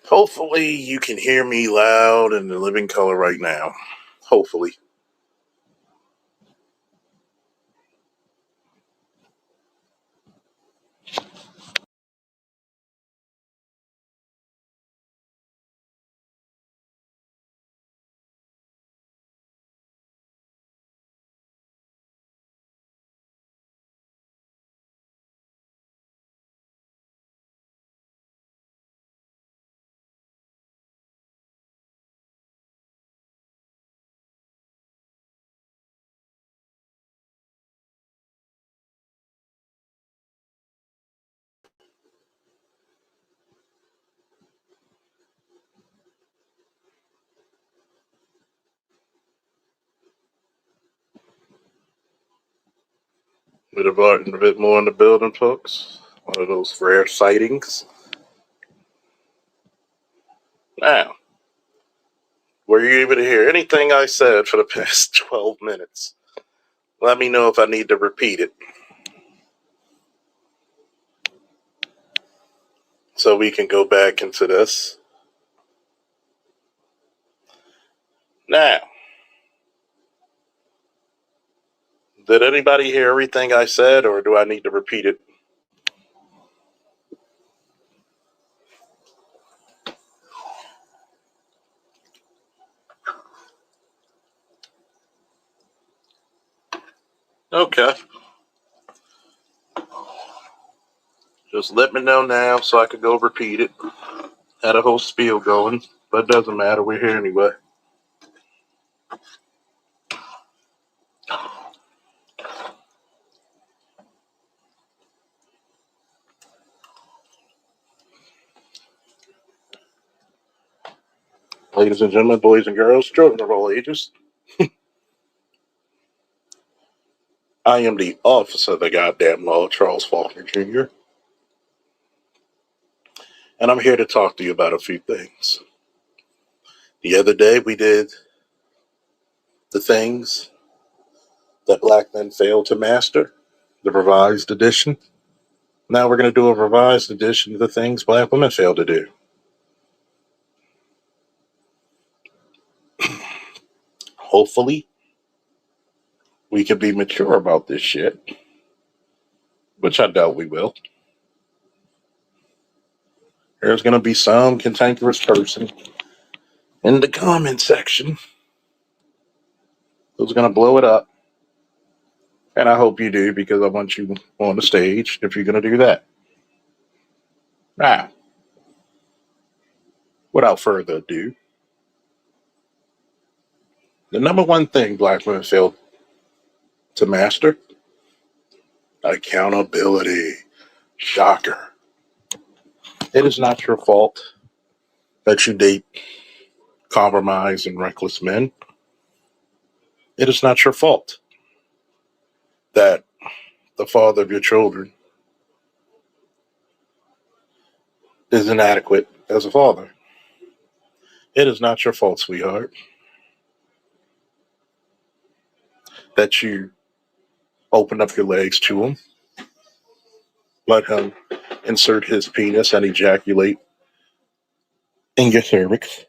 Hopefully you can hear me loud and in living color right now. Hopefully. A bit more in the building, folks. One of those rare sightings. Now, were you able to hear anything I said for the past 12 minutes? Let me know if I need to repeat it so we can go back into this. Now, did anybody hear everything I said, or do I need to repeat it? Okay. Just let me know now so I could go repeat it. Had a whole spiel going, but it doesn't matter. We're here anyway. Ladies and gentlemen, boys and girls, children of all ages, I am the officer of the goddamn law, Charles Faulkner Jr., and I'm here to talk to you about a few things. The other day, we did the things that black men failed to master, the revised edition. Now we're going to do a revised edition of the things black women failed to do. Hopefully, we can be mature about this shit, which I doubt we will. There's going to be some cantankerous person in the comment section who's going to blow it up. And I hope you do, because I want you on the stage if you're going to do that. Now, without further ado, the number one thing black women fail to master: accountability. Shocker. It is not your fault that you date compromised and reckless men. It is not your fault that the father of your children is inadequate as a father. It is not your fault, sweetheart, that you open up your legs to him, let him insert his penis and ejaculate in your cervix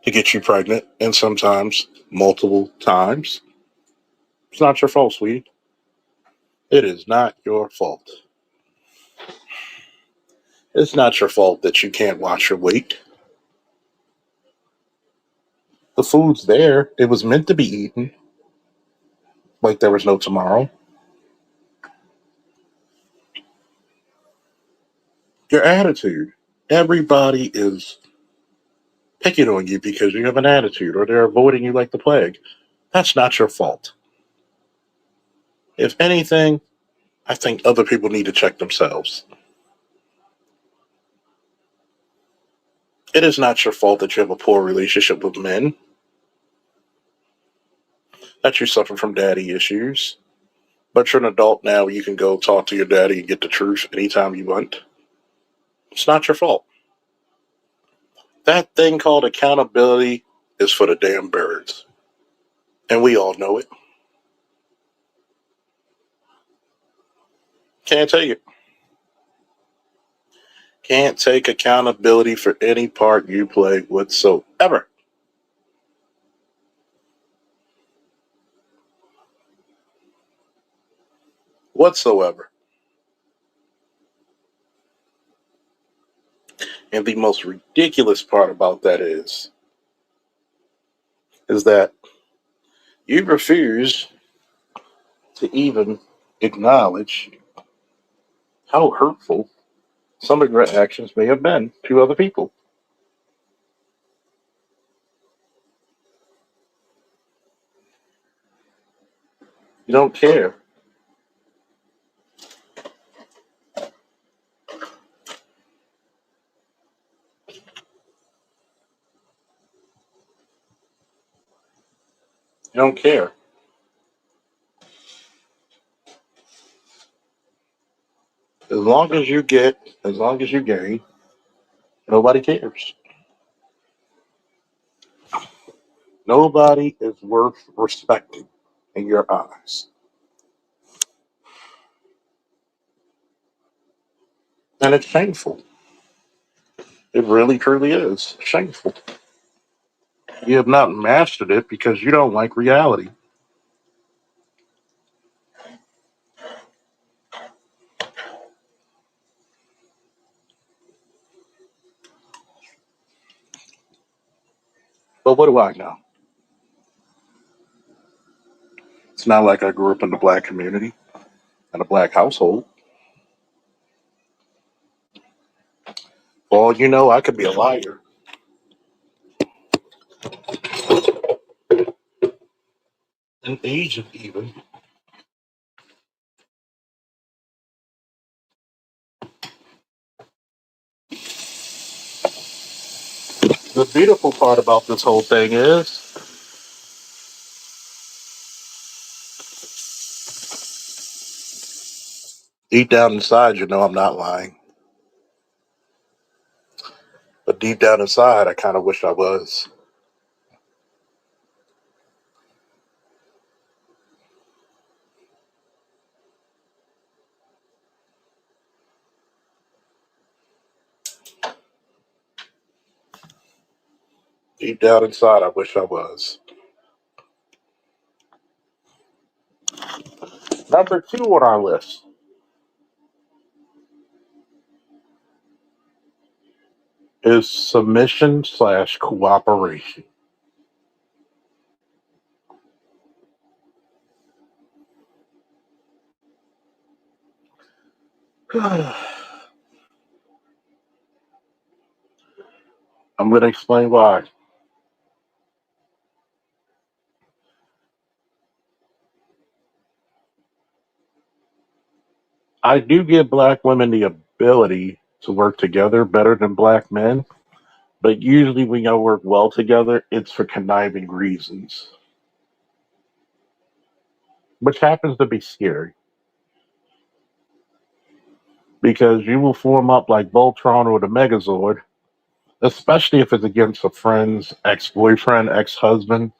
to get you pregnant, and sometimes multiple times. It's not your fault, sweetie. It is not your fault. It's not your fault that you can't watch your weight. The food's there. It was meant to be eaten like there was no tomorrow. Your attitude. Everybody is picking on you because you have an attitude, or they're avoiding you like the plague. That's not your fault. If anything, I think other people need to check themselves. It is not your fault that you have a poor relationship with men, that you suffer from daddy issues, but you're an adult now. You can go talk to your daddy and get the truth anytime you want. It's not your fault. That thing called accountability is for the damn birds. And we all know it. Can't tell you. Can't take accountability for any part you play whatsoever. Whatsoever. And the most ridiculous part about that is that you refuse to even acknowledge how hurtful some of your actions may have been to other people. You don't care. You don't care. As long as you gain, nobody cares. Nobody is worth respecting in your eyes. And it's shameful. It really, truly is shameful. You have not mastered it because you don't like reality. But what do I know? It's not like I grew up in the black community in a black household. For all you know, I could be a liar. An agent, even. The beautiful part about this whole thing is deep down inside, you know I'm not lying. But deep down inside, I kind of wish I was. Deep down inside, I wish I was. Number two on our list is submission/cooperation. I'm going to explain why. I do give black women the ability to work together better than black men, but usually when y'all work well together, it's for conniving reasons, which happens to be scary because you will form up like Voltron or the Megazord, especially if it's against a friend's ex boyfriend, ex husband,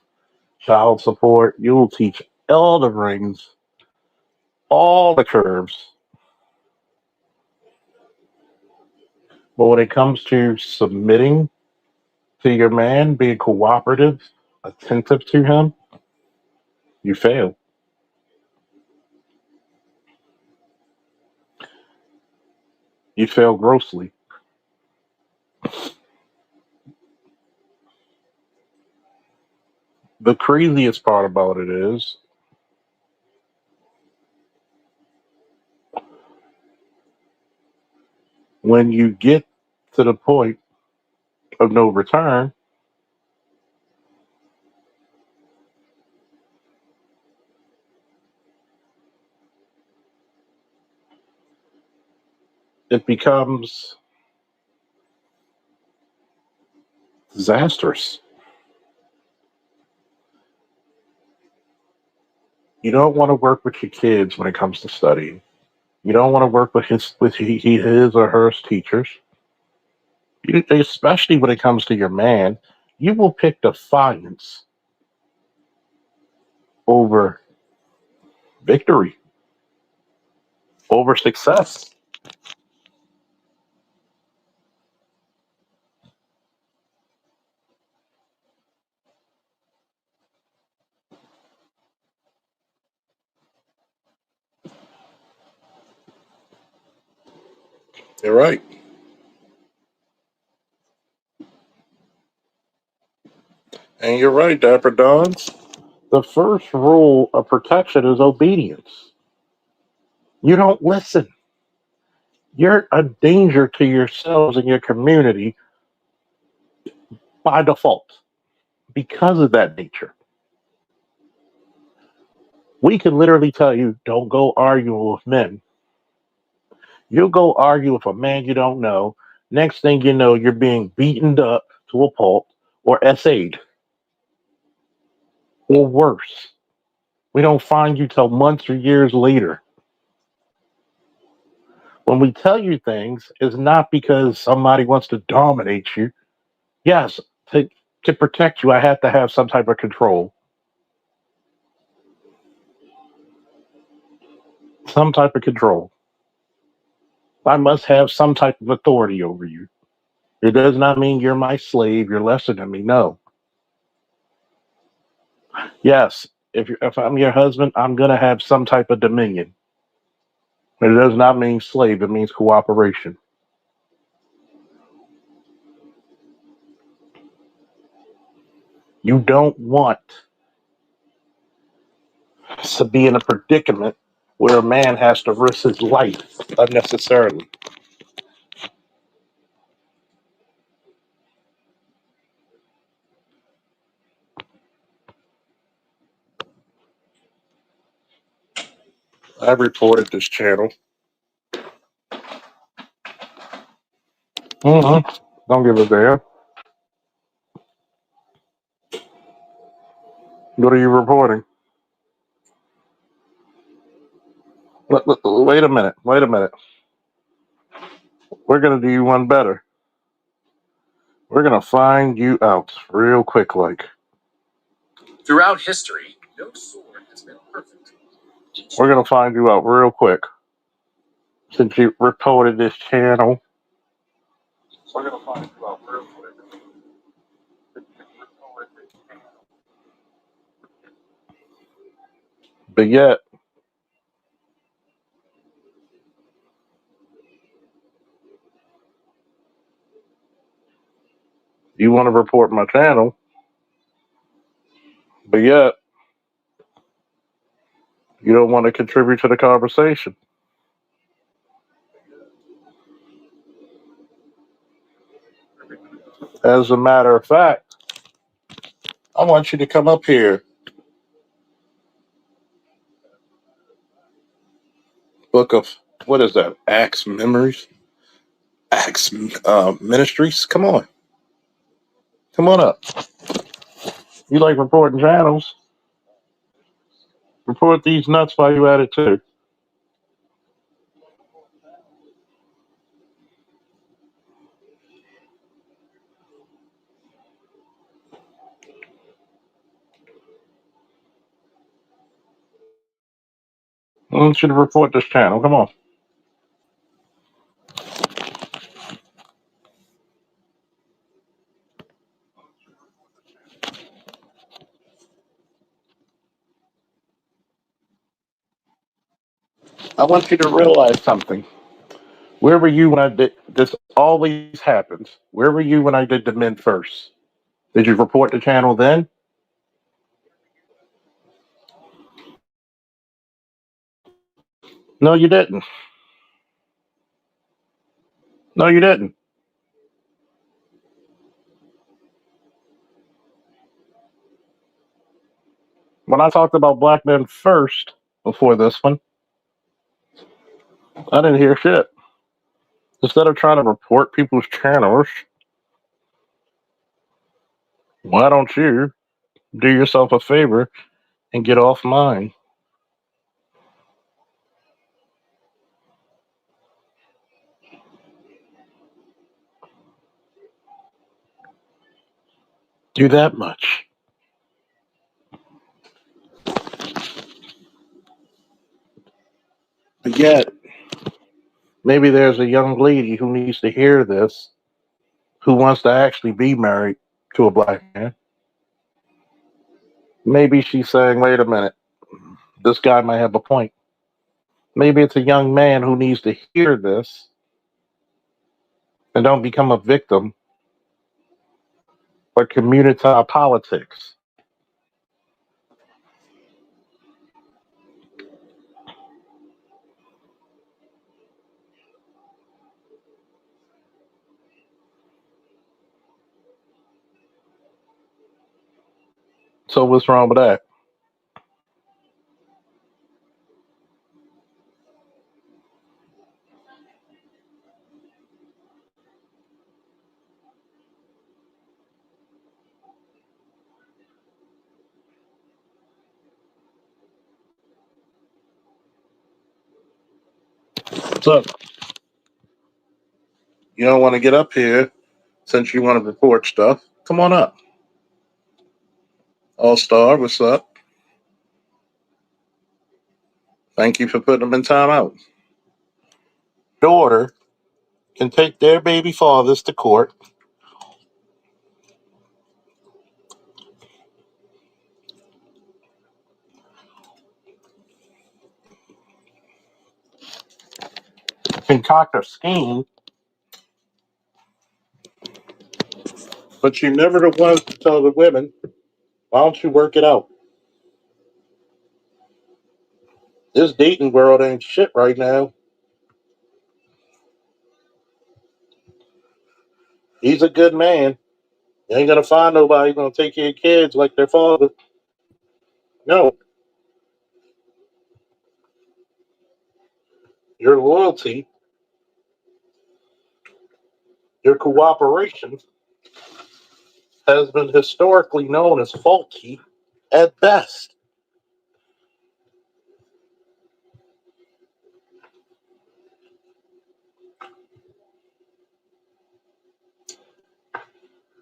child support. You will teach all the rings, all the curves. But when it comes to submitting to your man, being cooperative, attentive to him, you fail. You fail grossly. The craziest part about it is when you get to the point of no return, it becomes disastrous. You don't want to work with your kids when it comes to studying. You don't want to work with his or her teachers. Especially when it comes to your man, you will pick defiance over victory, over success. You're right. And you're right, Dapper Dons. The first rule of protection is obedience. You don't listen. You're a danger to yourselves and your community by default because of that nature. We can literally tell you, don't go arguing with men. You'll go argue with a man you don't know. Next thing you know, you're being beaten up to a pulp or SA'd or worse. We don't find you till months or years later. When we tell you things, it's not because somebody wants to dominate you. Yes, to, to protect you, I have to have some type of control, some type of control. I must have some type of authority over you. It does not mean you're my slave, you're lesser than me. No. Yes, if I'm your husband, I'm going to have some type of dominion. But it does not mean slave, it means cooperation. You don't want to be in a predicament where a man has to risk his life unnecessarily. I reported this channel. Mm-hmm. Don't give a damn. What are you reporting? Wait a minute. Wait a minute. We're going to do you one better. We're going to find you out real quick like. Throughout history, no sword has been perfect. We're going to find you out real quick. Since you reported this channel. We're going to find you out real quick. But yet, you want to report my channel, but yet, you don't want to contribute to the conversation. As a matter of fact, I want you to come up here. Book of, what is that? Acts Memories? Acts Ministries? Come on. Come on up. You like reporting channels? Report these nuts while you at it too. I want you to report this channel. Come on. I want you to realize something. Where were you when I did this? Always happens. Where were you when I did the men first? Did you report the channel then? No, you didn't. No, you didn't. When I talked about black men first before this one, I didn't hear shit. Instead of trying to report people's channels, why don't you do yourself a favor and get off mine? Do that much. But yet, maybe there's a young lady who needs to hear this, who wants to actually be married to a black man. Maybe she's saying, wait a minute, this guy might have a point. Maybe it's a young man who needs to hear this and don't become a victim for community politics. So what's wrong with that? So you don't want to get up here since you want to report stuff. Come on up. All Star, what's up? Thank you for putting them in timeout. Daughter can take their baby fathers to court. Concoct a scheme, but you never the ones to tell the women, why don't you work it out? This dating world ain't shit right now. He's a good man. You ain't gonna find nobody gonna take care of kids like their father. No. Your loyalty, your cooperation has been historically known as faulty at best.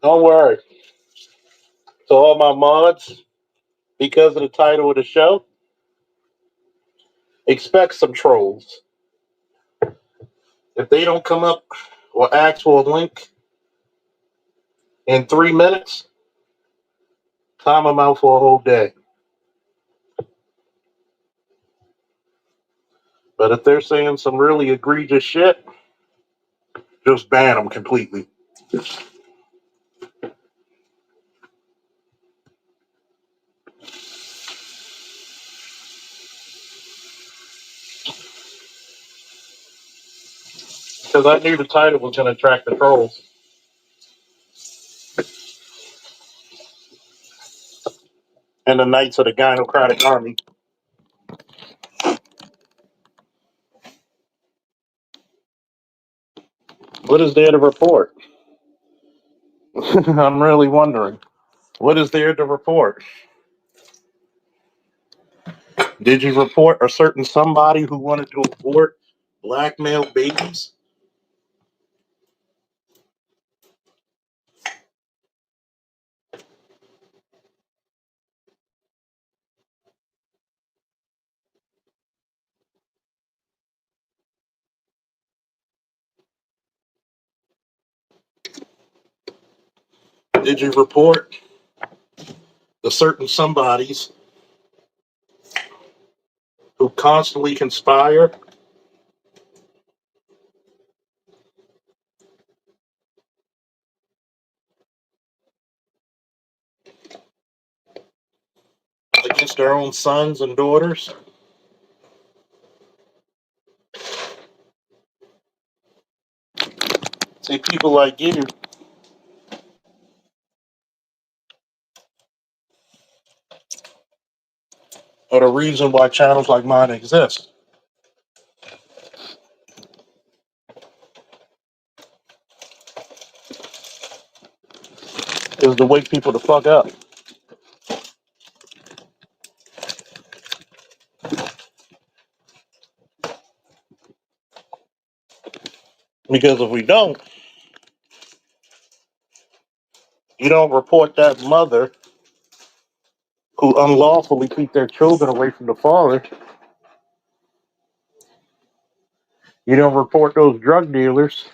Don't worry. To all my mods, because of the title of the show, expect some trolls. If they don't come up or ask for a link in 3 minutes, time them out for a whole day. But if they're saying some really egregious shit, just ban them completely. Because I knew the title was going to attract the trolls. And the Knights of the Gynocratic Army. What is there to report? I'm really wondering. What is there to report? Did you report a certain somebody who wanted to abort black male babies? Did you report the certain somebodies who constantly conspire against their own sons and daughters? See, people like you are the reason why channels like mine exist. Is to wake people the fuck up. Because if we don't, you don't report that mother who unlawfully keep their children away from the father. You don't report those drug dealers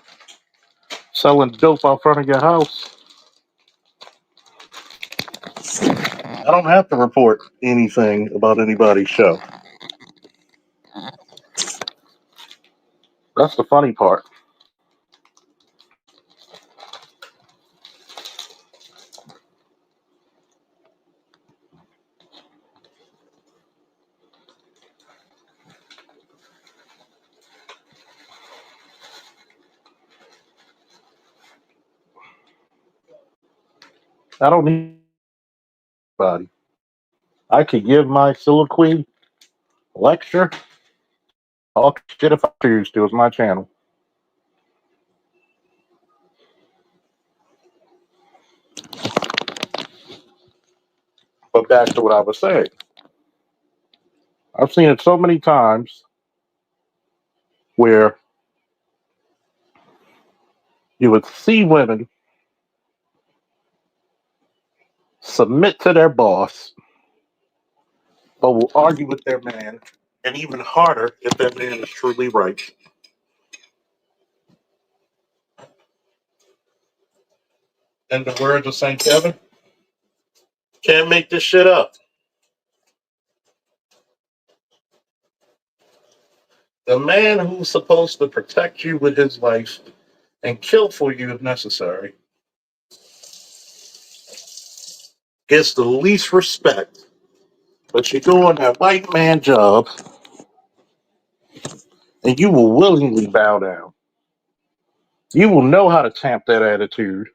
selling dope out front of your house. I don't have to report anything about anybody's show. That's the funny part. I don't need anybody. I could give my soliloquy lecture all shit if I choose to. It's my channel. But back to what I was saying. I've seen it so many times where you would see women submit to their boss, but will argue with their man, and even harder if that man is truly right. In the words of St. Kevin, can't make this shit up. The man who's supposed to protect you with his life and kill for you if necessary gets the least respect. But you're doing that white man job and you will willingly bow down. You will know how to tamp that attitude.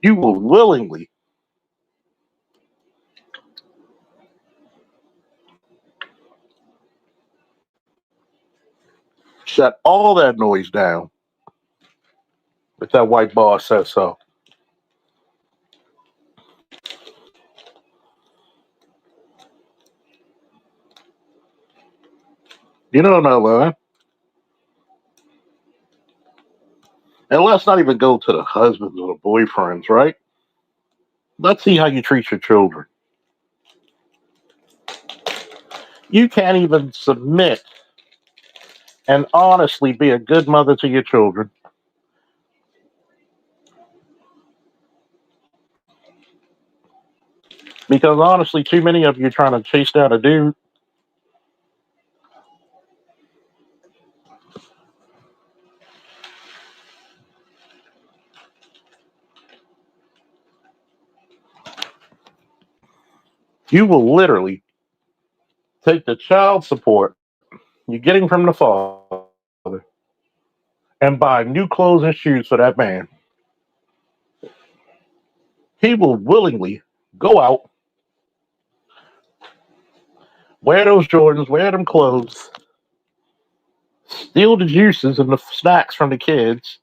You will willingly shut all that noise down if that white boss says so. You don't know, man. And let's not even go to the husbands or the boyfriends, right? Let's see how you treat your children. You can't even submit and honestly be a good mother to your children. Because honestly, too many of you are trying to chase down a dude. You will literally take the child support you're getting from the father and buy new clothes and shoes for that man. He will willingly go out, wear those Jordans, wear them clothes, steal the juices and the snacks from the kids,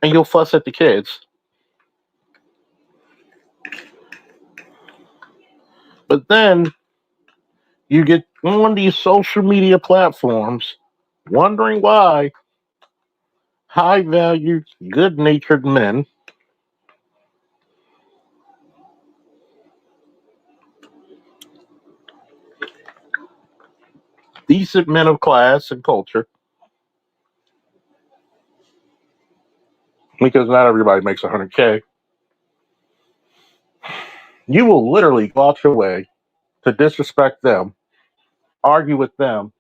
and you'll fuss at the kids. But then you get on these social media platforms wondering why high value, good natured men decent men of class and culture, because not everybody makes 100K. You will literally go out your way to disrespect them, argue with them,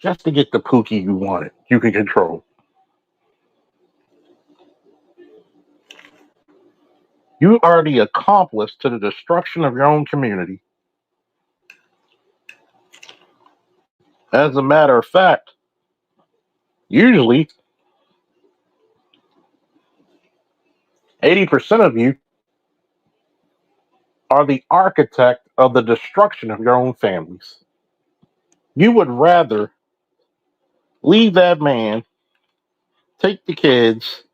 just to get the pookie you wanted, you can control. You are the accomplice to the destruction of your own community. As a matter of fact, usually 80% of you are the architect of the destruction of your own families. You would rather leave that man, take the kids,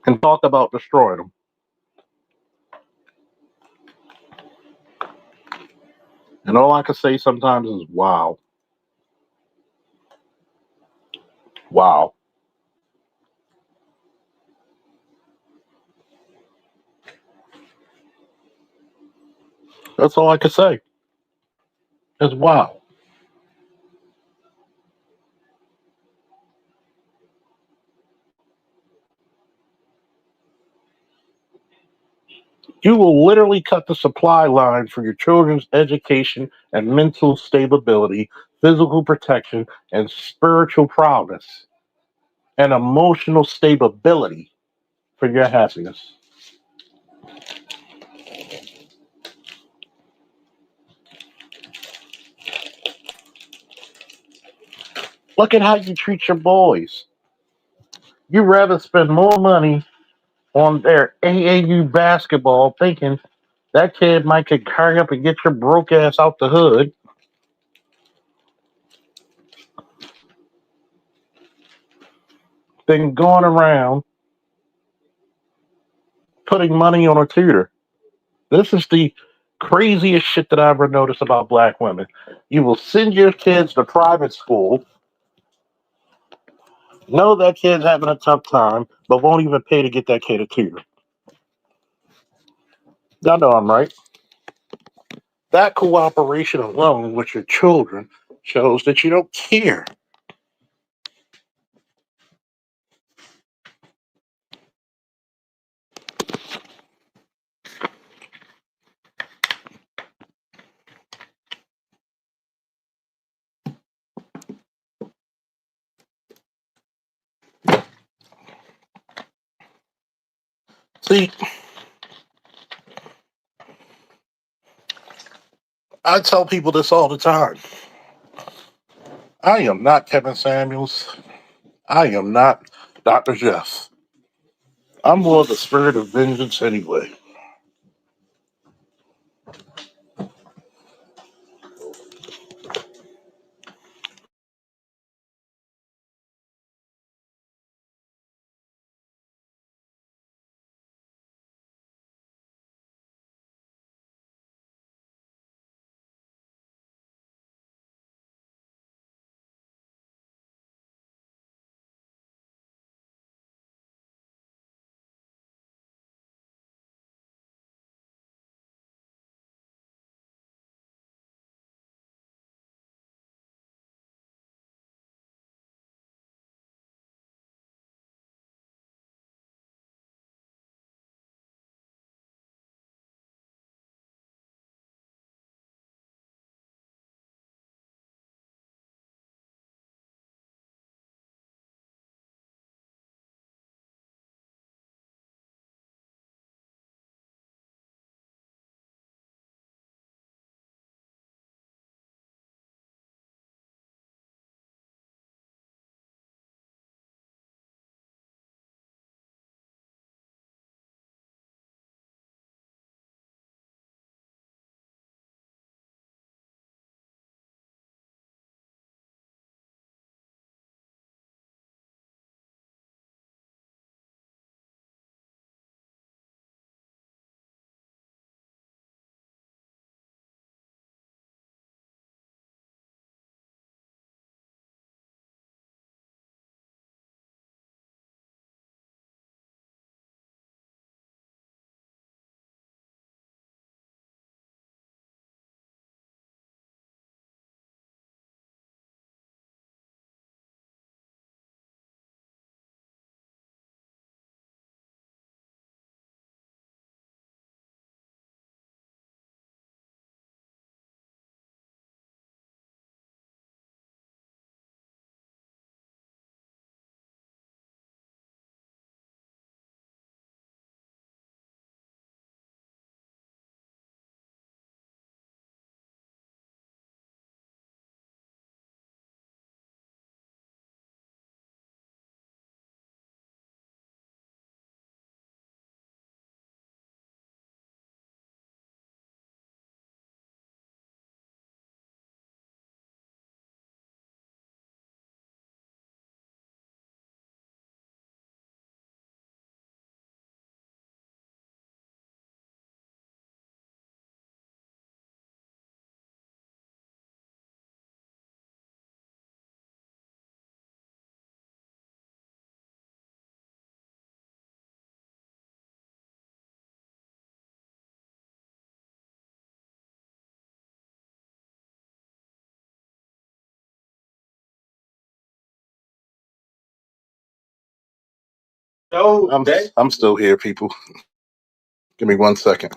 and talk about destroying them. And all I can say sometimes is, wow, wow. That's all I can say is, wow. You will literally cut the supply line for your children's education and mental stability physical protection, and spiritual prowess and emotional stability for your happiness. Look at how you treat your boys. You rather spend more money on their AAU basketball thinking that kid might could carry up and get your broke ass out the hood than going around putting money on a tutor. This is the craziest shit that I ever noticed about black women. You will send your kids to private school, know that kid's having a tough time, but won't even pay to get that kid a tutor. Y'all know I'm right. That cooperation alone with your children shows that you don't care. See, I tell people this all the time. I am not Kevin Samuels. I am not Dr. Jeff. I'm more the spirit of vengeance anyway. No, I'm still here, people. Give me 1 second.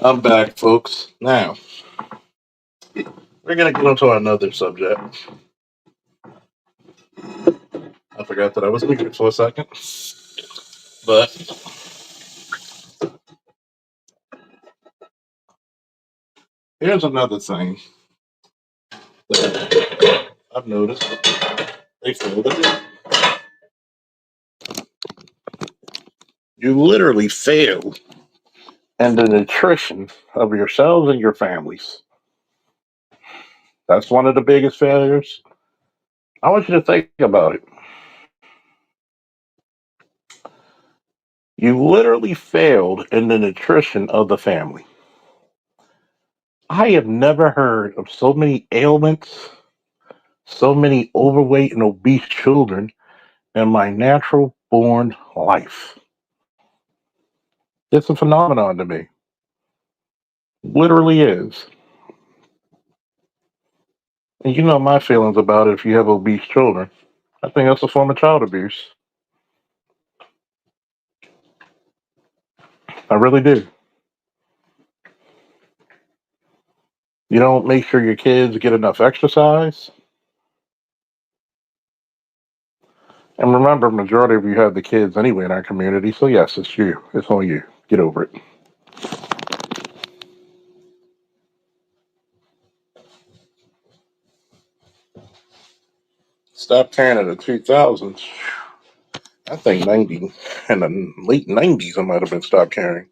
I'm back, folks. Now, we're going to get into another subject. I forgot that I was muted for a second. But here's another thing that I've noticed. They feel that you literally fail in the nutrition of yourselves and your families. That's one of the biggest failures. I want you to think about it. You literally failed in the nutrition of the family. I have never heard of so many ailments, so many overweight and obese children in my natural born life. It's a phenomenon to me. Literally is. And you know my feelings about it if you have obese children. I think that's a form of child abuse. I really do. You don't make sure your kids get enough exercise. And remember, majority of you have the kids anyway in our community, so yes, it's you. It's on you. Get over it. Stop carrying in the 2000s. I think 90, in the late 90s, I might have been stopped carrying.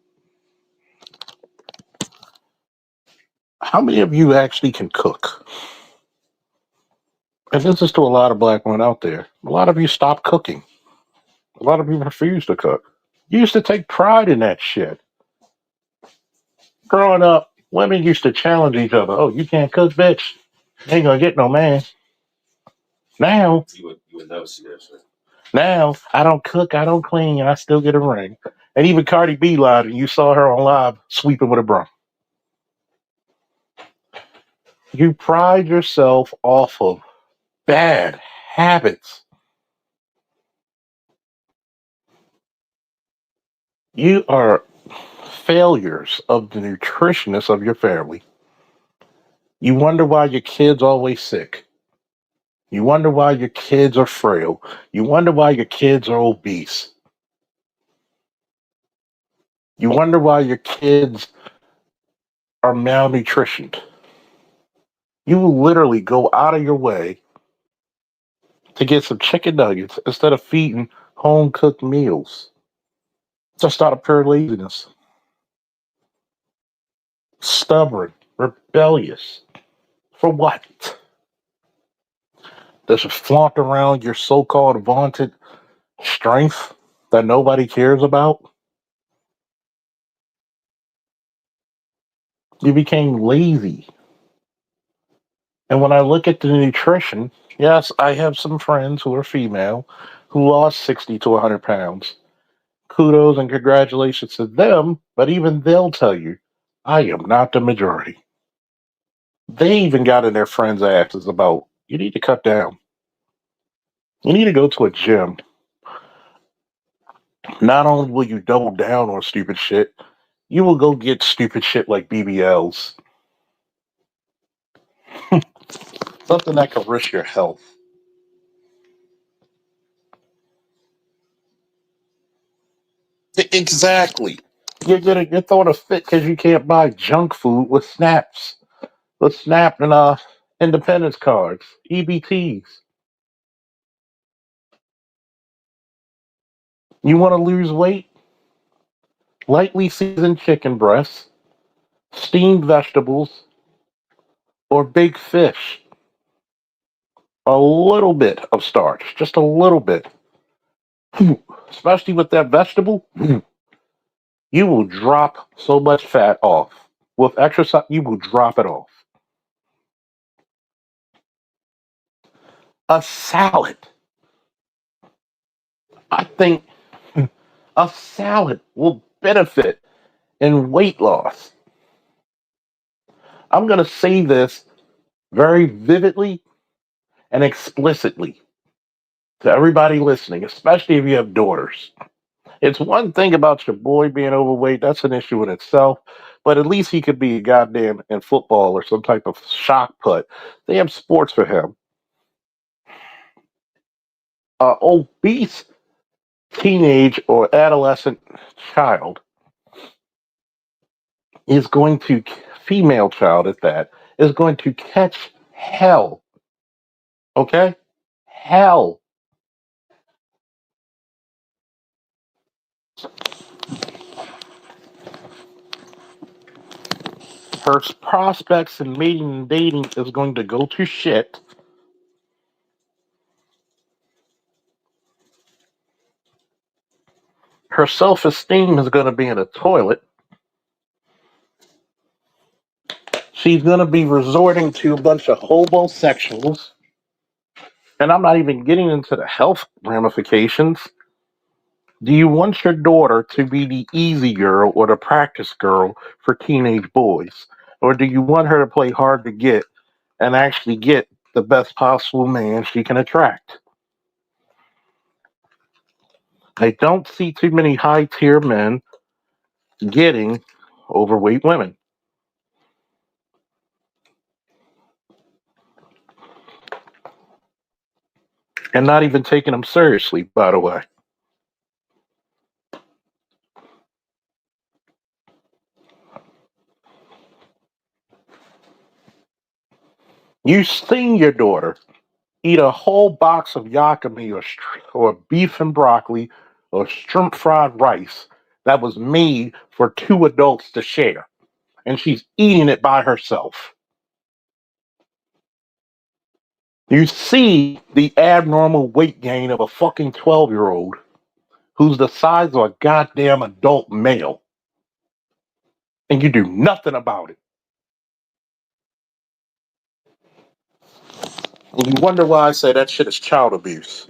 How many of you actually can cook? And this is to a lot of black women out there. A lot of you stopped cooking. A lot of you refuse to cook. You used to take pride in that shit. Growing up, women used to challenge each other. Oh, you can't cook, bitch. You ain't gonna get no man. Now, You would know seriously. now, I don't cook, I don't clean, and I still get a ring. And even Cardi B lied, and you saw her on live sweeping with a broom. You pride yourself off of bad habits. You are failures of the nutritionists of your family. You wonder why your kids always sick. You wonder why your kids are frail. You wonder why your kids are obese. You wonder why your kids are malnutritioned. You will literally go out of your way to get some chicken nuggets instead of feeding home cooked meals. Just out of pure laziness. Stubborn, rebellious. For what? Does it flaunt around your so called vaunted strength that nobody cares about? You became lazy. And when I look at the nutrition, yes, I have some friends who are female who lost 60 to 100 pounds. Kudos and congratulations to them, but even they'll tell you, I am not the majority. They even got in their friends' asses about, you need to cut down. You need to go to a gym. Not only will you double down on stupid shit, you will go get stupid shit like BBLs. Something that could risk your health. Exactly. You're throwing a fit because you can't buy junk food with snaps. With SNAP and independence cards, EBTs. You want to lose weight? Lightly seasoned chicken breasts, steamed vegetables, or big fish. A little bit of starch, just a little bit. Especially with that vegetable, you will drop so much fat off. With exercise, you will drop it off. A salad. I think a salad will benefit in weight loss. I'm going to say this very vividly and explicitly to everybody listening, especially if you have daughters. It's one thing about your boy being overweight, that's an issue in itself. But at least he could be a goddamn in football or some type of shock put. They have sports for him. Obese teenage or adolescent child is going to, female child at that, is going to catch hell. Okay? Hell. Her prospects in mating and dating is going to go to shit. Her self esteem is going to be in a toilet. She's going to be resorting to a bunch of hobosexuals. And I'm not even getting into the health ramifications. Do you want your daughter to be the easy girl or the practice girl for teenage boys? Or do you want her to play hard to get and actually get the best possible man she can attract? I don't see too many high tier men getting overweight women and not even taking them seriously, by the way. You've seen your daughter eat a whole box of yakami or beef and broccoli or shrimp fried rice that was made for two adults to share, and she's eating it by herself. You see the abnormal weight gain of a fucking 12-year-old who's the size of a goddamn adult male, and you do nothing about it. And you wonder why I say that shit is child abuse.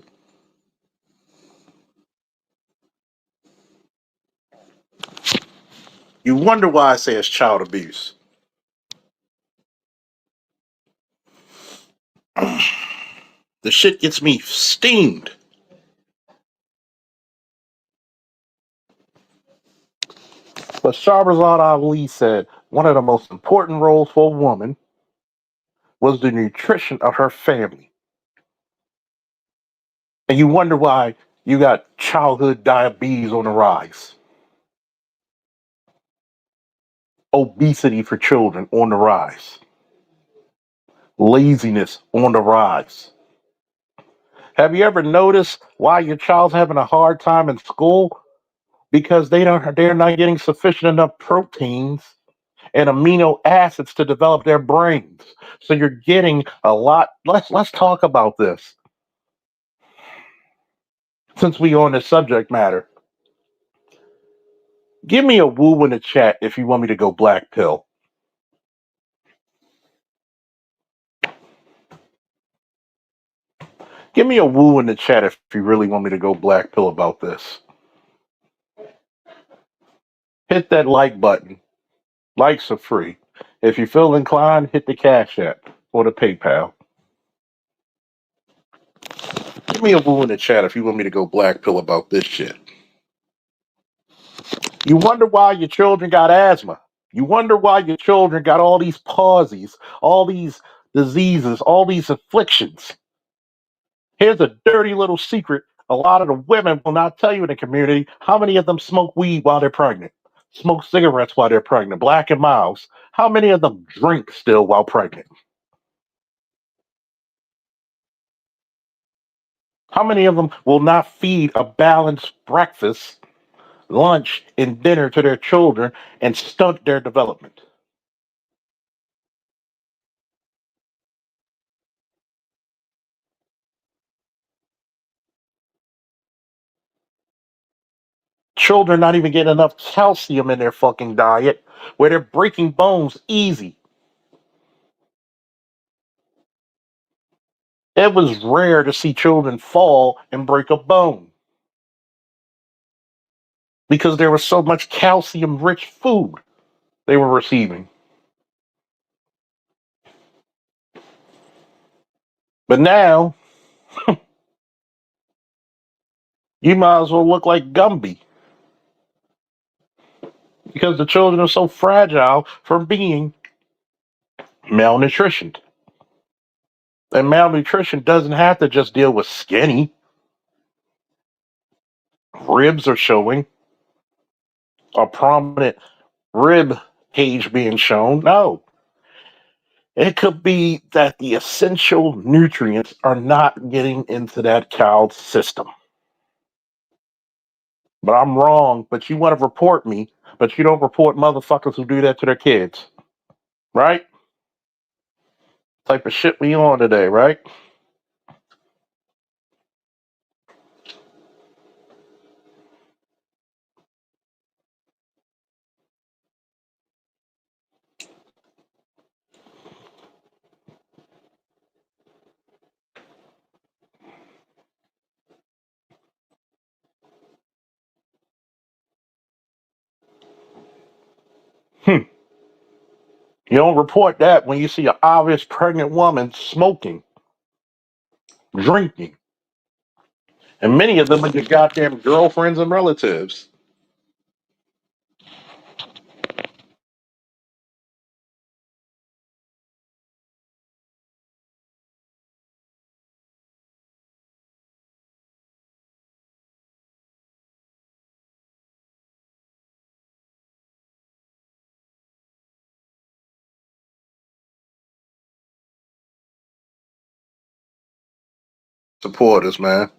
You wonder why I say it's child abuse. The shit gets me steamed. But Shahrazad Ali said one of the most important roles for a woman was the nutrition of her family. And you wonder why you got childhood diabetes on the rise, obesity for children on the rise, laziness on the rise. Have you ever noticed why your child's having a hard time in school? Because they're not getting sufficient enough proteins and amino acids to develop their brains. So you're getting a lot. Let's talk about this since we on the subject matter. Give me a woo in the chat if you want me to go black pill. Give me a woo in the chat if you really want me to go black pill about this. Hit that like button. Likes are free. If you feel inclined, hit the Cash App or the PayPal. Give me a woo in the chat if you want me to go black pill about this shit. You wonder why your children got asthma. You wonder why your children got all these palsies, all these diseases, all these afflictions. Here's a dirty little secret. A lot of the women will not tell you in the community how many of them smoke weed while they're pregnant, smoke cigarettes while they're pregnant, Black and Miles. How many of them drink still while pregnant? How many of them will not feed a balanced breakfast, lunch, and dinner to their children and stunt their development? Children not even getting enough calcium in their fucking diet, where they're breaking bones easy. It was rare to see children fall and break a bone because there was so much calcium rich food they were receiving. But now, you might as well look like Gumby. because the children are so fragile from being malnutritioned. And malnutrition doesn't have to just deal with skinny. Ribs are showing, a prominent rib cage being shown. No, it could be that the essential nutrients are not getting into that cow's system. But I'm wrong, but you want to report me, but you don't report motherfuckers who do that to their kids. Right? Type of shit we on today, right? Hmm. You don't report that when you see an obvious pregnant woman smoking, drinking. And many of them are your goddamn girlfriends and relatives. Supporters, man.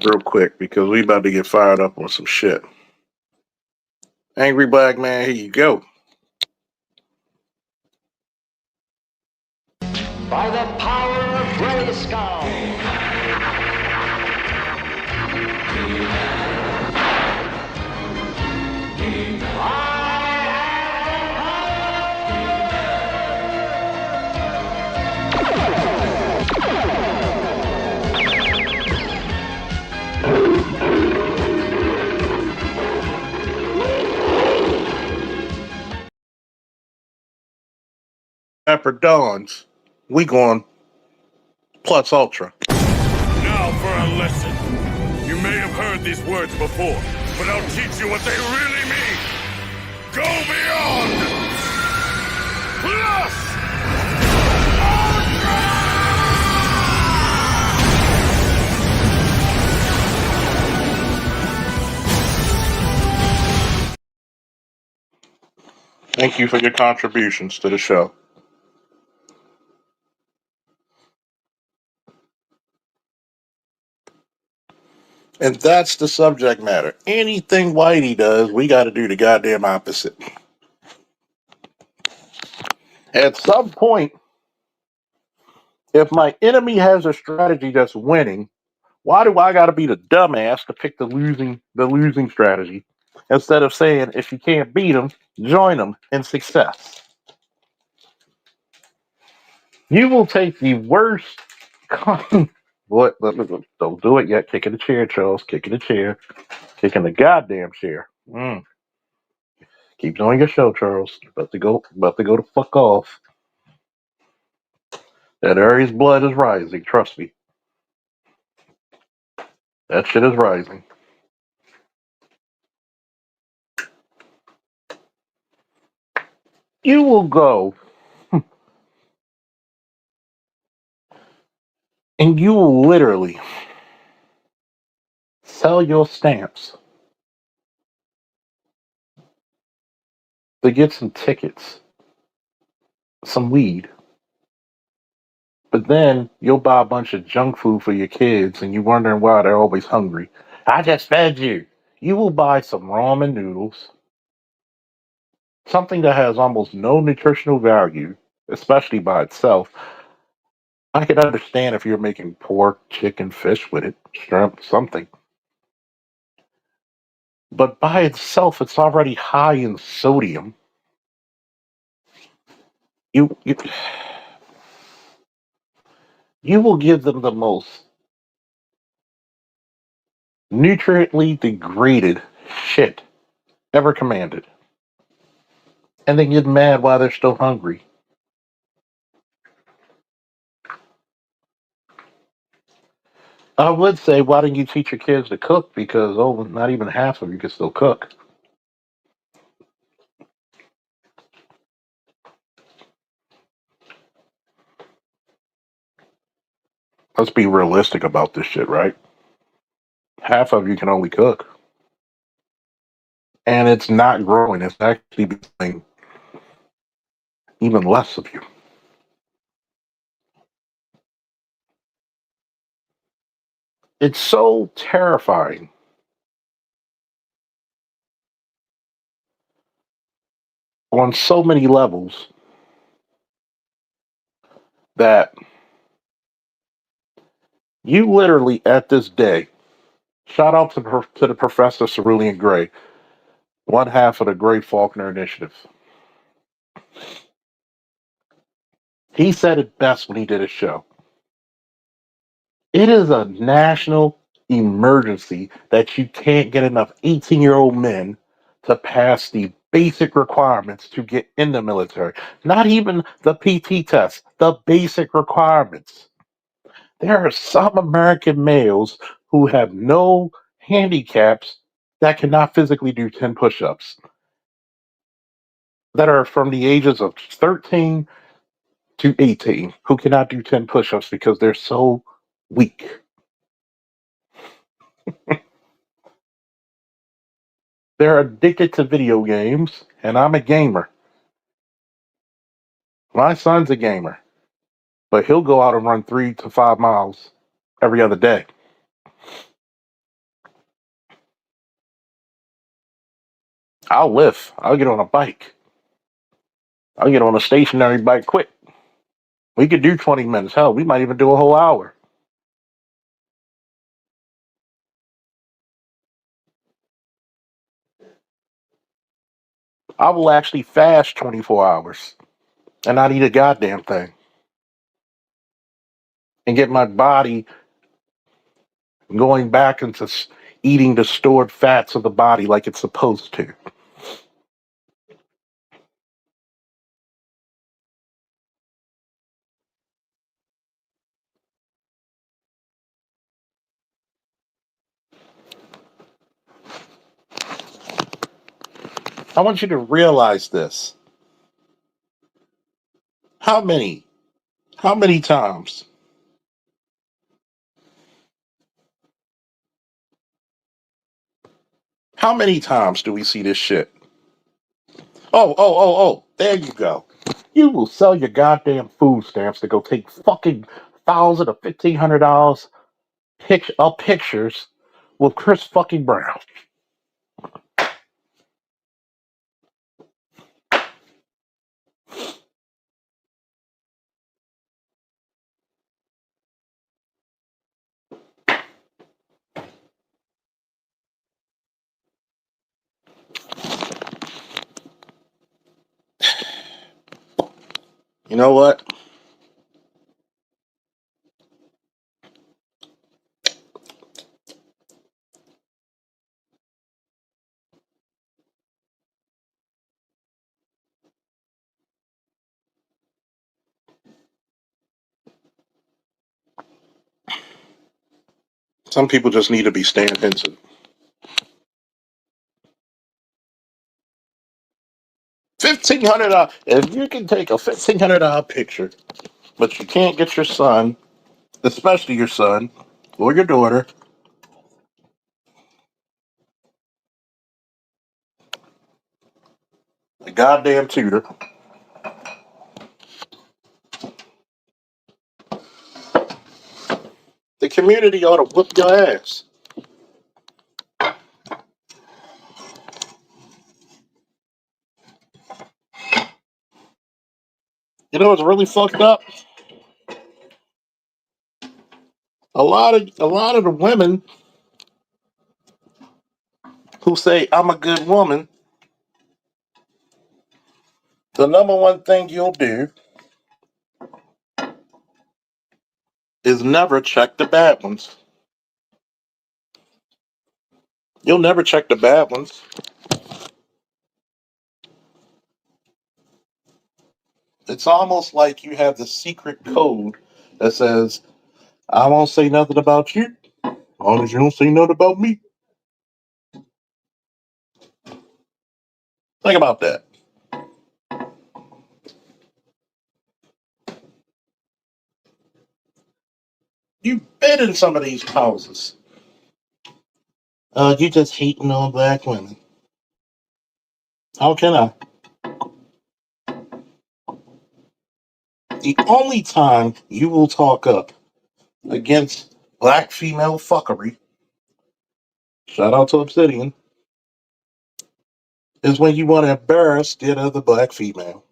Real quick, because we about to get fired up on some shit. Angry Black Man, here you go. By the power of Grayskull. After Dawns, we going plus ultra. Now for a lesson. You may have heard these words before, but I'll teach you what they really mean. Go beyond! Plus! Thank you for your contributions to the show. And that's the subject matter. Anything Whitey does, we got to do the goddamn opposite. At some point, if my enemy has a strategy that's winning, why do I got to be the dumbass to pick the losing strategy instead of saying if you can't beat them, join them in success? You will take the worst. What? Don't do it yet. Kicking the chair, Charles. Kicking the chair. Kicking the goddamn chair. Keep doing your show, Charles. About to go. About to go to fuck off. That Aries blood is rising. Trust me. That shit is rising. You will go and you will literally sell your stamps to get some tickets, some weed. But then you'll buy a bunch of junk food for your kids and you're wondering why they're always hungry. I just fed you. You will buy some ramen noodles, something that has almost no nutritional value, especially by itself. I can understand if you're making pork, chicken, fish with it, shrimp, something. But by itself, it's already high in sodium. You you will give them the most nutriently degraded shit ever commanded. And then get mad while they're still hungry. I would say, why don't you teach your kids to cook? Because, oh, not even half of you can still cook. Let's be realistic about this shit, right? Half of you can only cook. And it's not growing. It's actually becoming even less of you. It's so terrifying on so many levels that you literally at this day, shout out to the Professor Cerulean Gray, one half of the Gray Faulkner Initiative. He said it best when he did his show. It is a national emergency that you can't get enough 18-year-old men to pass the basic requirements to get in the military. Not even the PT test, the basic requirements. There are some American males who have no handicaps that cannot physically do 10 push ups, that are from the ages of 13 to 18, who cannot do 10 push ups because they're so weak. They're addicted to video games, and I'm a gamer. My son's a gamer, but he'll go out and run 3 to 5 miles every other day. I'll lift. I'll get on a bike. I'll get on a stationary bike quick. We could do 20 minutes. Hell, we might even do a whole hour. I will actually fast 24 hours and not eat a goddamn thing and get my body going back into eating the stored fats of the body like it's supposed to. I want you to realize this. How many? How many times? How many times do we see this shit? Oh, there you go. You will sell your goddamn food stamps to go take fucking $1,000 or $1,500 pictures with Chris fucking Brown. You know what? Some people just need to be Stan Henson. $1,500. If you can take a $1,500 picture, but you can't get your son, especially your son or your daughter, a goddamn tutor, the community ought to whoop your ass. You know what's really fucked up? A lot of the women who say I'm a good woman, the number one thing you'll do is never check the bad ones. You'll never check the bad ones. It's almost like you have the secret code that says, I won't say nothing about you, as long as you don't say nothing about me. Think about that. You've been in some of these houses. You just hating on black women. How can I? The only time you will talk up against black female fuckery, shout out to Obsidian, is when you want to embarrass the other black female.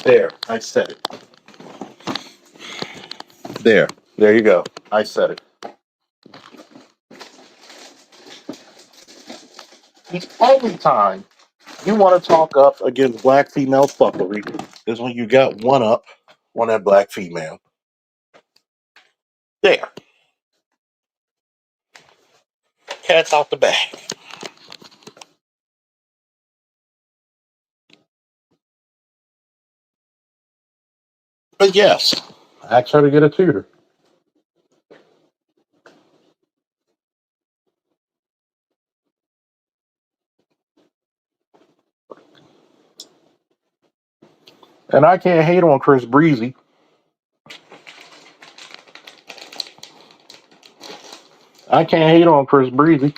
There, I said it. There you go. I said it. The only time you want to talk up against black female fuckery is when you got one up on that black female. There. Cat's out the bag. But yes, ask her to get a tutor. And I can't hate on Chris Breezy. I can't hate on Chris Breezy.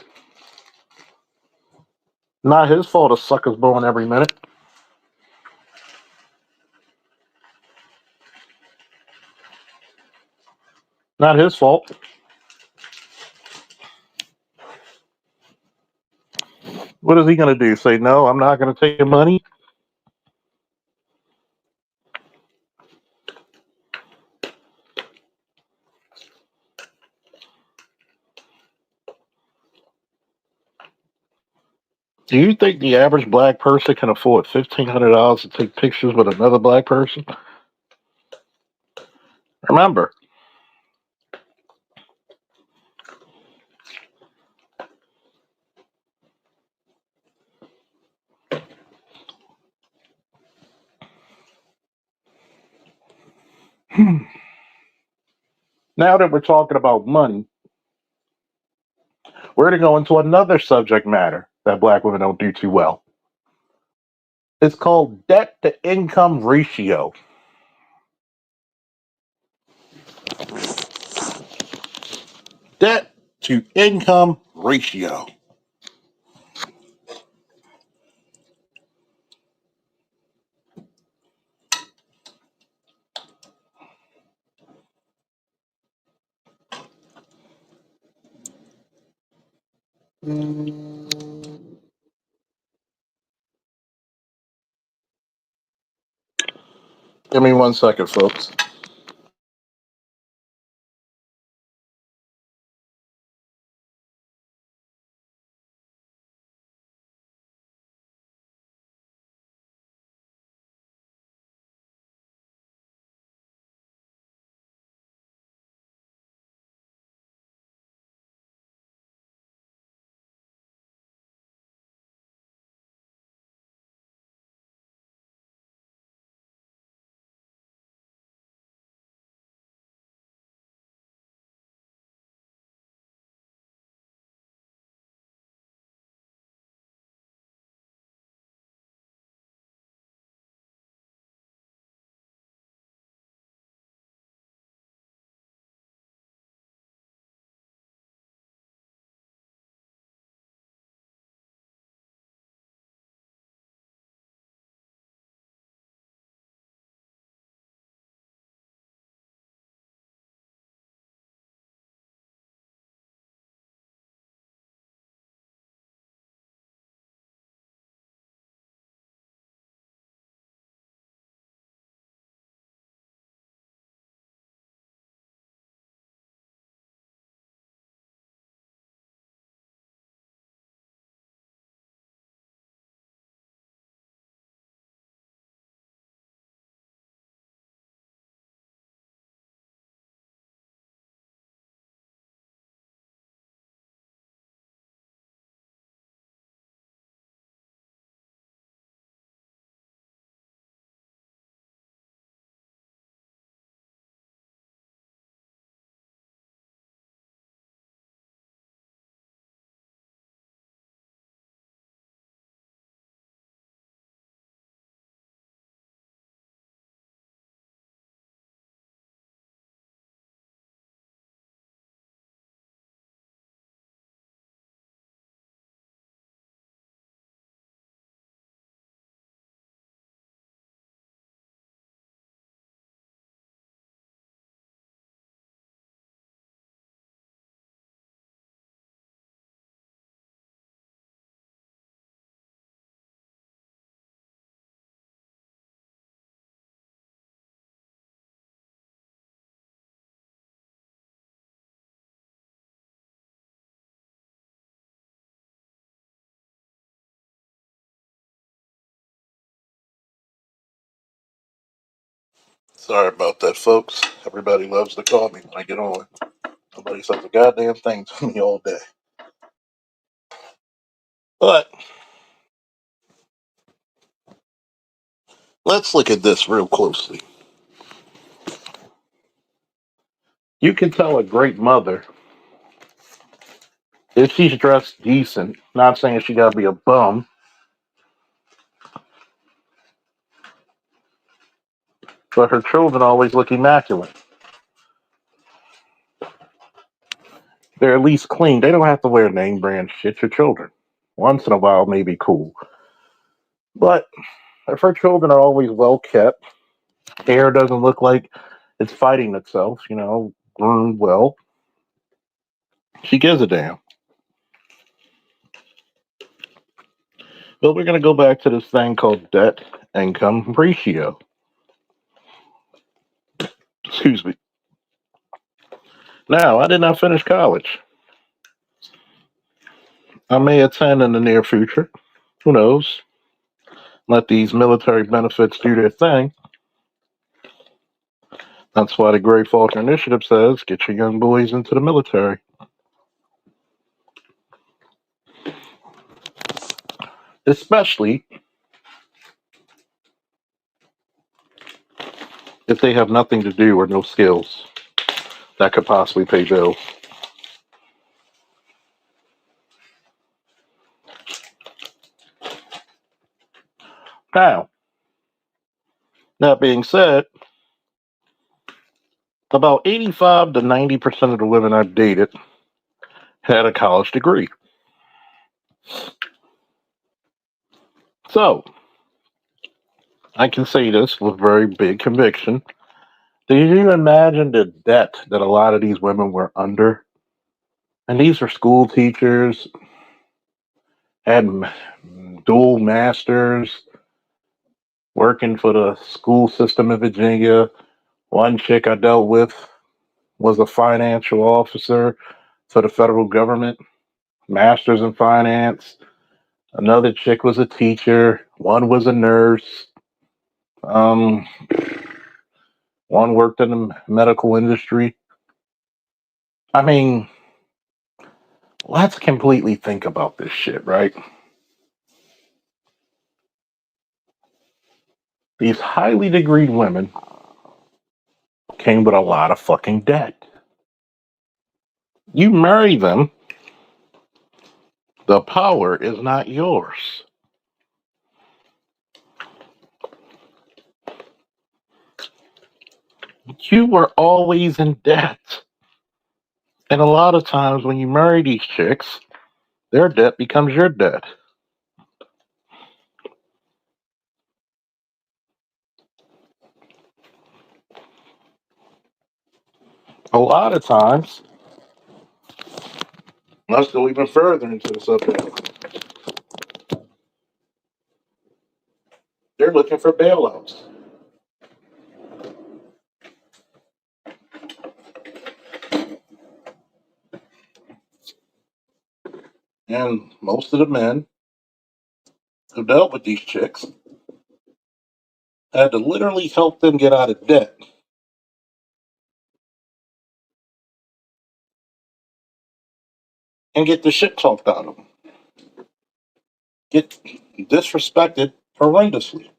Not his fault a sucker's born every minute. Not his fault. What is he going to do? Say, no, I'm not going to take your money? Do you think the average black person can afford $1,500 to take pictures with another black person? Remember, now that we're talking about money, we're going to go into another subject matter that black women don't do too well. It's called debt to income ratio. Debt to income ratio. Give me 1 second, folks. Sorry about that, folks. Everybody loves to call me when I get on. Nobody says a goddamn thing to me all day. But let's look at this real closely. You can tell a great mother if she's dressed decent. Not saying she gotta be a bum, but her children always look immaculate. They're at least clean. They don't have to wear name brand shit. Your children. Once in a while may be cool. But if her children are always well kept, hair doesn't look like it's fighting itself, groomed well, she gives a damn. But we're going to go back to this thing called debt income ratio. Excuse me. Now, I did not finish college. I may attend in the near future. Who knows? Let these military benefits do their thing. That's why the Gray Falcon Initiative says get your young boys into the military. Especially if they have nothing to do or no skills that could possibly pay bills. Now, that being said, about 85 to 90% of the women I've dated had a college degree. So, I can say this with very big conviction. Do you imagine the debt that a lot of these women were under? And these are school teachers, had dual masters, working for the school system in Virginia. One chick I dealt with was a financial officer for the federal government, master's in finance. Another chick was a teacher. One was a nurse. Um, One worked in the medical industry. I mean, let's completely think about this shit, right? These highly degreed women came with a lot of fucking debt. You marry them, the power is not yours. You were always in debt. And a lot of times when you marry these chicks, their debt becomes your debt. A lot of times, let's go even further into the subject. They're looking for bailouts. And most of the men who dealt with these chicks had to literally help them get out of debt and get the shit talked out of them. Get disrespected horrendously.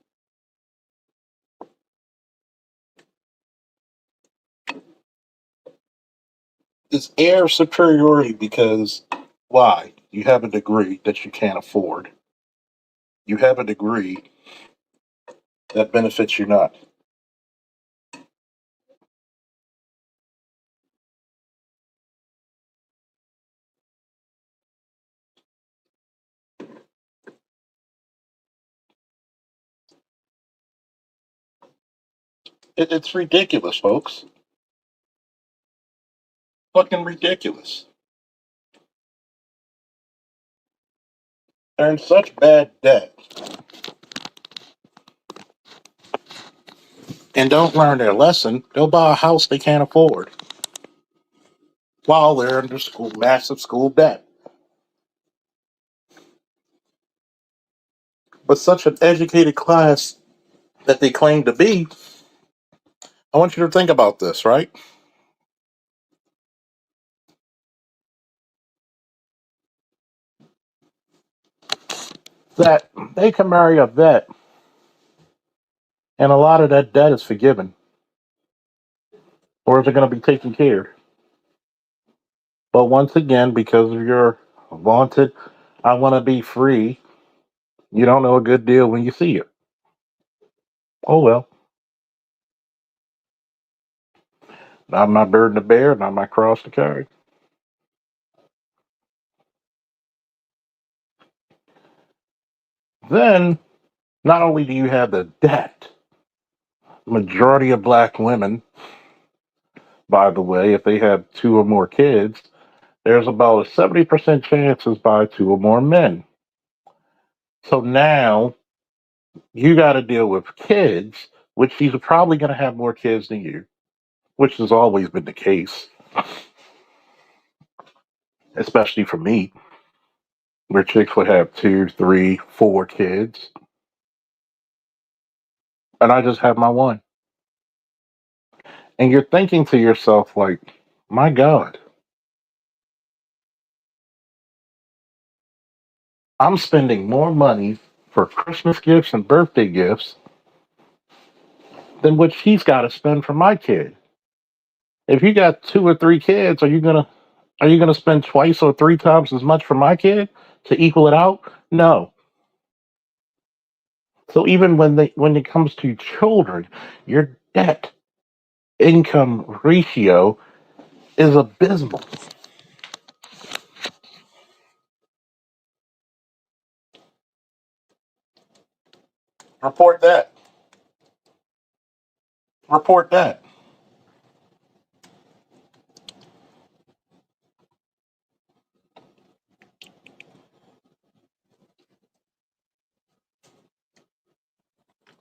It's air superiority because why? You have a degree that you can't afford. You have a degree that benefits you not. It's ridiculous, folks. Fucking ridiculous. They're in such bad debt and don't learn their lesson. They'll buy a house they can't afford while they're under massive school debt. But such an educated class that they claim to be, I want you to think about this, right? That they can marry a vet and a lot of that debt is forgiven. Or is it going to be taken care of? But once again, because of your vaunted, I want to be free, you don't know a good deal when you see it. Oh well, not my burden to bear, not my cross to carry. Then, not only do you have the debt, majority of black women, by the way, if they have two or more kids, there's about a 70% chances by two or more men. So now you got to deal with kids, which she's probably going to have more kids than you, which has always been the case, especially for me, where chicks would have two, three, four kids, and I just have my one. And you're thinking to yourself, like, my God, I'm spending more money for Christmas gifts and birthday gifts than what she's got to spend for my kid. If you got two or three kids, are you gonna spend twice or three times as much for my kid to equal it out? No. So even when it comes to children, your debt income ratio is abysmal. Report that. Report that.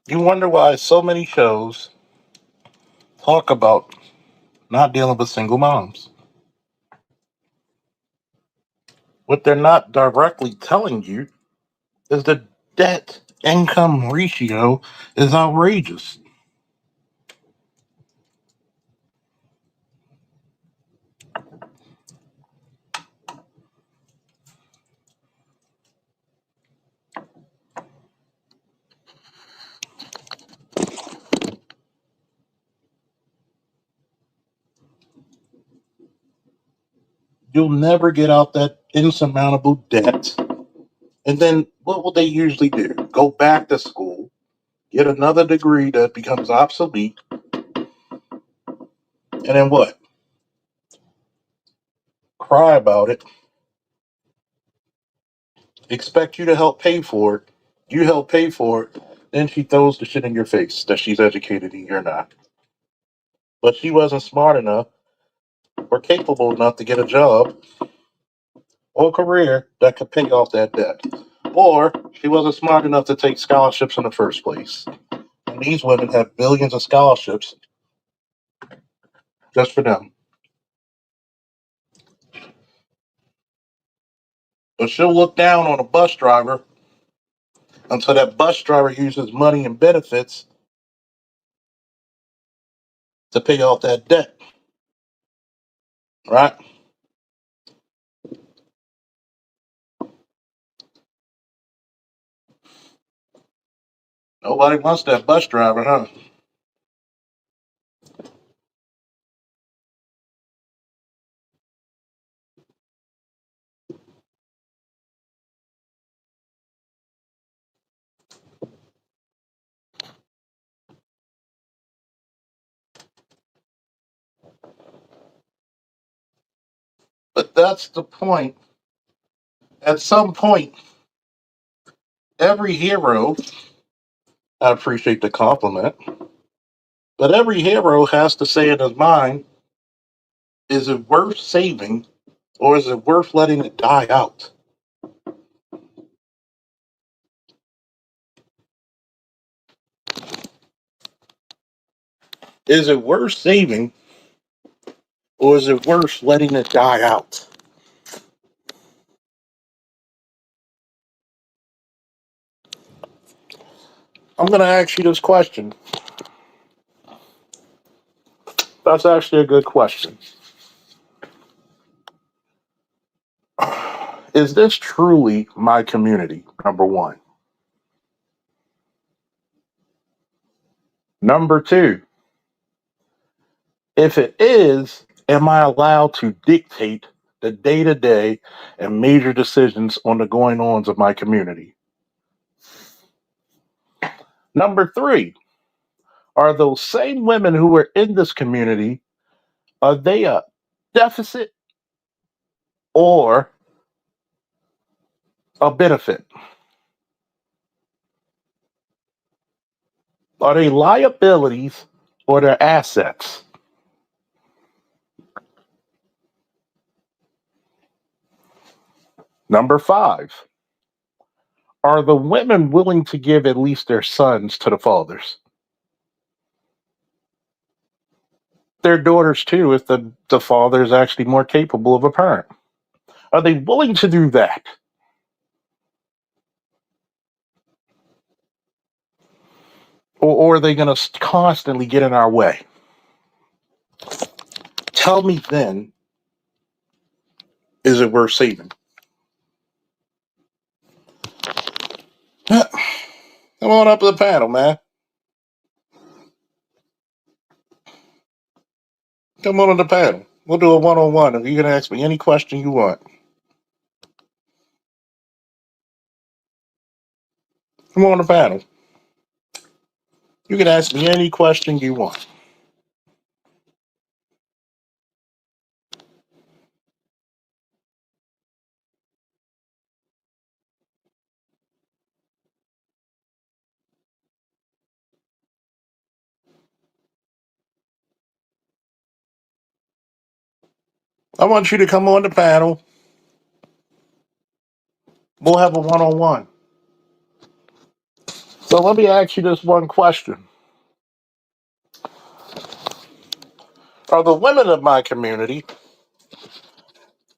You wonder why so many shows talk about not dealing with single moms. What they're not directly telling you is the debt income ratio is outrageous. You'll never get out that insurmountable debt. And then what will they usually do? Go back to school, get another degree that becomes obsolete, and then what? Cry about it, expect you to help pay for it. You help pay for it, then she throws the shit in your face that she's educated and you're not. But she wasn't smart enough or capable enough to get a job or career that could pay off that debt. Or she wasn't smart enough to take scholarships in the first place. And these women have billions of scholarships just for them. But she'll look down on a bus driver until that bus driver uses money and benefits to pay off that debt, right? Nobody wants that bus driver, huh? But that's the point. At some point, every hero, I appreciate the compliment, but every hero has to say in his mind, is it worth saving or is it worth letting it die out? Is it worth saving or is it worth letting it die out? I'm going to ask you this question. That's actually a good question. Is this truly my community? Number one. Number two, if it is, am I allowed to dictate the day to day and major decisions on the going ons of my community? Number three, are those same women who are in this community, are they a deficit or a benefit? Are they liabilities or their assets? Number five, are the women willing to give at least their sons to the fathers? Their daughters too, if the father is actually more capable of a parent. Are they willing to do that? Or are they going to constantly get in our way? Tell me then, is it worth saving? Come on up to the panel, man. Come on the panel. We'll do a one-on-one, and you can ask me any question you want. Come on the panel. You can ask me any question you want. I want you to come on the panel. We'll have a one-on-one. So let me ask you this one question. Are the women of my community,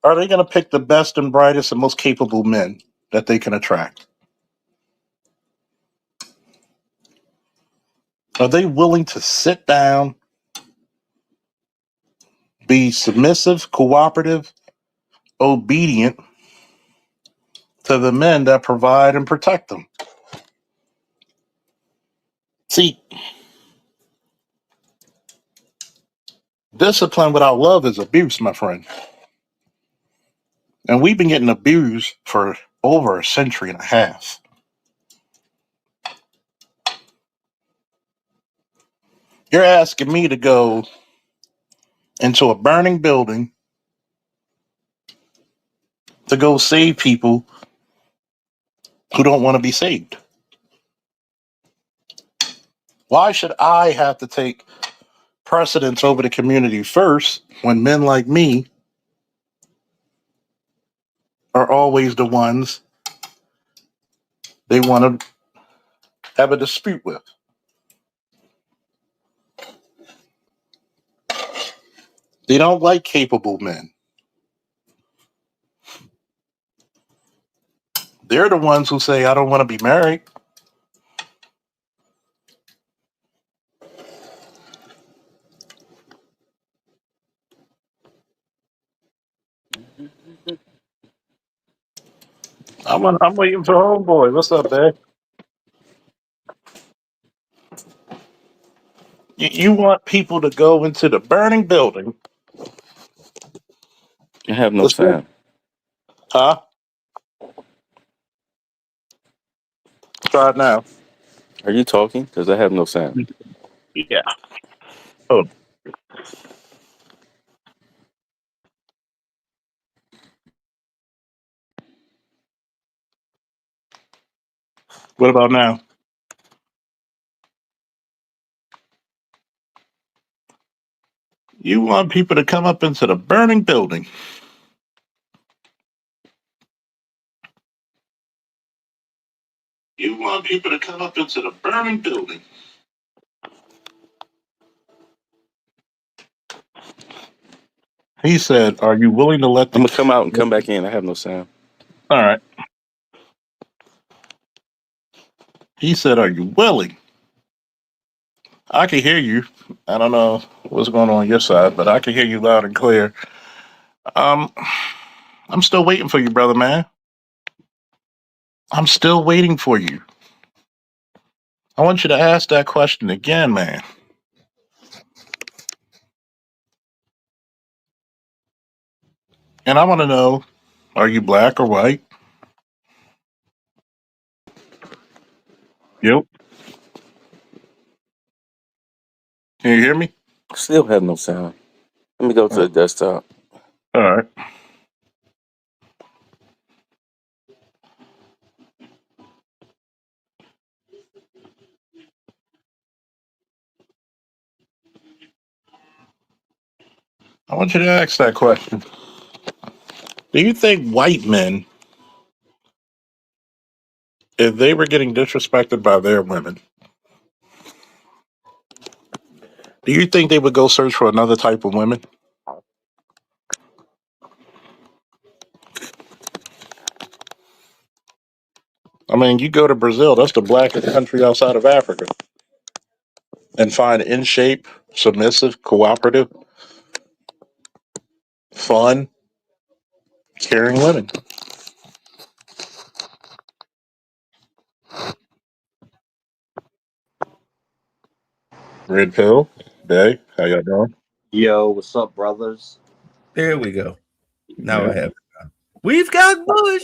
are they going to pick the best and brightest and most capable men that they can attract? Are they willing to sit down, be submissive, cooperative, obedient to the men that provide and protect them? See, discipline without love is abuse, my friend. And we've been getting abused for over a century and a half. You're asking me to go into a burning building to go save people who don't want to be saved. Why should I have to take precedence over the community first when men like me are always the ones they want to have a dispute with? They don't like capable men. They're the ones who say, I don't want to be married. I'm waiting for homeboy. What's up, man? You want people to go into the burning building. I have no Let's go. sound. Huh? Try it now. Are you talking? Because I have no sound. Yeah. Oh, what about now? You want people to come up into the burning building. You want people to come up into the burning building. He said, are you willing to let I'm the... gonna come out and come back in. I have no sound. All right. He said, are you willing? I can hear you. I don't know what's going on your side, but I can hear you loud and clear. Um, I'm still waiting for you, brother man. I'm still waiting for you. I want you to ask that question again, man. And I want to know, are you black or white? Yep. Can you hear me? Still have no sound. Let me go to the desktop. All right. I want you to ask that question. Do you think white men, if they were getting disrespected by their women, do you think they would go search for another type of women? I mean, you go to Brazil, that's the blackest country outside of Africa, and find in shape, submissive, cooperative, fun, caring women. Red pill, Bay, how y'all doing? Yo, what's up, brothers? There we go. Now Yeah. I have it. We've got Bush.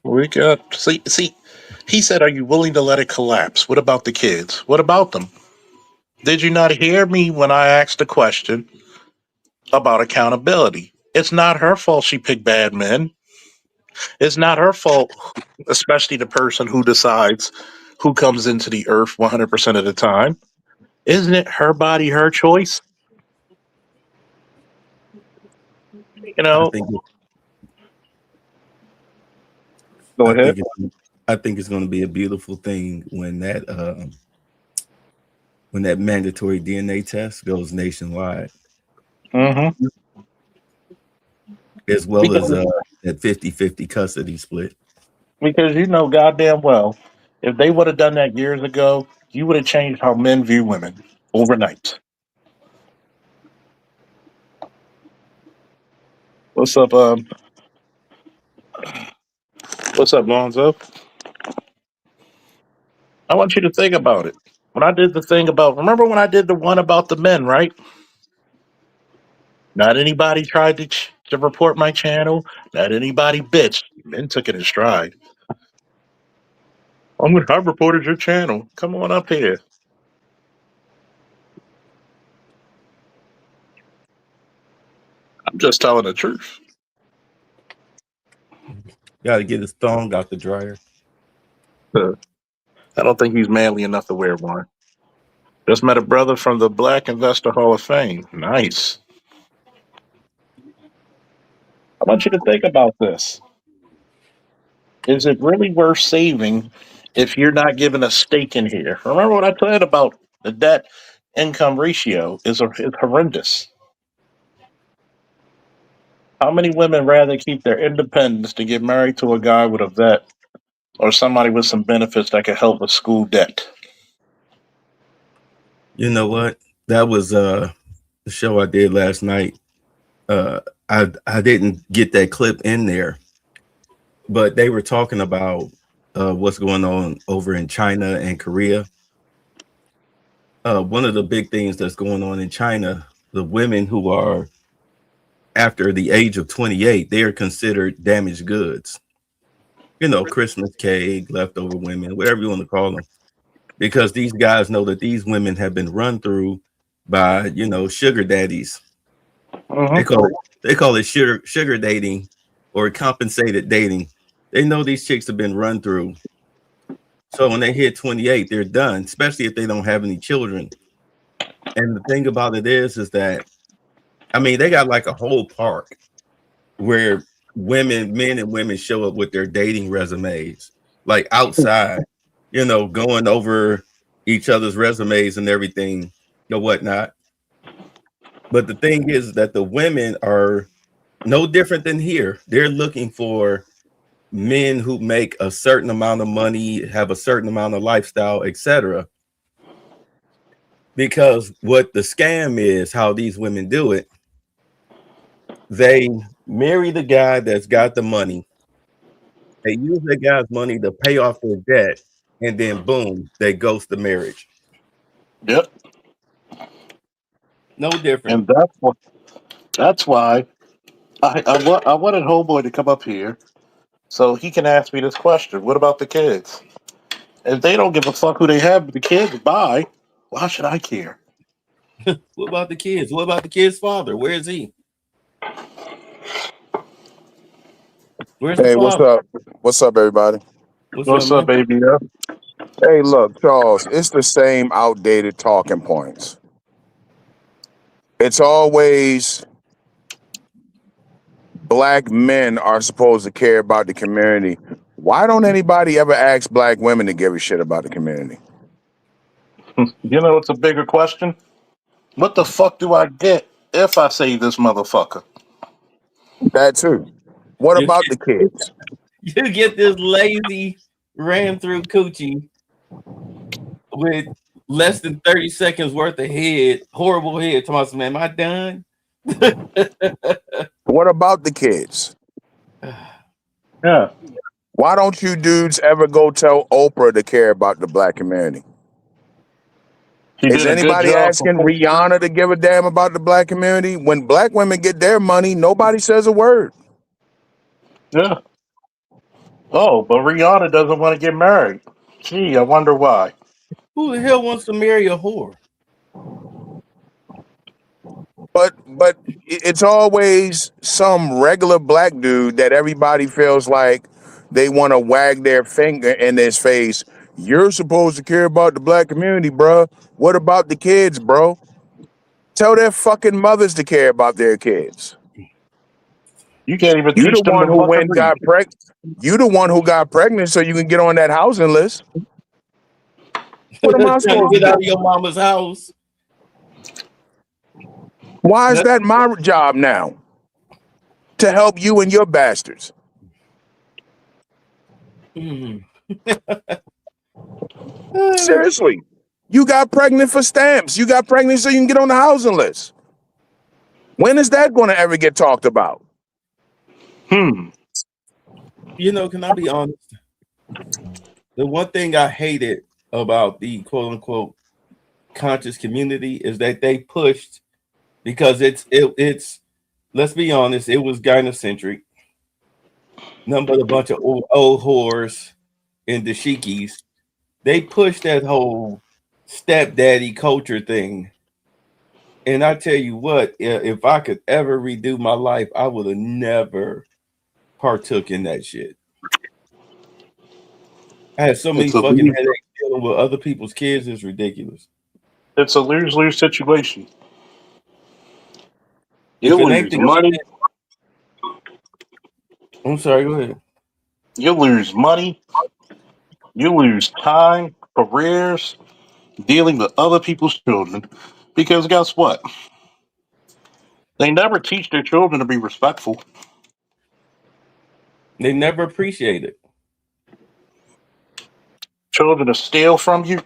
We got see. He said, "Are you willing to let it collapse?" What about the kids? What about them? Did you not hear me when I asked the question about accountability? It's not her fault she picked bad men. It's not her fault, especially the person who decides who comes into the earth 100% of the time. Isn't it her body, her choice? You I know. think Go I ahead. think I think it's going to be a beautiful thing when that mandatory DNA test goes nationwide, Mm-hmm. as well as Because that 50-50 custody split. because you know goddamn well, if they would have done that years ago, you would have changed how men view women overnight. What's up? What's up, Lonzo? I want you to think about it. When I did the thing about, remember when I did the one about the men, right? Not anybody tried to report my channel. Not anybody bitched. Men took it in stride. I reported your channel. Come on up here. I'm just telling the truth. Got to get his thong out the dryer. I don't think he's manly enough to wear one. Just met a brother from the Black Investor Hall of Fame. Nice. I want you to think about this. Is it really worth saving if you're not given a stake in here? Remember what I said about the debt income ratio is horrendous. How many women rather keep their independence to get married to a guy with a vet or somebody with some benefits that could help with school debt? You know what? That was the show I did last night. I didn't get that clip in there, but they were talking about what's going on over in China and Korea. One of the big things that's going on in China, the women who are after the age of 28, they are considered damaged goods. You know, Christmas cake, leftover women, whatever you want to call them, because these guys know that these women have been run through by, you know, sugar daddies. They Mm-hmm. call it sugar dating or compensated dating. They know these chicks have been run through. So when they hit 28, they're done, especially if they don't have any children. And the thing about it is that I mean, they got like a whole park where men and women show up with their dating resumes, like outside, you know, going over each other's resumes and everything or whatnot. But the thing is that the women are no different than here. They're looking for men who make a certain amount of money, have a certain amount of lifestyle, etc. Because what the scam is, how these women do it, they marry the guy that's got the money. They use that guy's money to pay off their debt, and then boom, they ghost the marriage. Yep. No different. And that's why I wanted Homeboy to come up here so he can ask me this question. What about the kids? If they don't give a fuck who they have the kids by, why should I care? What about the kids? What about the kid's father? Where is he? Where's the Hey, what's father? up? What's up, everybody? What's man? up, baby? Hey, look, Charles, it's the same outdated talking points. It's always black men are supposed to care about the community. Why don't anybody ever ask black women to give a shit about the community? You know, it's a bigger question. What the fuck do I get if I save this motherfucker? That too. What You about the kids? You get this lazy ran through coochie with less than 30 seconds worth of head, horrible head. Thomas, man, am I done? What about the kids? Yeah. Why don't you dudes ever go tell Oprah to care about the black community? He Is did a good anybody job. asking Rihanna to give a damn about the black community? When black women get their money, nobody says a word. Yeah. Oh, but Rihanna doesn't want to get married. Gee, I wonder why. Who the hell wants to marry a whore? But it's always some regular black dude that everybody feels like they want to wag their finger in his face. You're supposed to care about the black community, bro. What about the kids, bro? Tell their fucking mothers to care about their kids. You can't even You the teach them one to who fucking went read. got pregnant. You the one who got pregnant so you can get on that housing list. What am I Trying to supposed get to out do? of your mama's house. Why is that my job now? To help you and your bastards. Seriously. You got pregnant for stamps. You got pregnant so you can get on the housing list. When is that going to ever get talked about? You know, can I be honest? The one thing I hated about the quote unquote conscious community is that they pushed, because it's let's be honest, it was gynocentric. Nothing but a bunch of old whores and dashikis. They pushed that whole stepdaddy culture thing. And I tell you what, if I could ever redo my life, I would have never partook in that shit. I had so many fucking headaches dealing with other people's kids. It's ridiculous. It's a lose-lose situation. If You it ain't lose the money. I'm sorry, go ahead. You lose money. You lose time, careers, dealing with other people's children. Because guess what? They never teach their children to be respectful. They never appreciate it. Children will steal from you,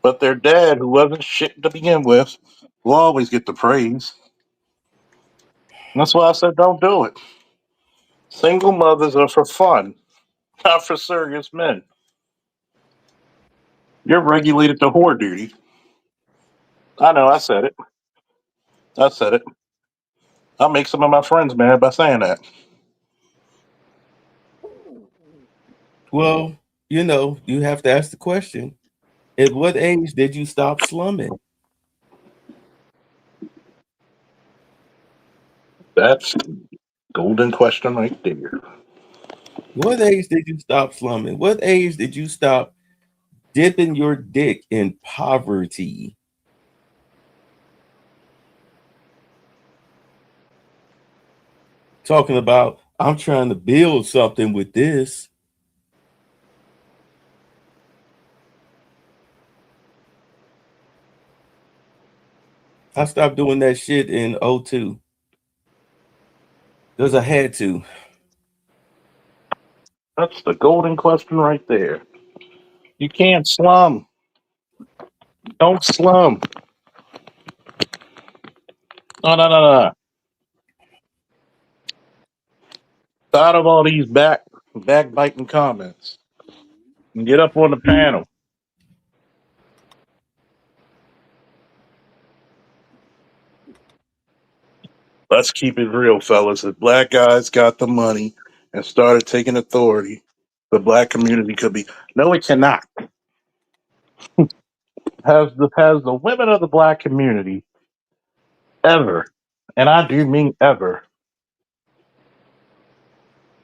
but their dad, who wasn't shit to begin with, will always get the praise. And that's why I said don't do it. Single mothers are for fun, not for serious men. You're regulated to whore duty. I know, I said it. I said it. I'll make some of my friends mad by saying that. Well, you know, you have to ask the question: at what age did you stop slumming? That's the golden question right there. What age did you stop slumming? What age did you stop dipping your dick in poverty? Talking about, I'm trying to build something with this. I stopped doing that shit in 2002 because I had to. That's the golden question right there. You can't slum. Don't slum. No. Tired of all these backbiting comments. And get up on the panel. Let's keep it real, fellas. If black guys got the money and started taking authority, the black community could be. No, it cannot. Has the women of the black community ever, and I do mean ever,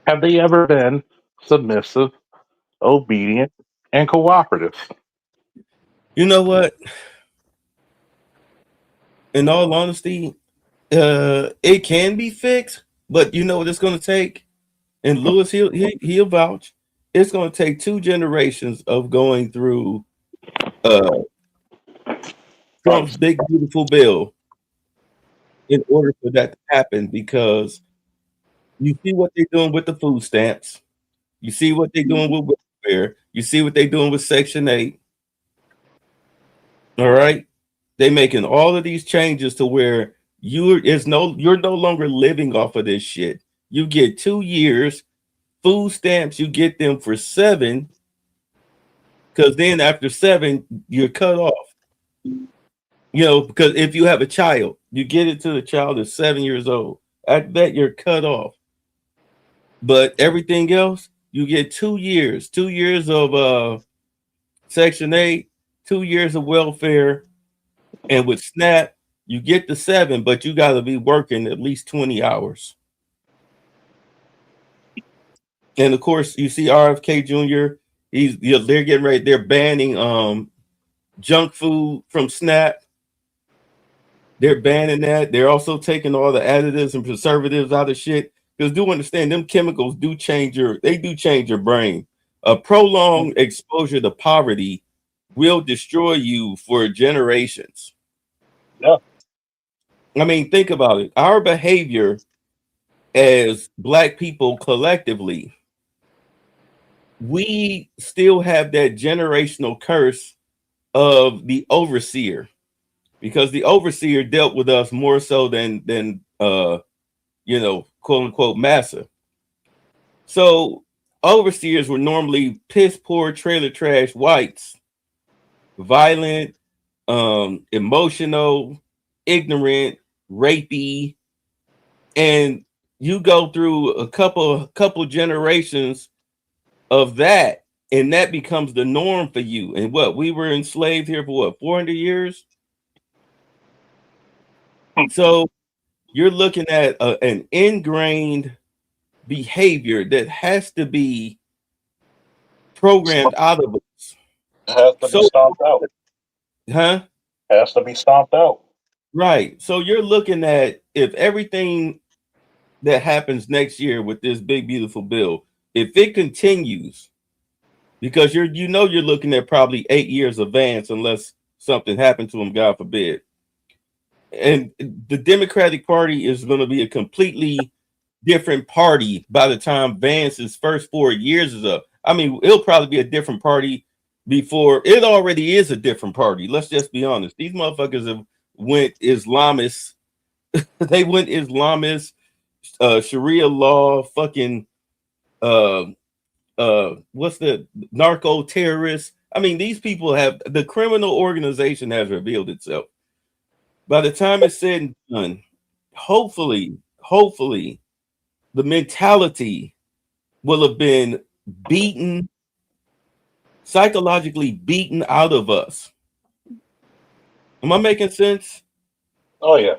have they ever been submissive, obedient, and cooperative? You know what? In all honesty, it can be fixed, but you know what it's going to take? And Lewis, he'll vouch. It's going to take 2 generations of going through Trump's big beautiful bill in order for that to happen, because you see what they're doing with the food stamps, you see what they're doing with welfare, you see what they're doing with Section 8. All right, they're making all of these changes to where you're no longer living off of this shit. You get 2 years food stamps, you get them for 7, because then after 7 you're cut off. You know, because if you have a child, you get it to the child is 7 years old. At that, you're cut off. But everything else, you get 2 years, 2 years of Section 8, 2 years of welfare, and with SNAP, you get the 7, but you got to be working at least 20 hours. And of course, you see RFK Jr. They're getting ready. They're banning junk food from SNAP. They're banning that. They're also taking all the additives and preservatives out of shit. Because do understand, them chemicals do change your brain. A prolonged exposure to poverty will destroy you for generations. Yeah. I mean, think about it. Our behavior as Black people collectively, we still have that generational curse of the overseer, because the overseer dealt with us more so than quote unquote massa. So overseers were normally piss poor trailer trash whites, violent, emotional, ignorant, rapey, and you go through a couple generations of that, and that becomes the norm for you. And what, we were enslaved here for 400 years? So you're looking at an ingrained behavior that has to be programmed out of us. Has to be stomped out. Huh? Has to be stomped out. Right. So you're looking at, if everything that happens next year with this big beautiful bill, if it continues, because you're looking at probably 8 years advance unless something happened to them, God forbid. And the Democratic Party is going to be a completely different party by the time Vance's first 4 years is up. I mean, it'll probably be a different party before it already is a different party. Let's just be honest. These motherfuckers have went Islamist. They went Islamist, Sharia law, fucking what's the narco terrorists? I mean, these people have, the criminal organization has revealed itself. By the time it's said and done, hopefully, the mentality will have been beaten, psychologically beaten out of us. Am I making sense? Oh yeah.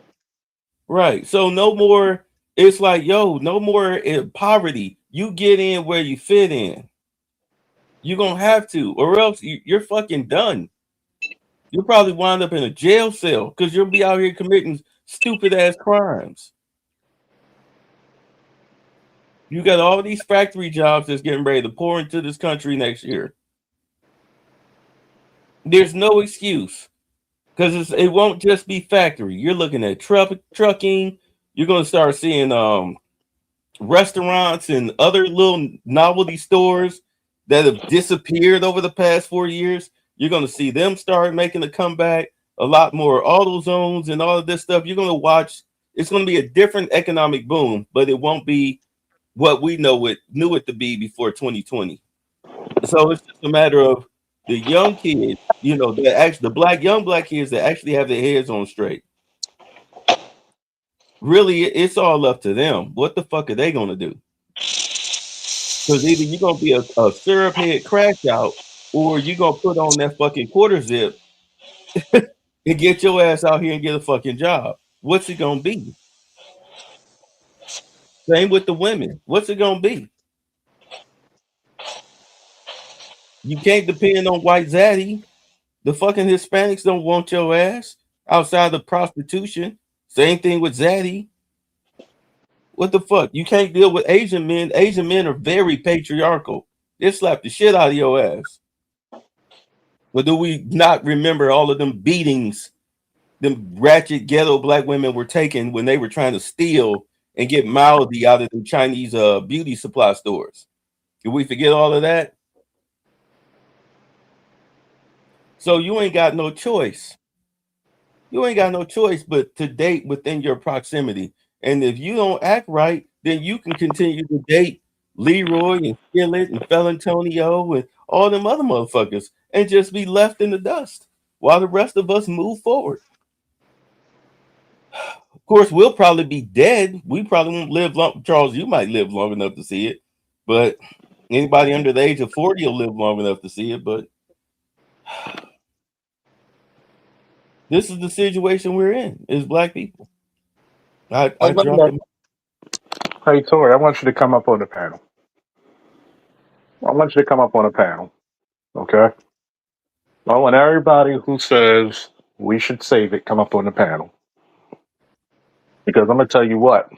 Right. So no more, it's like, no more poverty. You get in where you fit in. You're going to have to, or else you're fucking done. You'll probably wind up in a jail cell because you'll be out here committing stupid ass crimes. You got all these factory jobs that's getting ready to pour into this country next year. There's no excuse, because it won't just be factory. You're looking at trucking. You're going to start seeing restaurants and other little novelty stores that have disappeared over the past 4 years. You're going to see them start making a comeback. A lot more auto zones and all of this stuff. You're going to watch. It's going to be a different economic boom, but it won't be what we knew it to be before 2020. So it's just a matter of the young kids, the young black kids that actually have their heads on straight. Really, it's all up to them. What the fuck are they gonna do? Because either you're gonna be a syrup head crash out, or you're gonna put on that fucking quarter zip and get your ass out here and get a fucking job. What's it gonna be? Same with the women. What's it gonna be? You can't depend on white zaddy. The fucking Hispanics don't want your ass outside of prostitution. Same thing with zaddy. What the fuck? You can't deal with Asian men. Asian men are very patriarchal. They slap the shit out of your ass. But do we not remember all of them beatings them ratchet ghetto black women were taking when they were trying to steal and get Maudi out of the Chinese beauty supply stores? Did we forget all of that? So you ain't got no choice. You ain't got no choice but to date within your proximity. And if you don't act right, then you can continue to date Leroy and Skillet and Felantonio and all them other motherfuckers and just be left in the dust while the rest of us move forward. Of course, we'll probably be dead. We probably won't live long. Charles, you might live long enough to see it, but anybody under the age of 40 will live long enough to see it. But this is the situation we're in as black people. I dropped them. Hey, Tori, I want you to come up on the panel. I want you to come up on a panel, okay? I want everybody who says we should save it come up on the panel. Because I'm going to tell you what,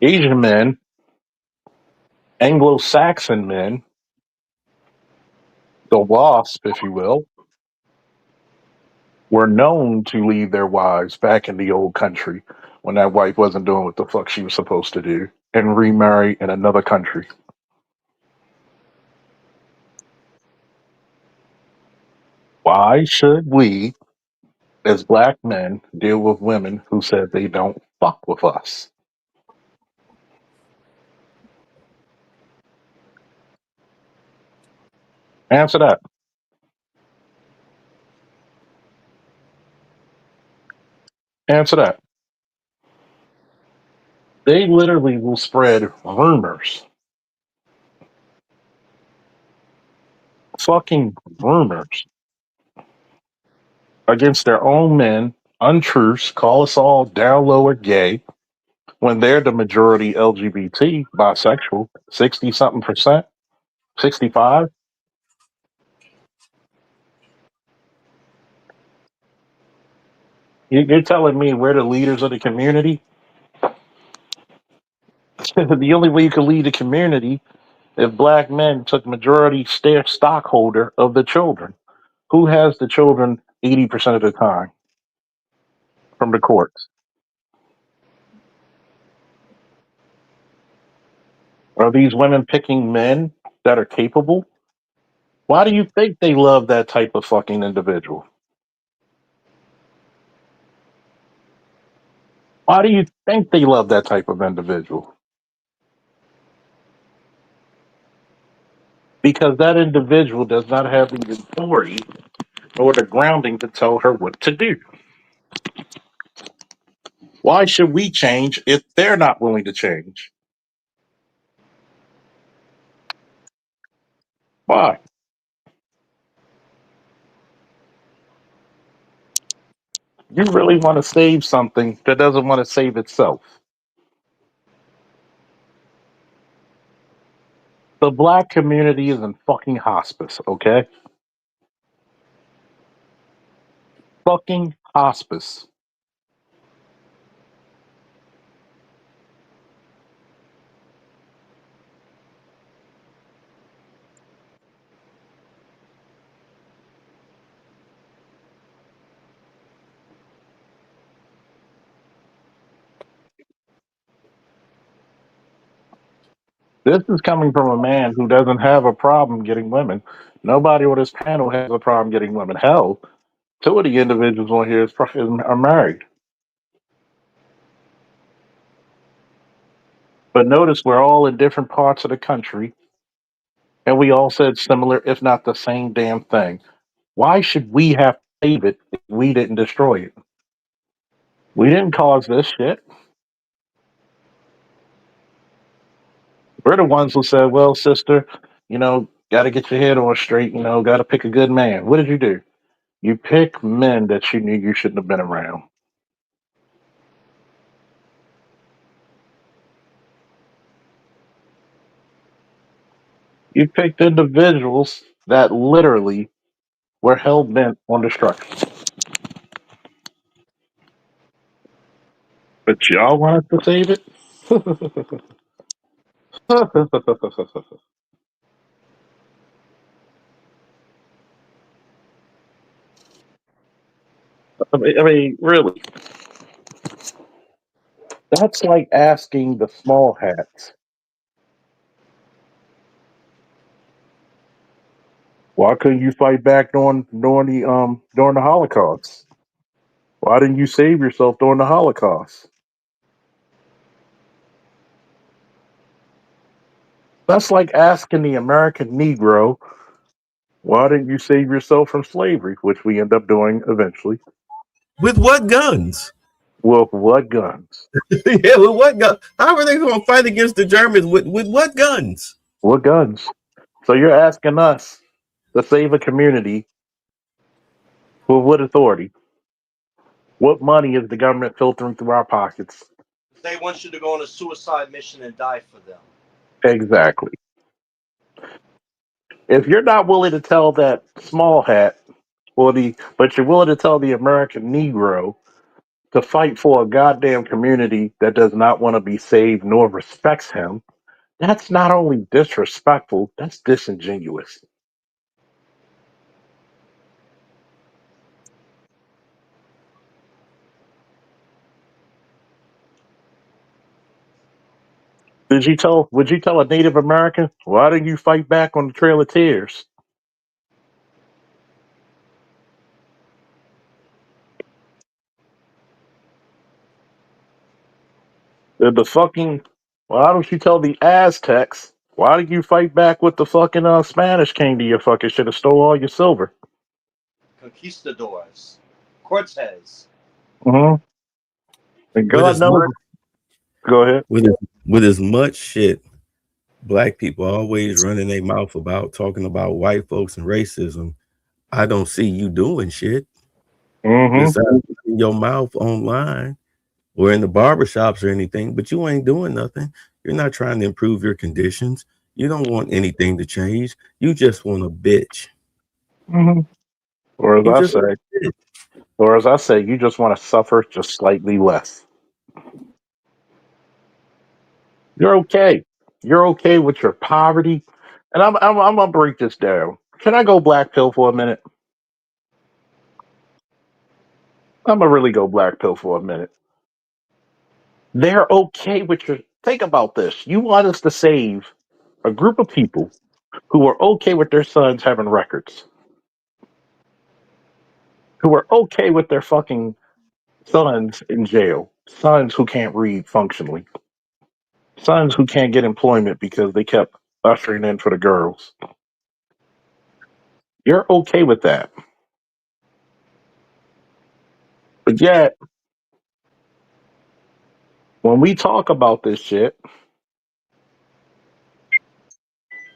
Asian men, Anglo-Saxon men, the WASP, if you will, were known to leave their wives back in the old country when that wife wasn't doing what the fuck she was supposed to do and remarry in another country. Why should we, as black men, deal with women who said they don't fuck with us? Answer that. Answer that. They literally will spread rumors, fucking rumors, against their own men, untruths, call us all down low or gay, when they're the majority LGBT, bisexual, 60 something percent, 65. You're telling me we're the leaders of the community? The only way you can lead a community if black men took majority stockholder of the children. Who has the children 80% of the time from the courts? Are these women picking men that are capable? Why do you think they love that type of fucking individual? Why do you think they love that type of individual? Because that individual does not have the authority or the grounding to tell her what to do. Why should we change if they're not willing to change? Why? You really want to save something that doesn't want to save itself. The black community is in fucking hospice, okay? Fucking hospice. This is coming from a man who doesn't have a problem getting women. Nobody on this panel has a problem getting women. Hell, two of the individuals on here are married. But notice we're all in different parts of the country, and we all said similar, if not the same damn thing. Why should we have to save it if we didn't destroy it? We didn't cause this shit. We're the ones who said, well, sister, got to get your head on straight, got to pick a good man. What did you do? You pick men that you knew you shouldn't have been around. You picked individuals that literally were hell bent on destruction. But y'all wanted to save it? I mean, really, that's like asking the small hats, why couldn't you fight back during the Holocaust? Why didn't you save yourself during the Holocaust? That's like asking the American Negro, why didn't you save yourself from slavery, which we end up doing eventually. With what guns? With what guns? Yeah, with what guns? How are they going to fight against the Germans with what guns? What guns? So you're asking us to save a community with what authority? What money is the government filtering through our pockets? They want you to go on a suicide mission and die for them. Exactly. If you're not willing to tell that small hat, but you're willing to tell the American Negro to fight for a goddamn community that does not want to be saved nor respects him, that's not only disrespectful, that's disingenuous. Would you tell a Native American, why didn't you fight back on the Trail of Tears? The fucking, why don't you tell the Aztecs, why did you fight back with the fucking Spanish came to your fucking shit and stole all your silver? Conquistadors. Cortez. Mm-hmm. And With God as knows, much go ahead. with as much shit black people always running their mouth about talking about white folks and racism, I don't see you doing shit Mm-hmm. besides in your mouth online or in the barbershops or anything, but you ain't doing nothing. You're not trying to improve your conditions. You don't want anything to change. You just want a bitch. Mm-hmm. Or as You I just want say, a bitch. you just want to suffer just slightly less. You're okay. You're okay with your poverty. And I'm gonna break this down. Can I go black pill for a minute? I'm gonna really go black pill for a minute. They're okay with your. Think about this. You want us to save a group of people who are okay with their sons having records, who are okay with their fucking sons in jail, sons who can't read functionally, sons who can't get employment because they kept ushering in for the girls. You're okay with that. But yet, when we talk about this shit,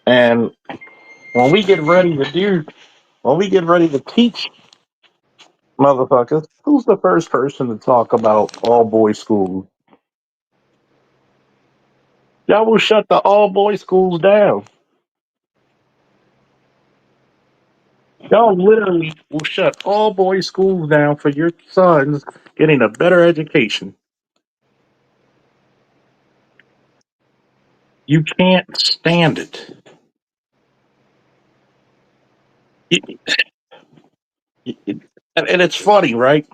and when we get ready to teach motherfuckers, who's the first person to talk about all boys schools? Y'all will shut the all boys schools down. Y'all literally will shut all boys schools down for your sons getting a better education. You can't stand it. It- and it's funny, right?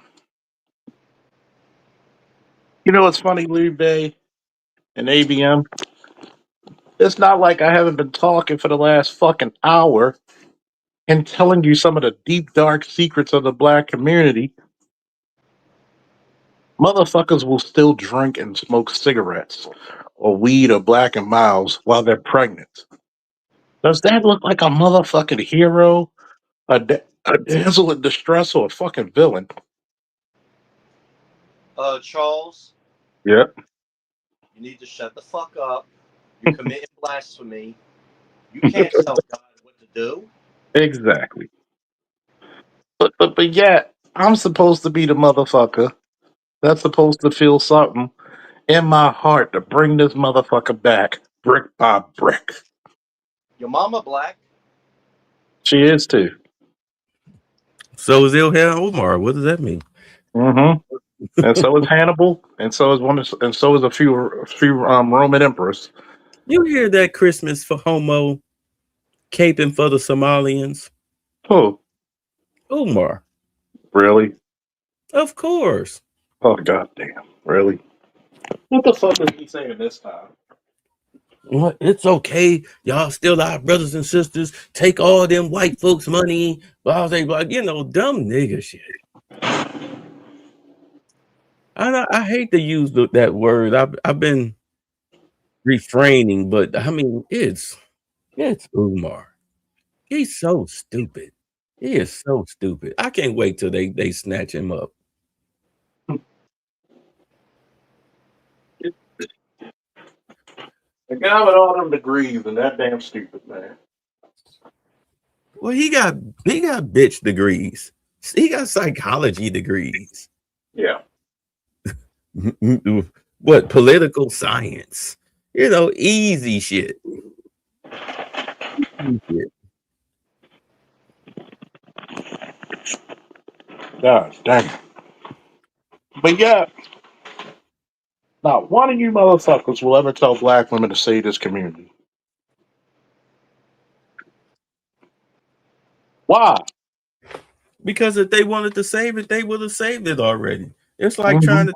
You know, it's funny, Lou Bay and ABM. It's not like I haven't been talking for the last fucking hour and telling you some of the deep, dark secrets of the black community. Motherfuckers will still drink and smoke cigarettes or weed or Black and Miles while they're pregnant. Does that look like a motherfucking hero, a damsel in distress, or a fucking villain? Charles, Yep, you need to shut the fuck up. You're committing blasphemy. You can't tell God what to do. exactly. But yet, I'm supposed to be the motherfucker that's supposed to feel something in my heart to bring this motherfucker back brick by brick. Your mama black. She is too. So is Ilhan Omar. What does that mean? Mm-hmm. And so is Hannibal, and so is and so is a few Roman emperors. You hear that Christmas for homo caping for the Somalians? Oh, Umar. really? Of course. Oh, goddamn! Really? What the fuck is he saying this time? What? It's okay. Y'all still our brothers and sisters. Take all them white folks' money. Blah, blah, blah. You know, dumb nigga shit. I hate to use that word. I've been refraining, but I mean, it's Umar. He's so stupid. He is so stupid. I can't wait till they snatch him up. The guy with all them degrees and that damn stupid, man. Well, he got bitch degrees. He got psychology degrees. Yeah. What, political science? You know, easy shit. Easy shit. God damn. But yeah, not one of you motherfuckers will ever tell black women to save this community. Why? Because if they wanted to save it, they would have saved it already. It's like Mhm. trying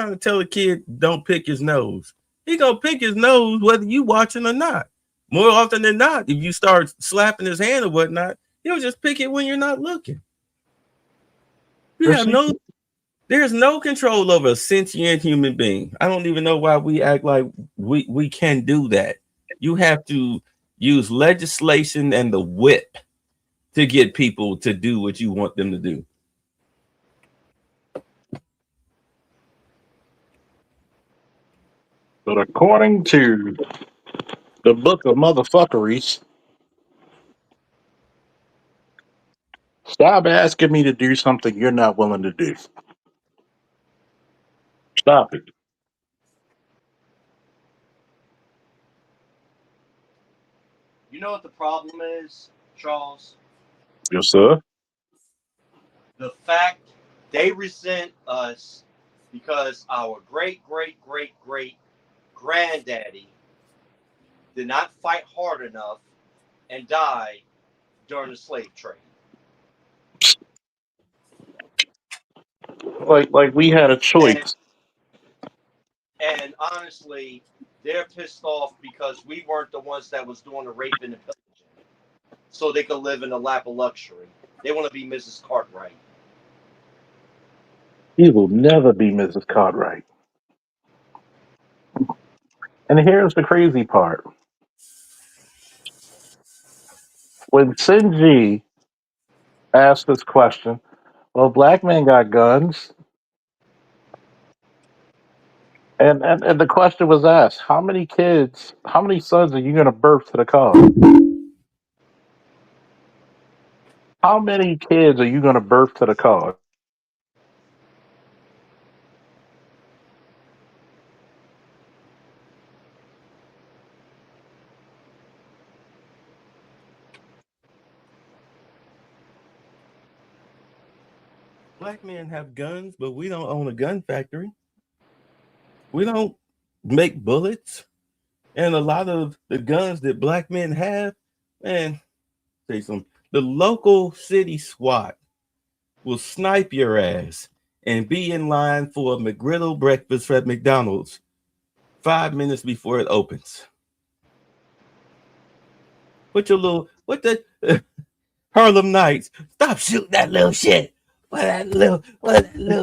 to tell a kid don't pick his nose. He gonna pick his nose whether you watching or not. More often than not, if you start slapping his hand or whatnot, he'll just pick it when you're not looking. There's no control over a sentient human being. I don't even know why we act like we can do that. You have to use legislation and the whip to get people to do what you want them to do. But according to the book of motherfuckeries, stop asking me to do something you're not willing to do. Stop it. You know what the problem is, Charles? Yes, sir. The fact they resent us because our great, great, great, great granddaddy did not fight hard enough and die during the slave trade. Like we had a choice. And honestly, they're pissed off because we weren't the ones that was doing the raping and pillaging, so they could live in the lap of luxury. They want to be Mrs. Cartwright. He will never be Mrs. Cartwright. And here's the crazy part. When Sinji asked this question, well, black men got guns. And the question was asked, how many sons are you going to birth to the cause? How many kids are you going to birth to the cause? Black men have guns, but we don't own a gun factory. We don't make bullets. And a lot of the guns that black men have, man, say something. The local city SWAT will snipe your ass and be in line for a McGriddle breakfast at McDonald's 5 minutes before it opens. What the Harlem Nights? Stop shooting that little shit. What that little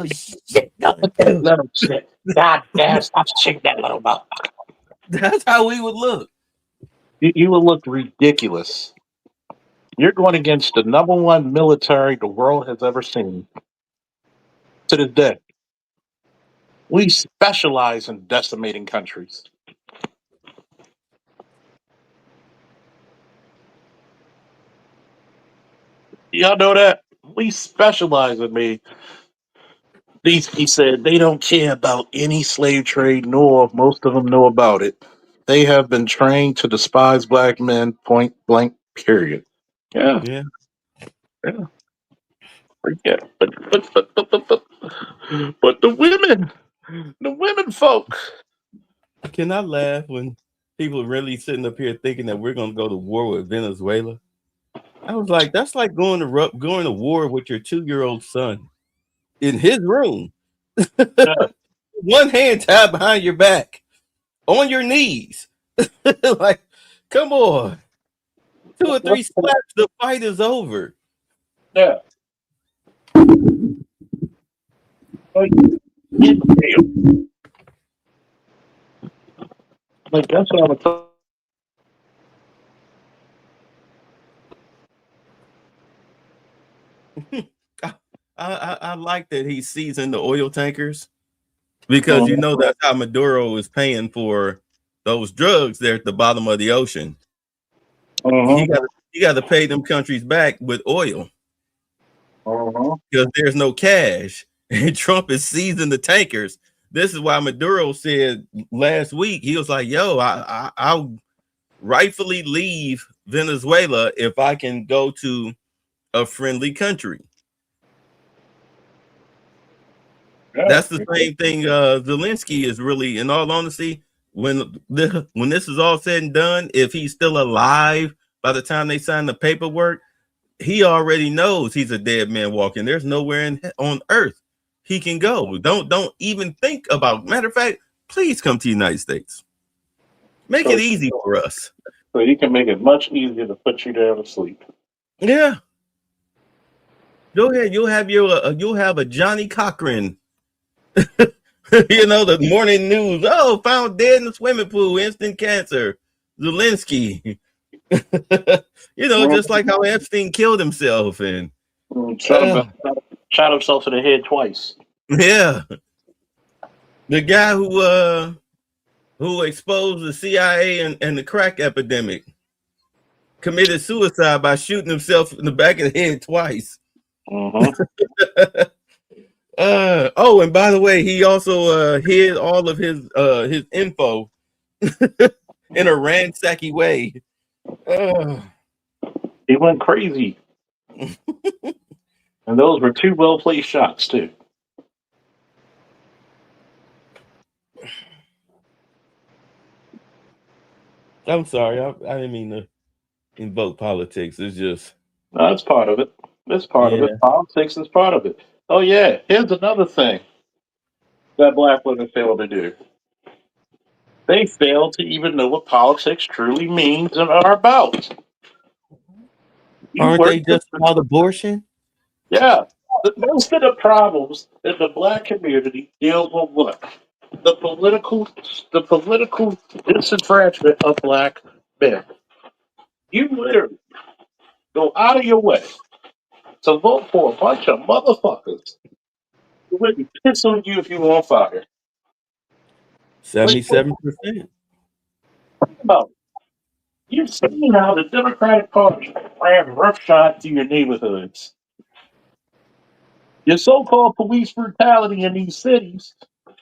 shit gonna do? Little shit. God damn, stop shooting that little mouth. That's how we would look. You will look ridiculous. You're going against the number one military the world has ever seen. To this day, we specialize in decimating countries. Y'all know that? We specialize in me. He said they don't care about any slave trade, nor most of them know about it. They have been trained to despise black men, point blank, period. Yeah, Yeah. yeah. Forget. But the women folk. Can I laugh when people really sitting up here thinking that we're gonna go to war with Venezuela? I was like, that's like going to war with your 2-year-old son in his room. One hand tied behind your back, on your knees. Like, come on. 2 or 3 slaps, the fight is over. Yeah. Like that's what I'm talking. I like that he's seizing the oil tankers because you know that's how Maduro is paying for those drugs there at the bottom of the ocean. You got to pay them countries back with oil because there's no cash, and Trump is seizing the tankers. This is why Maduro said last week, he was like, "Yo, I'll rightfully leave Venezuela if I can go to a friendly country." That's the same thing Zelensky is really, in all honesty, when this is all said and done, if he's still alive by the time they sign the paperwork, he already knows he's a dead man walking. There's nowhere on earth he can go. Don't even think about. Matter of fact, please come to the United States. Make it easy for us. So you can make it much easier to put you down to sleep. Yeah. Go ahead. You'll have a Johnny Cochran. You know, the morning news. Oh, found dead in the swimming pool, instant cancer. Zelensky. You know, just like how Epstein killed himself and shot himself in the head twice. Yeah. The guy who exposed the CIA and the crack epidemic committed suicide by shooting himself in the back of the head twice. Oh, and by the way, he also hid all of his info in a ransacky way. He went crazy. And those were 2 well-placed shots, too. I'm sorry. I didn't mean to invoke politics. It's just... No, that's part of it. That's part of it. Politics is part of it. Oh, yeah. Here's another thing that black women fail to do. They fail to even know what politics truly means and are about. Aren't they just about abortion? Yeah. Most of the problems in the black community deal with what? The political disenfranchisement of black men. You literally go out of your way to vote for a bunch of motherfuckers who wouldn't piss on you if you were on fire. 77%. Think about it. You've seen how the Democratic Party ran roughshod through your neighborhoods. Your so-called police brutality in these cities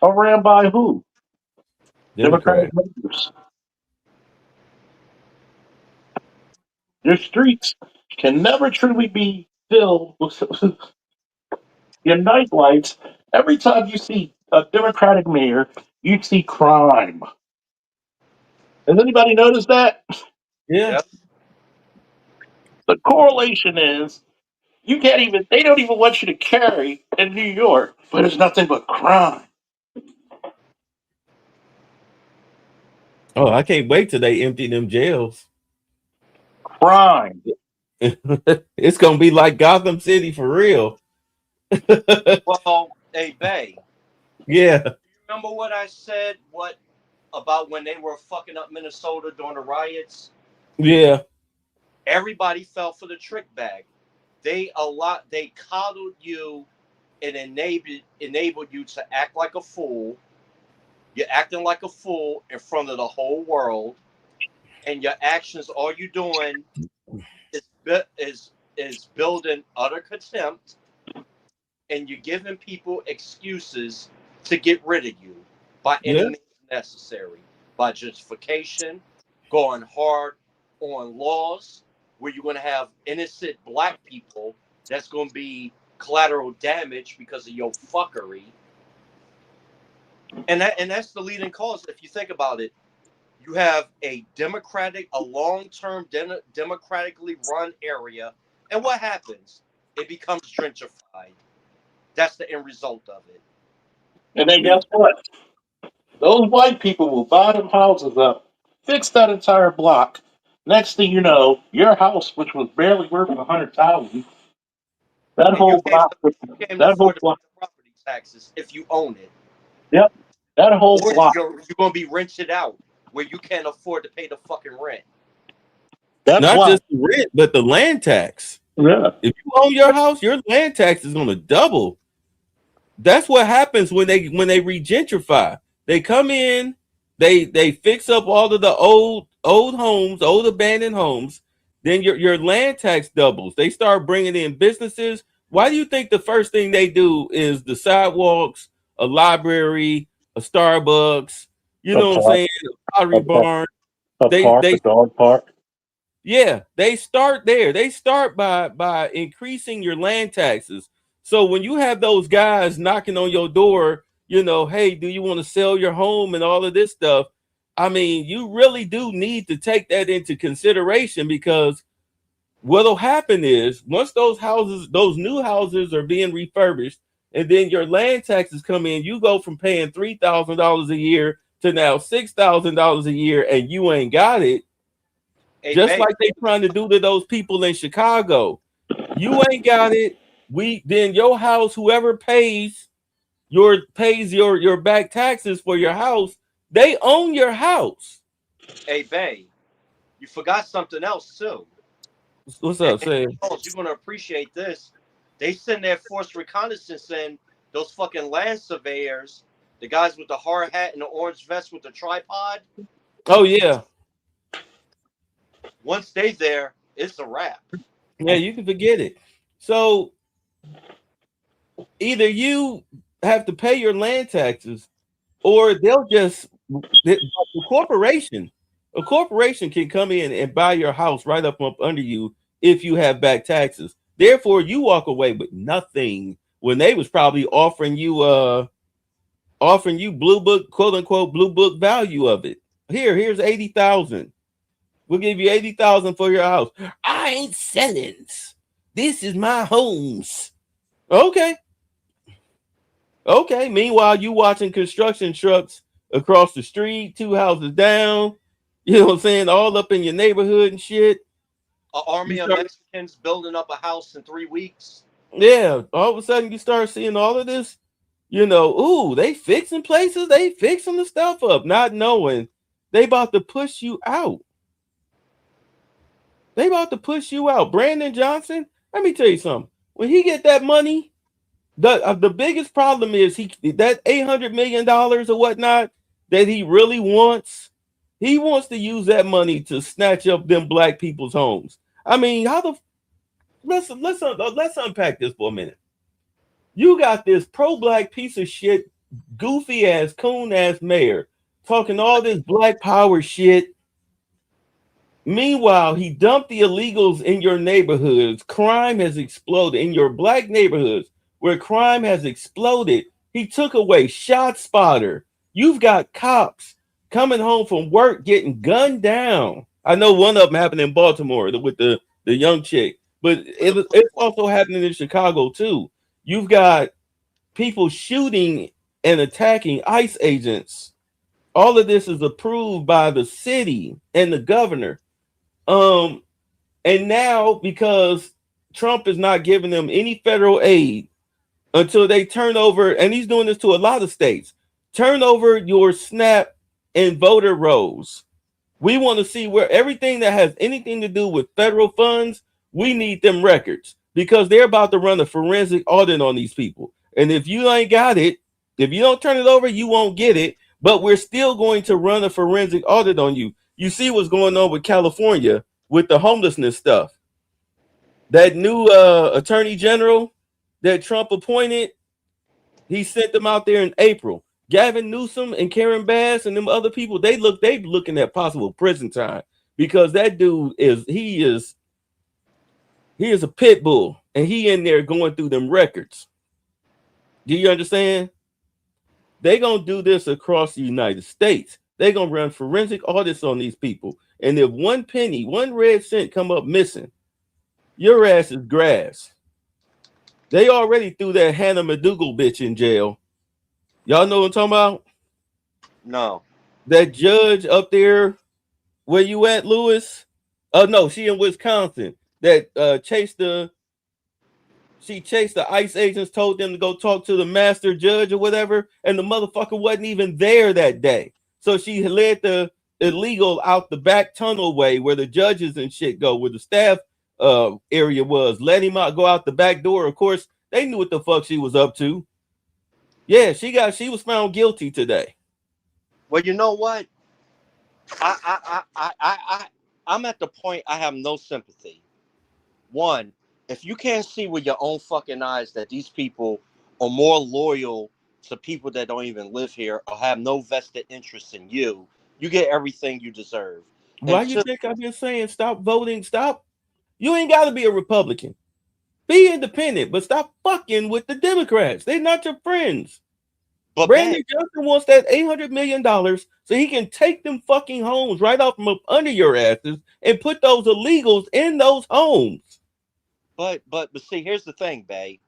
are ran by who? Democratic leaders. Your streets can never truly be filled with your night lights. Every time you see a Democratic mayor, you see crime. Has anybody noticed that? Yeah. The correlation is they don't even want you to carry in New York, but it's nothing but crime. Oh, I can't wait till they empty them jails. Crime. It's gonna be like Gotham City for real. Well, hey, Bay, Yeah, remember what I said? What about when they were fucking up Minnesota during the riots? yeah, Everybody fell for the trick bag. They coddled you and enabled you to act like a fool. You're acting like a fool in front of the whole world, and your actions, all you doing is building utter contempt, and you're giving people excuses to get rid of you by any yeah. means necessary, by justification, going hard on laws where you're going to have innocent black people that's going to be collateral damage because of your fuckery. And that's the leading cause. If you think about it, you have a long-term democratically run area, and what happens? It becomes gentrified. That's the end result of it. And then guess what? Those white people will buy them houses up, fix that entire block. Next thing you know, your house, which was barely worth 100,000, that And whole block, you can't even that whole afford to pay block, the property taxes if you own it. yep, that whole Or block, you're going to be rented out where you can't afford to pay the fucking rent. that Not block, just the rent, but the land tax. yeah. If you own your house, your land tax is gonna double. That's what happens when they regentrify. They come in, they fix up all of the old homes, old abandoned homes. Then your land tax doubles. They start bringing in businesses. Why do you think the first thing they do is the sidewalks, a library, a Starbucks? You A know what I'm park, saying? A pottery a park, barn. a park, a dog park. Yeah, they start there. They start by increasing your land taxes. So when you have those guys knocking on your door, hey, do you want to sell your home and all of this stuff? I mean, you really do need to take that into consideration, because what'll happen is once those new houses are being refurbished, and then your land taxes come in, you go from paying $3,000 a year to now $6,000 a year, and you ain't got it. Hey, Just babe, like they trying to do to those people in Chicago. You ain't got it. Then your house, whoever pays your back taxes for your house, they own your house. hey, babe, you forgot something else too. What's And up, say? you're going to appreciate this. They send their forced reconnaissance in, those fucking land surveyors, the guys with the hard hat and the orange vest with the tripod. Oh yeah. Once they there, it's a wrap. Yeah, you can forget it. So either you have to pay your land taxes, or they'll just a corporation can come in and buy your house right up under you if you have back taxes. Therefore, you walk away with nothing when they was probably offering you blue book, quote unquote, blue book value of it. Here's 80,000. We'll give you 80,000 for your house. I ain't selling. This is my homes. Okay. Meanwhile, you watching construction trucks across the street, 2 houses down. You know what I'm saying? All up in your neighborhood and shit. An army of Mexicans building up a house in 3 weeks. Yeah. All of a sudden, you start seeing all of this. Ooh, they fixing places. They fixing the stuff up, not knowing they about to push you out. Brandon Johnson, let me tell you something. When he get that money, the biggest problem is that $800 million or whatnot that he really wants. He wants to use that money to snatch up them black people's homes. I mean, let's unpack this for a minute. You got this pro-black piece of shit, goofy ass, coon ass mayor talking all this black power shit. Meanwhile, he dumped the illegals in your neighborhoods. Crime has exploded in your black neighborhoods where crime has exploded. He took away ShotSpotter. You've got cops coming home from work getting gunned down. I know one of them happened in Baltimore with the young chick, but it's also happening in Chicago too. You've got people shooting and attacking ICE agents. All of this is approved by the city and the governor. And now, because Trump is not giving them any federal aid until they turn over, and he's doing this to a lot of states, turn over your SNAP and voter rolls. We want to see where everything that has anything to do with federal funds, we need them records, because they're about to run a forensic audit on these people. And if you ain't got it, if you don't turn it over, you won't get it. But we're still going to run a forensic audit on you. You see what's going on with California with the homelessness stuff. That new attorney general that Trump appointed, he sent them out there in April. Gavin Newsom and Karen Bass and them other people, they looking at possible prison time, because that dude is a pit bull, and he in there going through them records. Do you understand? They gonna do this across the United States. They gonna run forensic audits on these people, and if one penny, one red cent come up missing, your ass is grass. They already threw that Hannah McDougal bitch in jail. Y'all know what I'm talking about? No. That judge up there, where you at, Lewis? Oh no, she in Wisconsin. That chased the ICE agents, told them to go talk to the master judge or whatever, and the motherfucker wasn't even there that day. So she led the illegal out the back tunnel way where the judges and shit go, where the staff area was. Let him out, go out the back door. Of course, they knew what the fuck she was up to. Yeah, she was found guilty today. Well, you know what? I'm at the point I have no sympathy. One, if you can't see with your own fucking eyes that these people are more loyal to people that don't even live here or have no vested interest in you, you get everything you deserve. Why you think I've been saying stop voting? Stop. You ain't got to be a Republican. Be independent, but stop fucking with the Democrats. They're not your friends. But Brandon Johnson wants that $800 million so he can take them fucking homes right off from up under your asses and put those illegals in those homes. But see, here's the thing, Bay.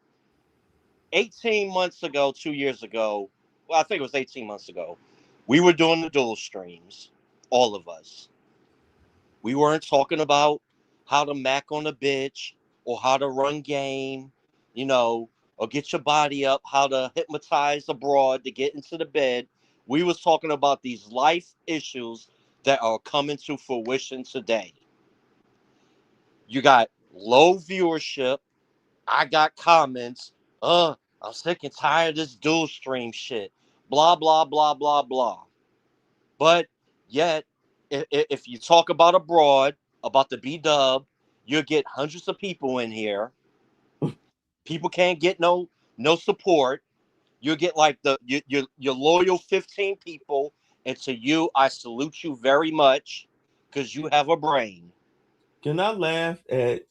18 months ago, 2 years ago, well, I think it was 18 months ago, we were doing the dual streams, all of us. We weren't talking about how to mac on a bitch or how to run game, you know, or get your body up, how to hypnotize a broad to get into the bed. We was talking about these life issues that are coming to fruition today. You got low viewership. I got comments. I'm sick and tired of this dual stream shit. Blah, blah, blah, blah, blah. But yet, if you talk about a broad, about the B-dub, you'll get hundreds of people in here. People can't get no support. You get like your loyal 15 people, and to you, I salute you very much because you have a brain. Can I laugh at?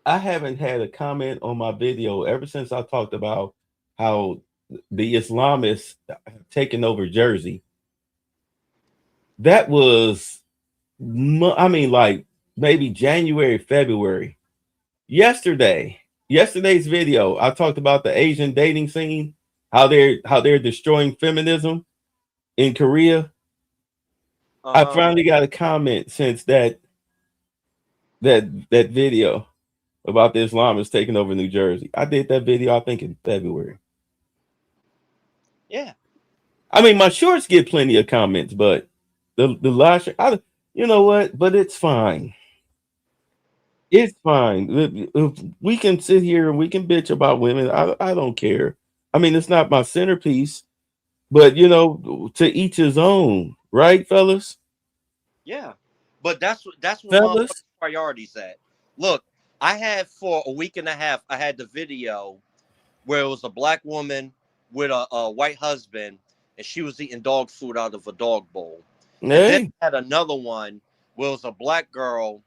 I haven't had a comment on my video ever since I talked about how the Islamists have taken over Jersey. That was, I mean, like maybe January, February. Yesterday's video, I talked about the Asian dating scene, how they're destroying feminism in Korea. I finally got a comment since that video about the Islamists taking over New Jersey. I did that video, I think, in February. Yeah. I mean, my shorts get plenty of comments, but the last, you know what? But it's fine. It's fine. If we can sit here and we can bitch about women. I don't care. I mean, it's not my centerpiece, but you know, to each his own, right, fellas? Yeah. But that's what Fellas? my priorities at. Look, I had for a week and a half, I had the video where it was a black woman with a white husband, and she was eating dog food out of a dog bowl. Hey. And then I had another one where it was a black girl,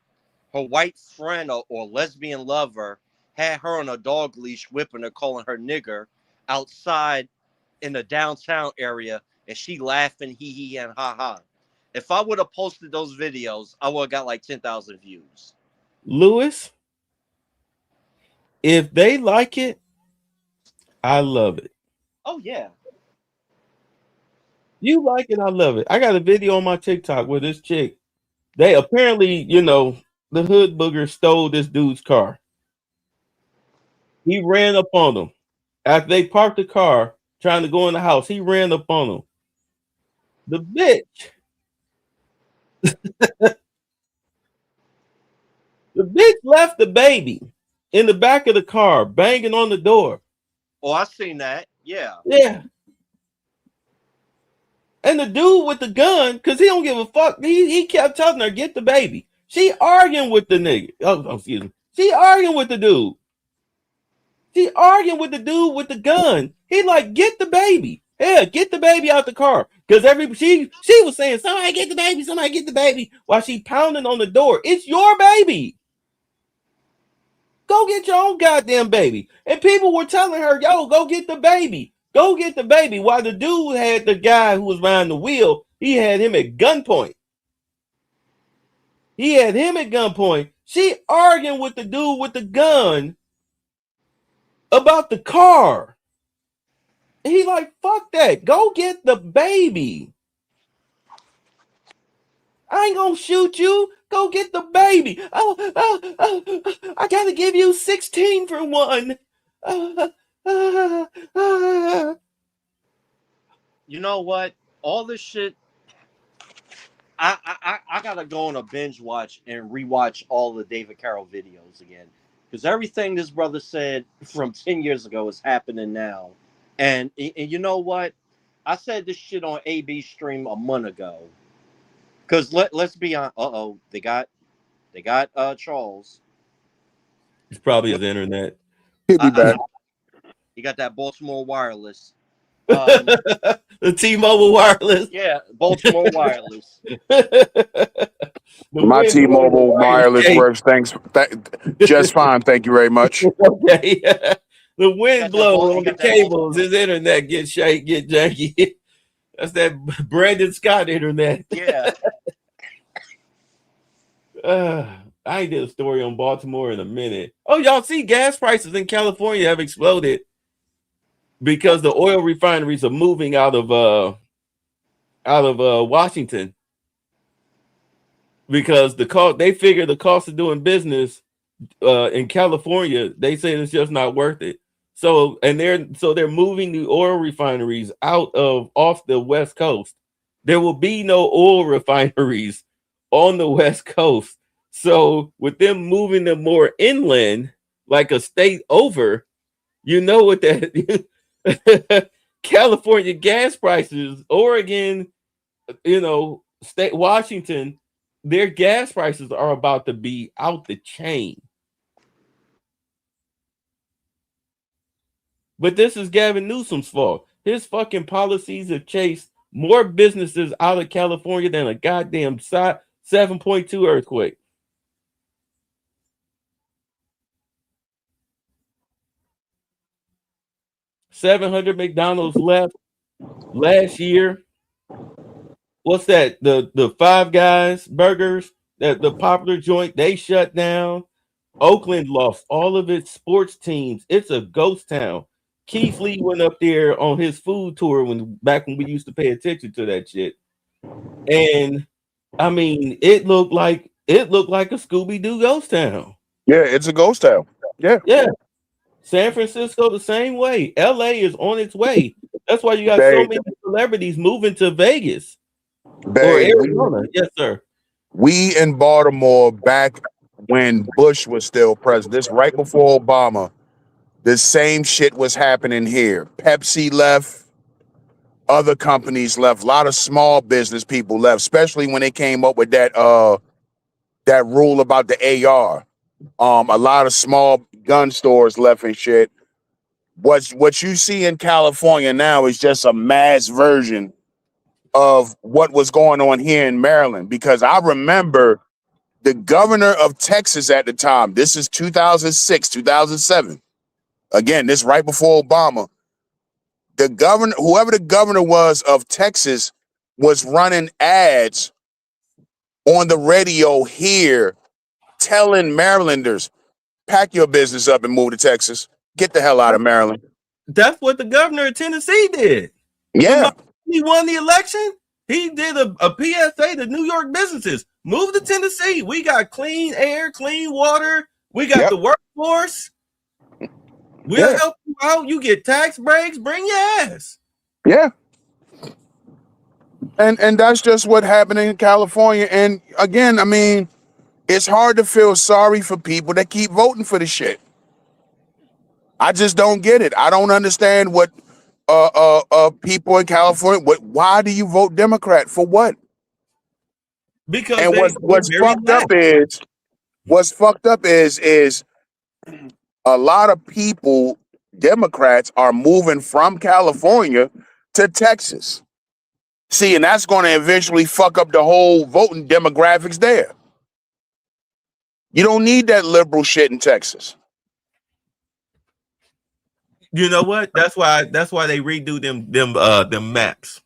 her white friend or lesbian lover had her on a dog leash, whipping her, calling her nigger outside in the downtown area, and she laughing, hee hee and ha ha. If I would have posted those videos, I would have got like 10,000 views. Lewis, if they like it, I love it. Oh, yeah. You like it, I love it. I got a video on my TikTok with this chick. They apparently, you know, the hood booger stole this dude's car. He ran up on them. After they parked the car, trying to go in the house, he ran up on them. The bitch. The bitch left the baby in the back of the car, banging on the door. Oh, I seen that. Yeah. Yeah. And the dude with the gun, because he don't give a fuck, he kept telling her, get the baby. She arguing with the nigga. Oh, excuse me. She arguing with the dude. She arguing with the dude with the gun. He like, get the baby. Yeah, get the baby out the car. Because she was saying, somebody get the baby, somebody get the baby, while she pounding on the door. It's your baby. Go get your own goddamn baby. And people were telling her, yo, go get the baby. Go get the baby. While the dude had the guy who was behind the wheel, he had him at gunpoint. He had him at gunpoint. She arguing with the dude with the gun about the car. And he like, fuck that. Go get the baby. I ain't gonna shoot you. Go get the baby. I gotta give you 16 for one. You know what? All this shit. I gotta go on a binge watch and rewatch all the David Carroll videos again, because everything this brother said from 10 years ago is happening now. And you know what? I said this shit on AB stream a month ago. Because let's be honest. They got Charles. It's probably his internet. He'll be back. He got that Baltimore Wireless. The T-Mobile Wireless. Yeah, Baltimore Wireless. My T-Mobile Wireless works. Thanks. Just fine. Thank you very much. Okay. The wind blows on the got that cables. His internet get janky. That's that Brandon Scott internet. Yeah. I did a story on Baltimore in a minute. Oh, y'all see gas prices in California have exploded because the oil refineries are moving out of Washington, because they figure the cost of doing business in California, they say it's just not worth it. So they're moving the oil refineries off the West Coast. There will be no oil refineries on the West Coast. So with them moving them more inland, like a state over, you know what that California gas prices, Oregon, state Washington, their gas prices are about to be out the chain. But this is Gavin Newsom's fault. His fucking policies have chased more businesses out of California than a goddamn 7.2 earthquake. $700 McDonald's left last year. What's that? The Five Guys burgers, that the popular joint, they shut down. Oakland lost all of its sports teams. It's a ghost town. Keith Lee went up there on his food tour back when we used to pay attention to that shit. And I mean, it looked like a Scooby-Doo ghost town. Yeah, it's a ghost town. Yeah. Yeah. San Francisco the same way. LA is on its way. That's why you got so many celebrities moving to Vegas or Arizona. Yes, sir. We in Baltimore, back when Bush was still president, this right before Obama, the same shit was happening here. Pepsi left, other companies left, a lot of small business people left, especially when they came up with that rule about the AR. A lot of small gun stores left and shit. What you see in California now is just a mass version of what was going on here in Maryland, because I remember the governor of Texas at the time, this is 2006, 2007. Again, this right before Obama. The governor, whoever the governor was of Texas, was running ads on the radio here telling Marylanders, pack your business up and move to Texas. Get the hell out of Maryland. That's what the governor of Tennessee did. Yeah. He won the election. He did a PSA to New York businesses. Move to Tennessee. We got clean air, clean water. We got Yep. the workforce. We'll Yeah. help you out. You get tax breaks. Bring your ass. Yeah. And that's just what happened in California. And again, I mean, it's hard to feel sorry for people that keep voting for the shit. I just don't get it. I don't understand what people in California. Why do you vote Democrat for what? Because And they're what's very fucked up lax. is a lot of people, Democrats, are moving from California to Texas. See, and that's going to eventually fuck up the whole voting demographics there. You don't need that liberal shit in Texas. You know what? That's why they redo them maps.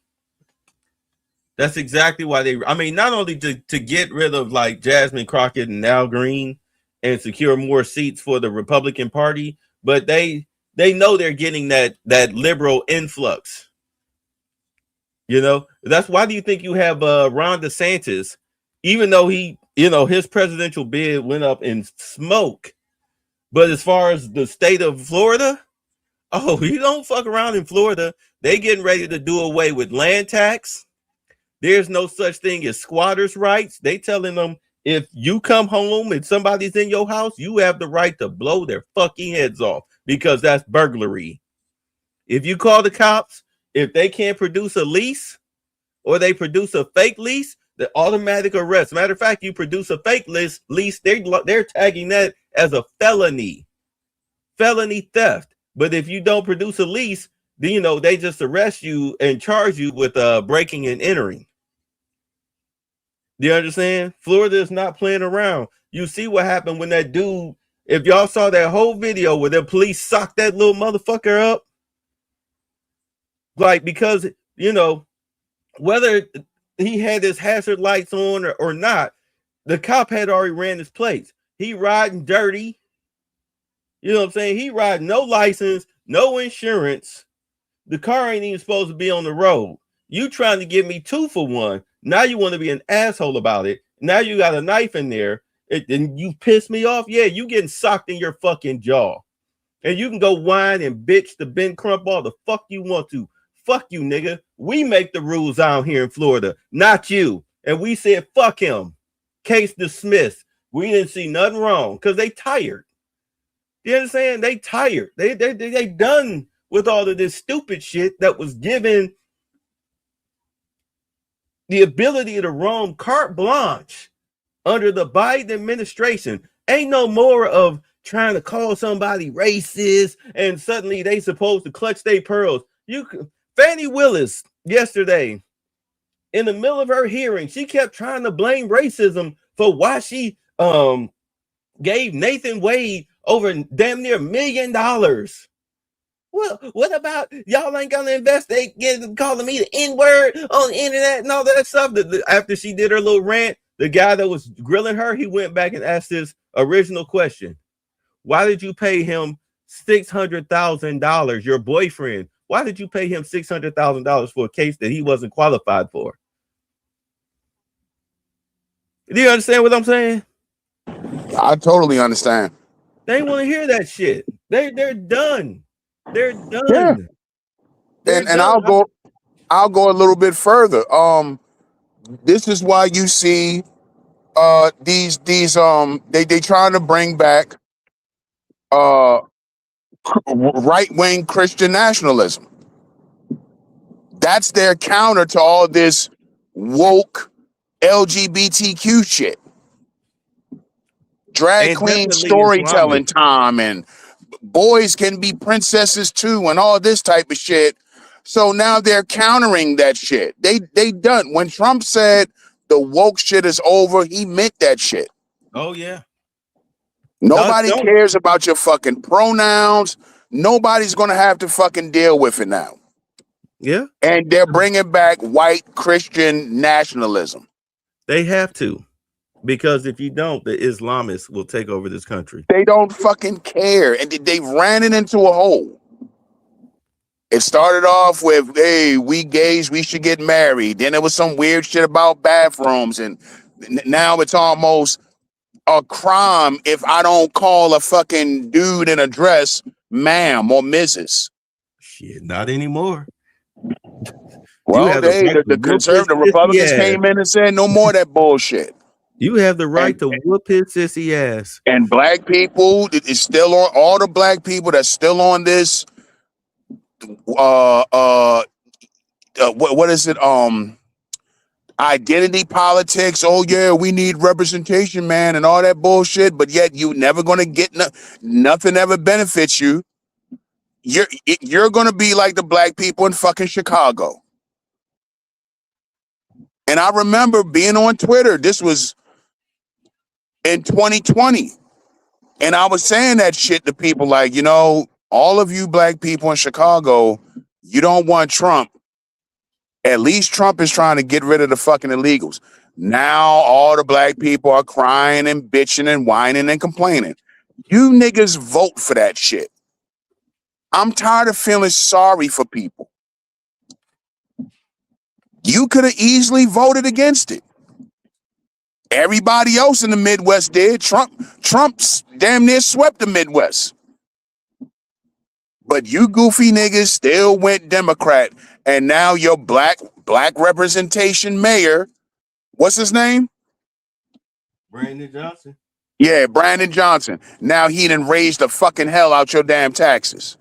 That's exactly why they. I mean, not only to get rid of like Jasmine Crockett and Al Green and secure more seats for the Republican Party, but they know they're getting that liberal influx. You know, that's why do you think you have Ron DeSantis, even though he, his presidential bid went up in smoke, but as far as the state of Florida, oh, you don't fuck around in Florida. They getting ready to do away with land tax. There's no such thing as squatters' rights. They telling them if you come home and somebody's in your house, you have the right to blow their fucking heads off because that's burglary. If you call the cops, if they can't produce a lease or they produce a fake lease, the automatic arrest. Matter of fact, you produce a fake lease, they're tagging that as a felony theft. But if you don't produce a lease, then they just arrest you and charge you with breaking and entering. Do you understand? Florida is not playing around. You see what happened when that dude, if y'all saw that whole video where the police socked that little motherfucker up, like, because, whether he had his hazard lights on or not, the cop had already ran his plates. He riding dirty. You know what I'm saying? He riding no license, no insurance. The car ain't even supposed to be on the road. You trying to give me 2 for 1. Now you want to be an asshole about it. Now you got a knife in there and you piss me off. Yeah, you getting socked in your fucking jaw. And you can go whine and bitch to Ben Crump all the fuck you want to. Fuck you, nigga. We make the rules out here in Florida, not you. And we said, fuck him. Case dismissed. We didn't see nothing wrong because they tired. You understand? They tired. They done with all of this stupid shit that was given the ability to roam carte blanche under the Biden administration. Ain't no more of trying to call somebody racist and suddenly they supposed to clutch their pearls. Fannie Willis yesterday, in the middle of her hearing, she kept trying to blame racism for why she gave Nathan Wade over damn near $1 million. Well, what about y'all ain't gonna investigate calling me the N-word on the internet and all that stuff? After she did her little rant, the guy that was grilling her, he went back and asked his original question. Why did you pay him $600,000, your boyfriend? Why did you pay him $600,000 for a case that he wasn't qualified for? Do you understand what I'm saying? I totally understand. They want to hear that shit. They're done. They're done. Yeah. They're And I'll go a little bit further. This is why you see these they trying to bring back right-wing Christian nationalism. That's their counter to all this woke LGBTQ shit. Drag And queen definitely storytelling Islamic. time and boys can be princesses too and all this type of shit. So now they're countering that shit. They done. When Trump said the woke shit is over, he meant that shit. Oh yeah. Nobody cares about your fucking pronouns. Nobody's gonna have to fucking deal with it now. Yeah. And they're bringing back white Christian nationalism. They have to. Because if you don't, the Islamists will take over this country. They don't fucking care. And they ran it into a hole. It started off with, hey, we gays, we should get married. Then there was some weird shit about bathrooms. And Now it's almost a crime if I don't call a fucking dude in a dress ma'am or Mrs. Shit, not anymore. Well, have the right the to whoop his conservative sissy Republicans ass. came in and said no more of that bullshit. You have the right to whoop his sissy ass. And black people is still on, all the black people that's still on this what is it, identity politics. Oh yeah, we need representation, man, and all that bullshit, but yet you never gonna get nothing ever benefits you. You're gonna be like the black people in fucking Chicago. And I remember being on Twitter, this was in 2020, and I was saying that shit to people like, you know, all of you black people in Chicago, you don't want Trump. At least Trump is trying to get rid of the fucking illegals. Now all the black people are crying and bitching and whining and complaining. You niggas vote for that shit. I'm tired of feeling sorry for people. You could have easily voted against it. Everybody else in the Midwest did. Trump's damn near swept the Midwest. But you goofy niggas still went Democrat. And now your black representation mayor, what's his name? Brandon Johnson. Yeah, Brandon Johnson. Now he done raised the fucking hell out your damn taxes.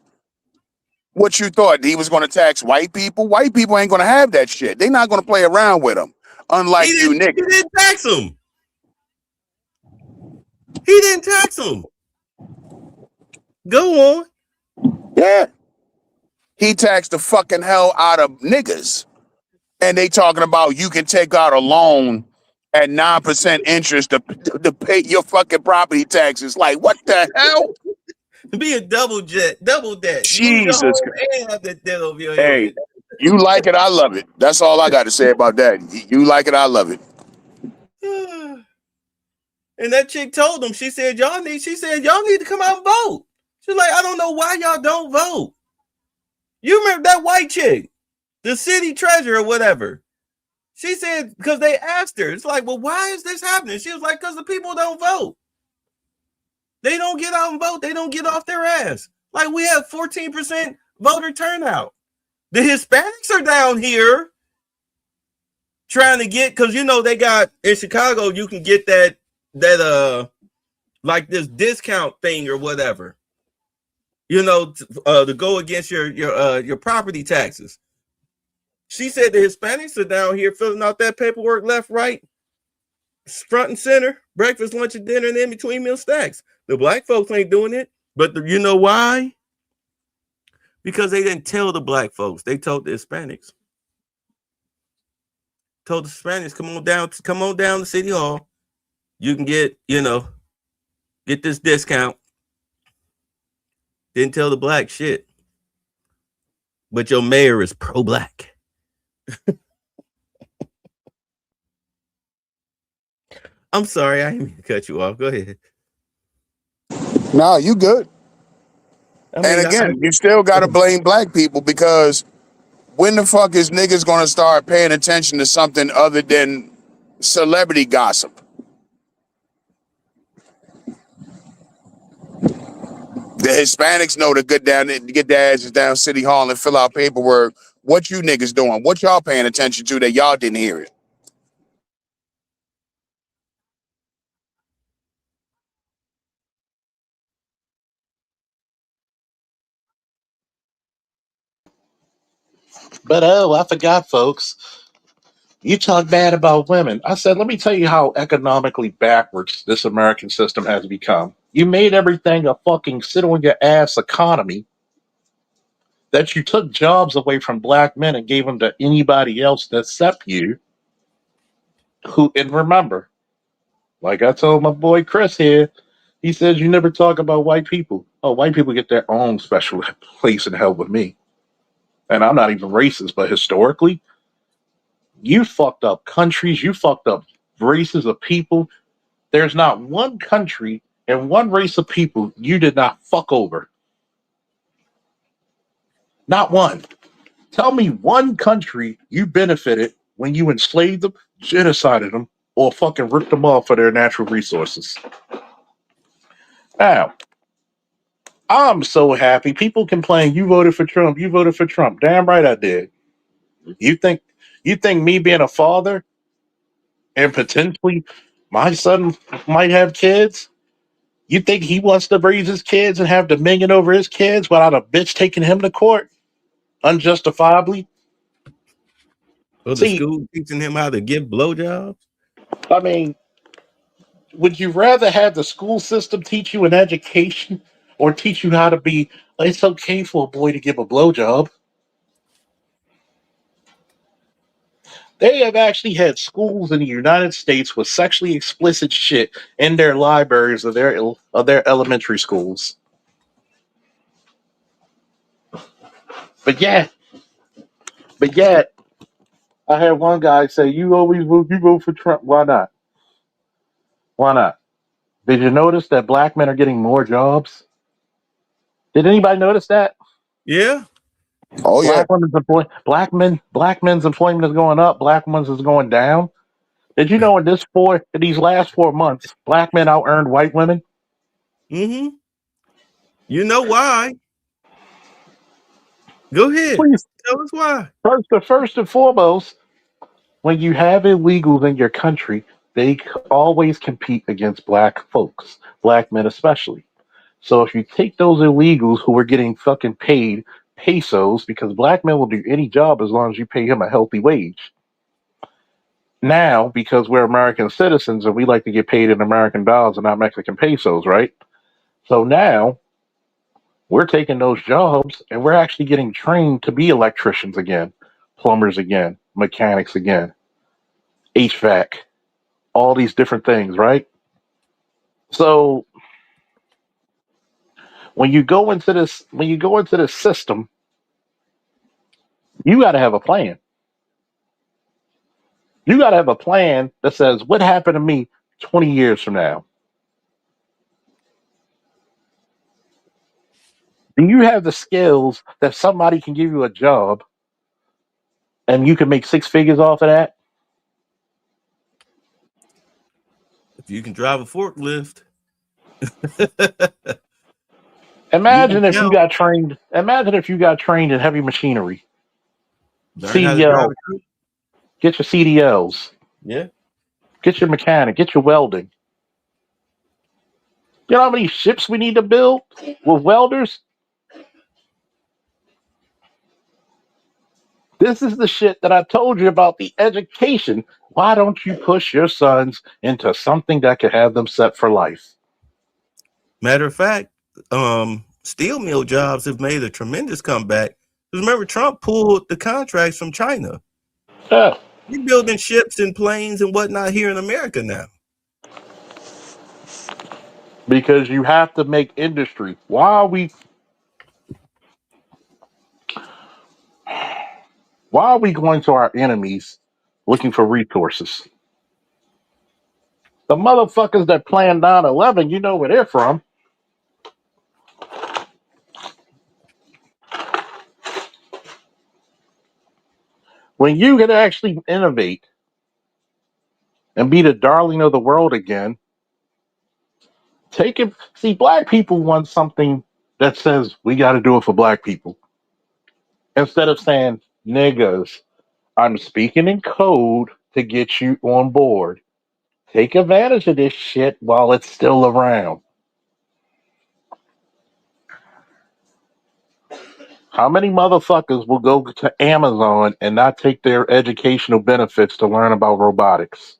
What you thought, he was going to tax white people? White people ain't going to have that shit. They not going to play around with them. Unlike you niggas. He didn't tax them. He didn't tax them. Go on. Yeah. He taxed the fucking hell out of niggas. And they talking about you can take out a loan at 9% interest to pay your fucking property taxes. Like, what the hell? Be a double debt. Jesus. And have that debt over your head. Hey, you like it, I love it. That's all I got to say about that. You like it, I love it. And that chick told them, she said, y'all need to come out and vote. She's like, I don't know why y'all don't vote. You remember that white chick, the city treasurer or whatever. She said, because they asked her, it's like, well, why is this happening? She was like, because the people don't vote. They don't get out and vote. They don't get off their ass. Like, we have 14% voter turnout. The Hispanics are down here trying to get, because you know they got in Chicago, you can get that like this discount thing or whatever, you know, to go against your property taxes. She said the Hispanics are down here filling out that paperwork left, right, front and center, breakfast, lunch, and dinner, and in between meal stacks. The black folks ain't doing it, but you know why? Because they didn't tell the black folks. They told the Hispanics. Told the Hispanics, come on down to City Hall. You can get this discount. Didn't tell the black shit. But your mayor is pro-black. I'm sorry, I didn't mean to cut you off. Go ahead. No, you good. I mean, and again, you still got to blame black people, because when the fuck is niggas going to start paying attention to something other than celebrity gossip? The Hispanics know to get their asses down City Hall and fill out paperwork. What you niggas doing? What y'all paying attention to that y'all didn't hear it? But oh, I forgot, folks. You talk bad about women. I said, let me tell you how economically backwards this American system has become. You made everything a fucking sit on your ass economy, that you took jobs away from black men and gave them to anybody else except you. And remember, like I told my boy Chris here, he says you never talk about white people. Oh, white people get their own special place in hell with me. And I'm not even racist, but historically, you fucked up countries, you fucked up races of people. There's not one country and one race of people you did not fuck over. Not one. Tell me one country you benefited when you enslaved them, genocided them, or fucking rip them off for their natural resources. Now, I'm so happy. People complain, you voted for Trump, you voted for Trump. Damn right I did. You think me being a father and potentially my son might have kids? You think he wants to raise his kids and have dominion over his kids without a bitch taking him to court unjustifiably? Or the See, school teaching him how to give blowjobs? I mean, would you rather have the school system teach you an education or teach you how to be, it's okay for a boy to give a blowjob? They have actually had schools in the United States with sexually explicit shit in their libraries of their elementary schools. But yet, I had one guy say, "You always vote for Trump. Why not? Why not? Did you notice that black men are getting more jobs? Did anybody notice that? Yeah. Oh yeah. Black men's employment is going up. Black men's is going down. Did you know in these last 4 months, black men out earned white women? Mm-hmm. You know why? Go ahead. Please, Tell us why. first and foremost, when you have illegals in your country, they always compete against black folks, black men especially. So if you take those illegals who are getting fucking paid pesos, because black men will do any job as long as you pay him a healthy wage. Now, because we're American citizens and we like to get paid in American dollars and not Mexican pesos, right? So now we're taking those jobs and we're actually getting trained to be electricians again, plumbers again, mechanics again, HVAC, all these different things, right? So when you go into this system, you got to have a plan. You got to have a plan that says, what happened to me 20 years from now? Do you have the skills that somebody can give you a job and you can make 6 figures off of that? If you can drive a forklift. Imagine if you got trained in heavy machinery. Learn how to drive CDL, a truck. get your CDLs, Yeah. get your mechanic, get your welding. You know how many ships we need to build with welders? This is the shit that I told you about the education. Why don't you push your sons into something that could have them set for life? Matter of fact, steel mill jobs have made a tremendous comeback. Because remember, Trump pulled the contracts from China. Yeah. We're building ships and planes and whatnot here in America now. Because you have to make industry. Why are we going to our enemies looking for resources? The motherfuckers that planned 9/11, you know where they're from. When you can actually innovate and be the darling of the world again, take it. See, black people want something that says we got to do it for black people. Instead of saying, niggas, I'm speaking in code to get you on board. Take advantage of this shit while it's still around. How many motherfuckers will go to Amazon and not take their educational benefits to learn about robotics?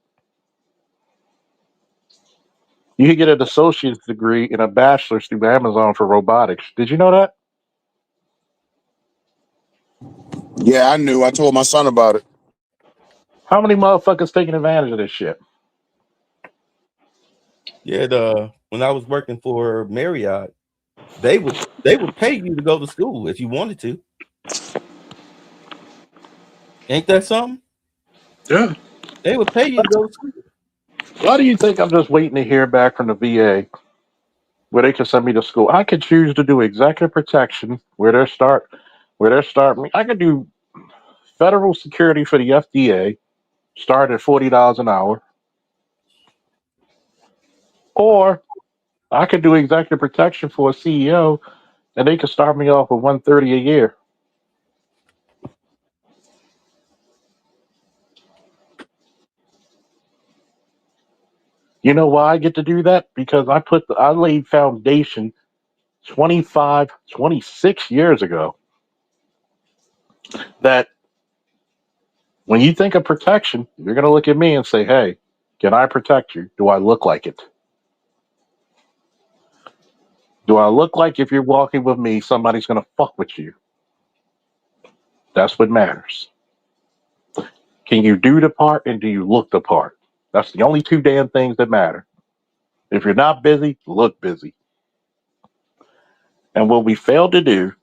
You can get an associate's degree and a bachelor's through Amazon for robotics. Did you know that? Yeah, I knew. I told my son about it. How many motherfuckers taking advantage of this shit? Yeah, when I was working for Marriott, they would pay you to go to school if you wanted to. Ain't that something? Yeah. They would pay you to go to school. Why do you think I'm just waiting to hear back from the VA where they can send me to school? I could choose to do executive protection where they're starting. I could do federal security for the FDA, start at $40 an hour. Or I could do executive protection for a CEO, and they could start me off with 130 a year. You know why I get to do that? Because I laid foundation 25, 26 years ago that when you think of protection, you're going to look at me and say, hey, can I protect you? Do I look like it? Do I look like if you're walking with me, somebody's going to fuck with you? That's what matters. Can you do the part and do you look the part? That's the only two damn things that matter. If you're not busy, look busy. And what we failed to do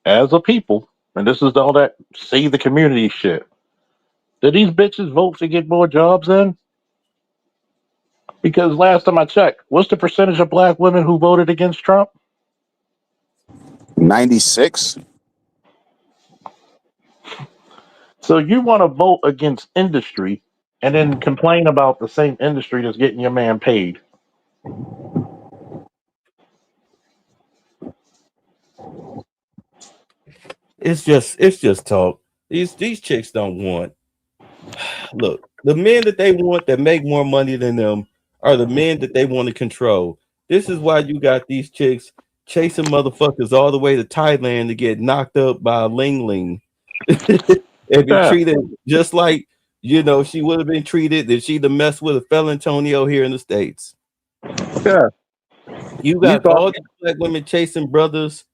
as a people, and this is all that save the community shit, did these bitches vote to get more jobs in? Because last time I checked, what's the percentage of black women who voted against Trump? 96. So you want to vote against industry and then complain about the same industry that's getting your man paid. It's just talk. These chicks don't want. Look, the men that they want that make more money than them are the men that they want to control. This is why you got these chicks chasing motherfuckers all the way to Thailand to get knocked up by a Ling Ling and be Yeah. treated just like she would have been treated if she'd have messed with a Fel Antonio here in the States. Yeah. You got all these black women chasing brothers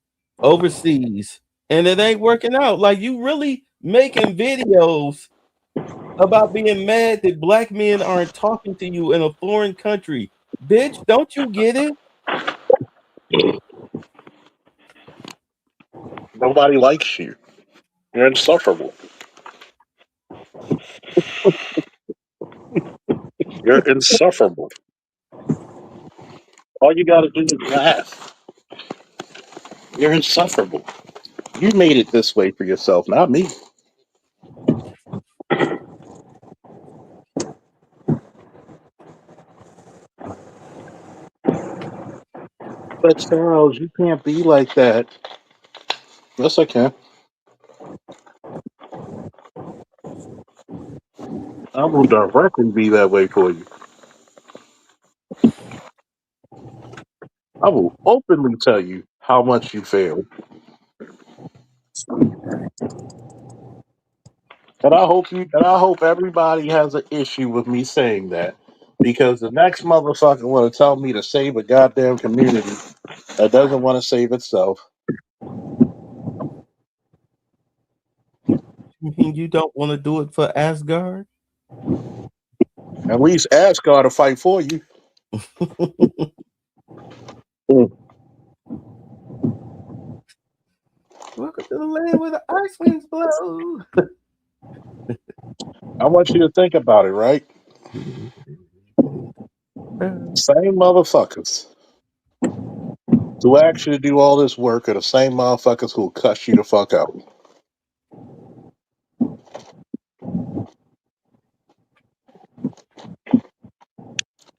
overseas, and it ain't working out. Like, you really making videos about being mad that black men aren't talking to you in a foreign country. Bitch, don't you get it? Nobody likes you. You're insufferable. You're insufferable. All you got to do is laugh. You're insufferable. You made it this way for yourself, not me. But Charles, you can't be like that. Yes, I can. I will directly be that way for you. I will openly tell you how much you failed. And I hope everybody has an issue with me saying that. Because the next motherfucker want to tell me to save a goddamn community that doesn't want to save itself. You mean you don't want to do it for Asgard? At least ask God to fight for you. Welcome to the land where the ice winds blow. I want you to think about it, right? Same motherfuckers who ask you to do all this work are the same motherfuckers who'll cuss you the fuck out.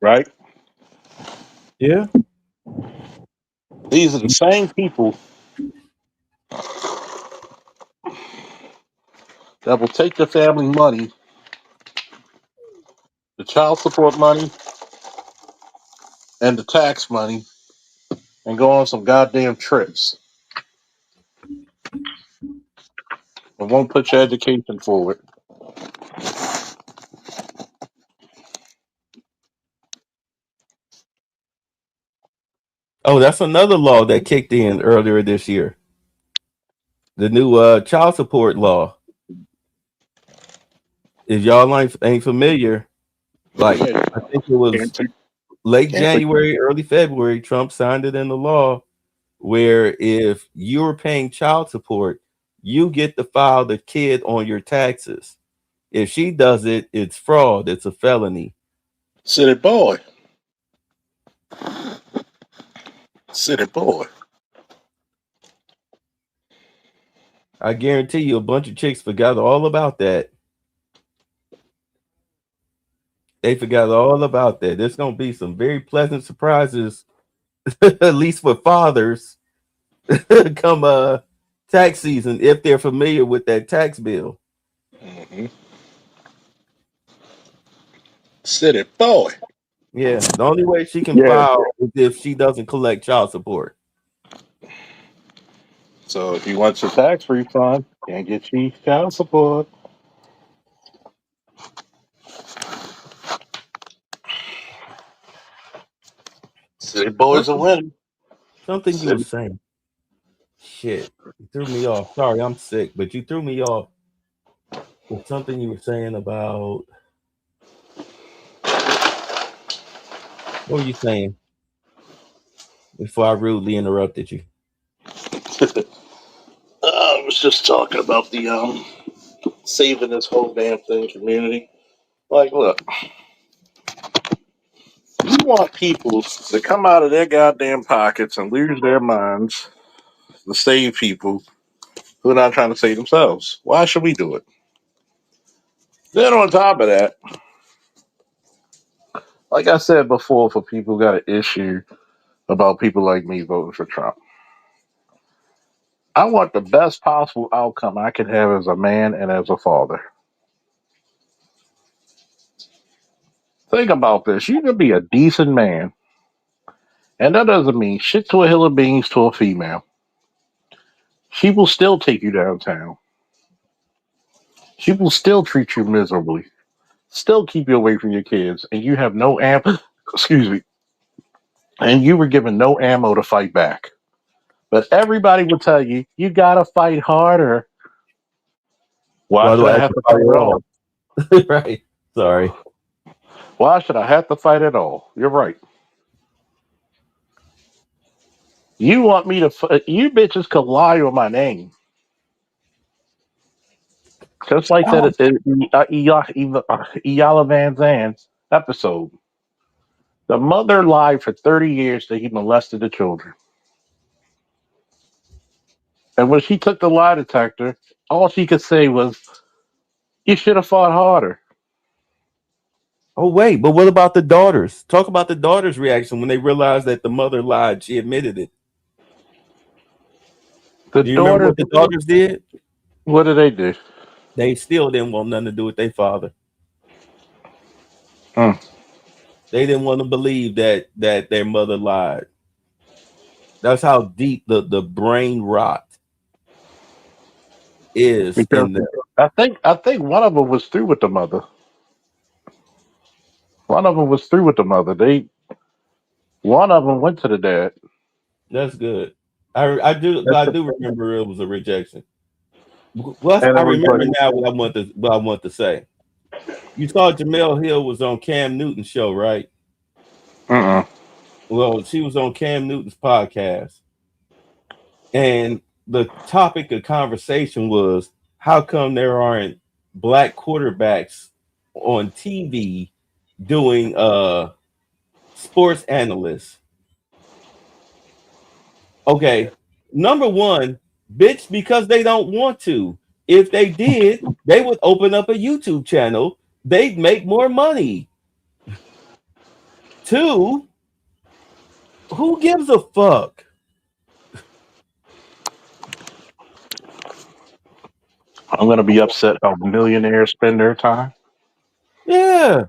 Right? Yeah. These are the same people that will take the family money, the child support money, and the tax money, and go on some goddamn trips and won't put your education forward. Oh, that's another law that kicked in earlier this year. The new child support law. If y'all ain't familiar, like I think it was late January, early February, Trump signed it into law where if you're paying child support, you get to file the kid on your taxes. If she does it, it's fraud. It's a felony. City boy. City boy. I guarantee you a bunch of chicks forgot all about that. They forgot all about that. There's gonna be some very pleasant surprises, at least for fathers, come tax season if they're familiar with that tax bill. Mm-hmm. City boy. Yeah, the only way she can Yeah. file is if she doesn't collect child support. So if you want your tax refund, can't get you child support. City boys are Something, winning. something you were City. saying. Shit, you threw me off. Sorry, I'm sick, but you threw me off with something you were saying about. What were you saying before I rudely interrupted you? I was just talking about the saving this whole damn thing community. Like, look, you want people to come out of their goddamn pockets and lose their minds to save people who are not trying to save themselves. Why should we do it? Then on top of that, like I said before, for people who got an issue about people like me voting for Trump, I want the best possible outcome I can have as a man and as a father. Think about this. You can be a decent man, and that doesn't mean shit to a hill of beans to a female. She will still take you downtown. She will still treat you miserably, still keep you away from your kids, and you have no excuse me, and you were given no ammo to fight back. But everybody will tell you, you gotta fight harder. Why Why should do I I have have to to fight fight at at all? all? Right. Sorry. Why should I have to fight at all? You're right. You want me to? You bitches could lie on my name, just like that. Oh, Iyala Van Zan episode. The mother lied for 30 years that he molested the children, and when she took the lie detector, all she could say was, "You should have fought harder." oh, wait, but what about the daughters? Talk about the daughters' reaction when they realized that the mother lied. She admitted it. The Do you remember daughters, what the daughters did? what did they do? They still didn't want nothing to do with their father. Mm. They didn't want to believe that their mother lied. That's how deep the brain rot is Because in them. I think one of them was through with the mother. One of them was through with the mother. One of them went to the dad. That's good. I do remember it was a rejection. Well, And I it was remember like, now what I want to say. You saw Jamel Hill was on Cam Newton's show, right? mm-mm. Well, she was on Cam Newton's podcast, and the topic of conversation was how come there aren't black quarterbacks on TV doing sports analysts? Okay, number one, bitch, because they don't want to. If they did, they would open up a YouTube channel. They'd make more money. Two, who gives a fuck? I'm gonna be upset how millionaires spend their time. Yeah.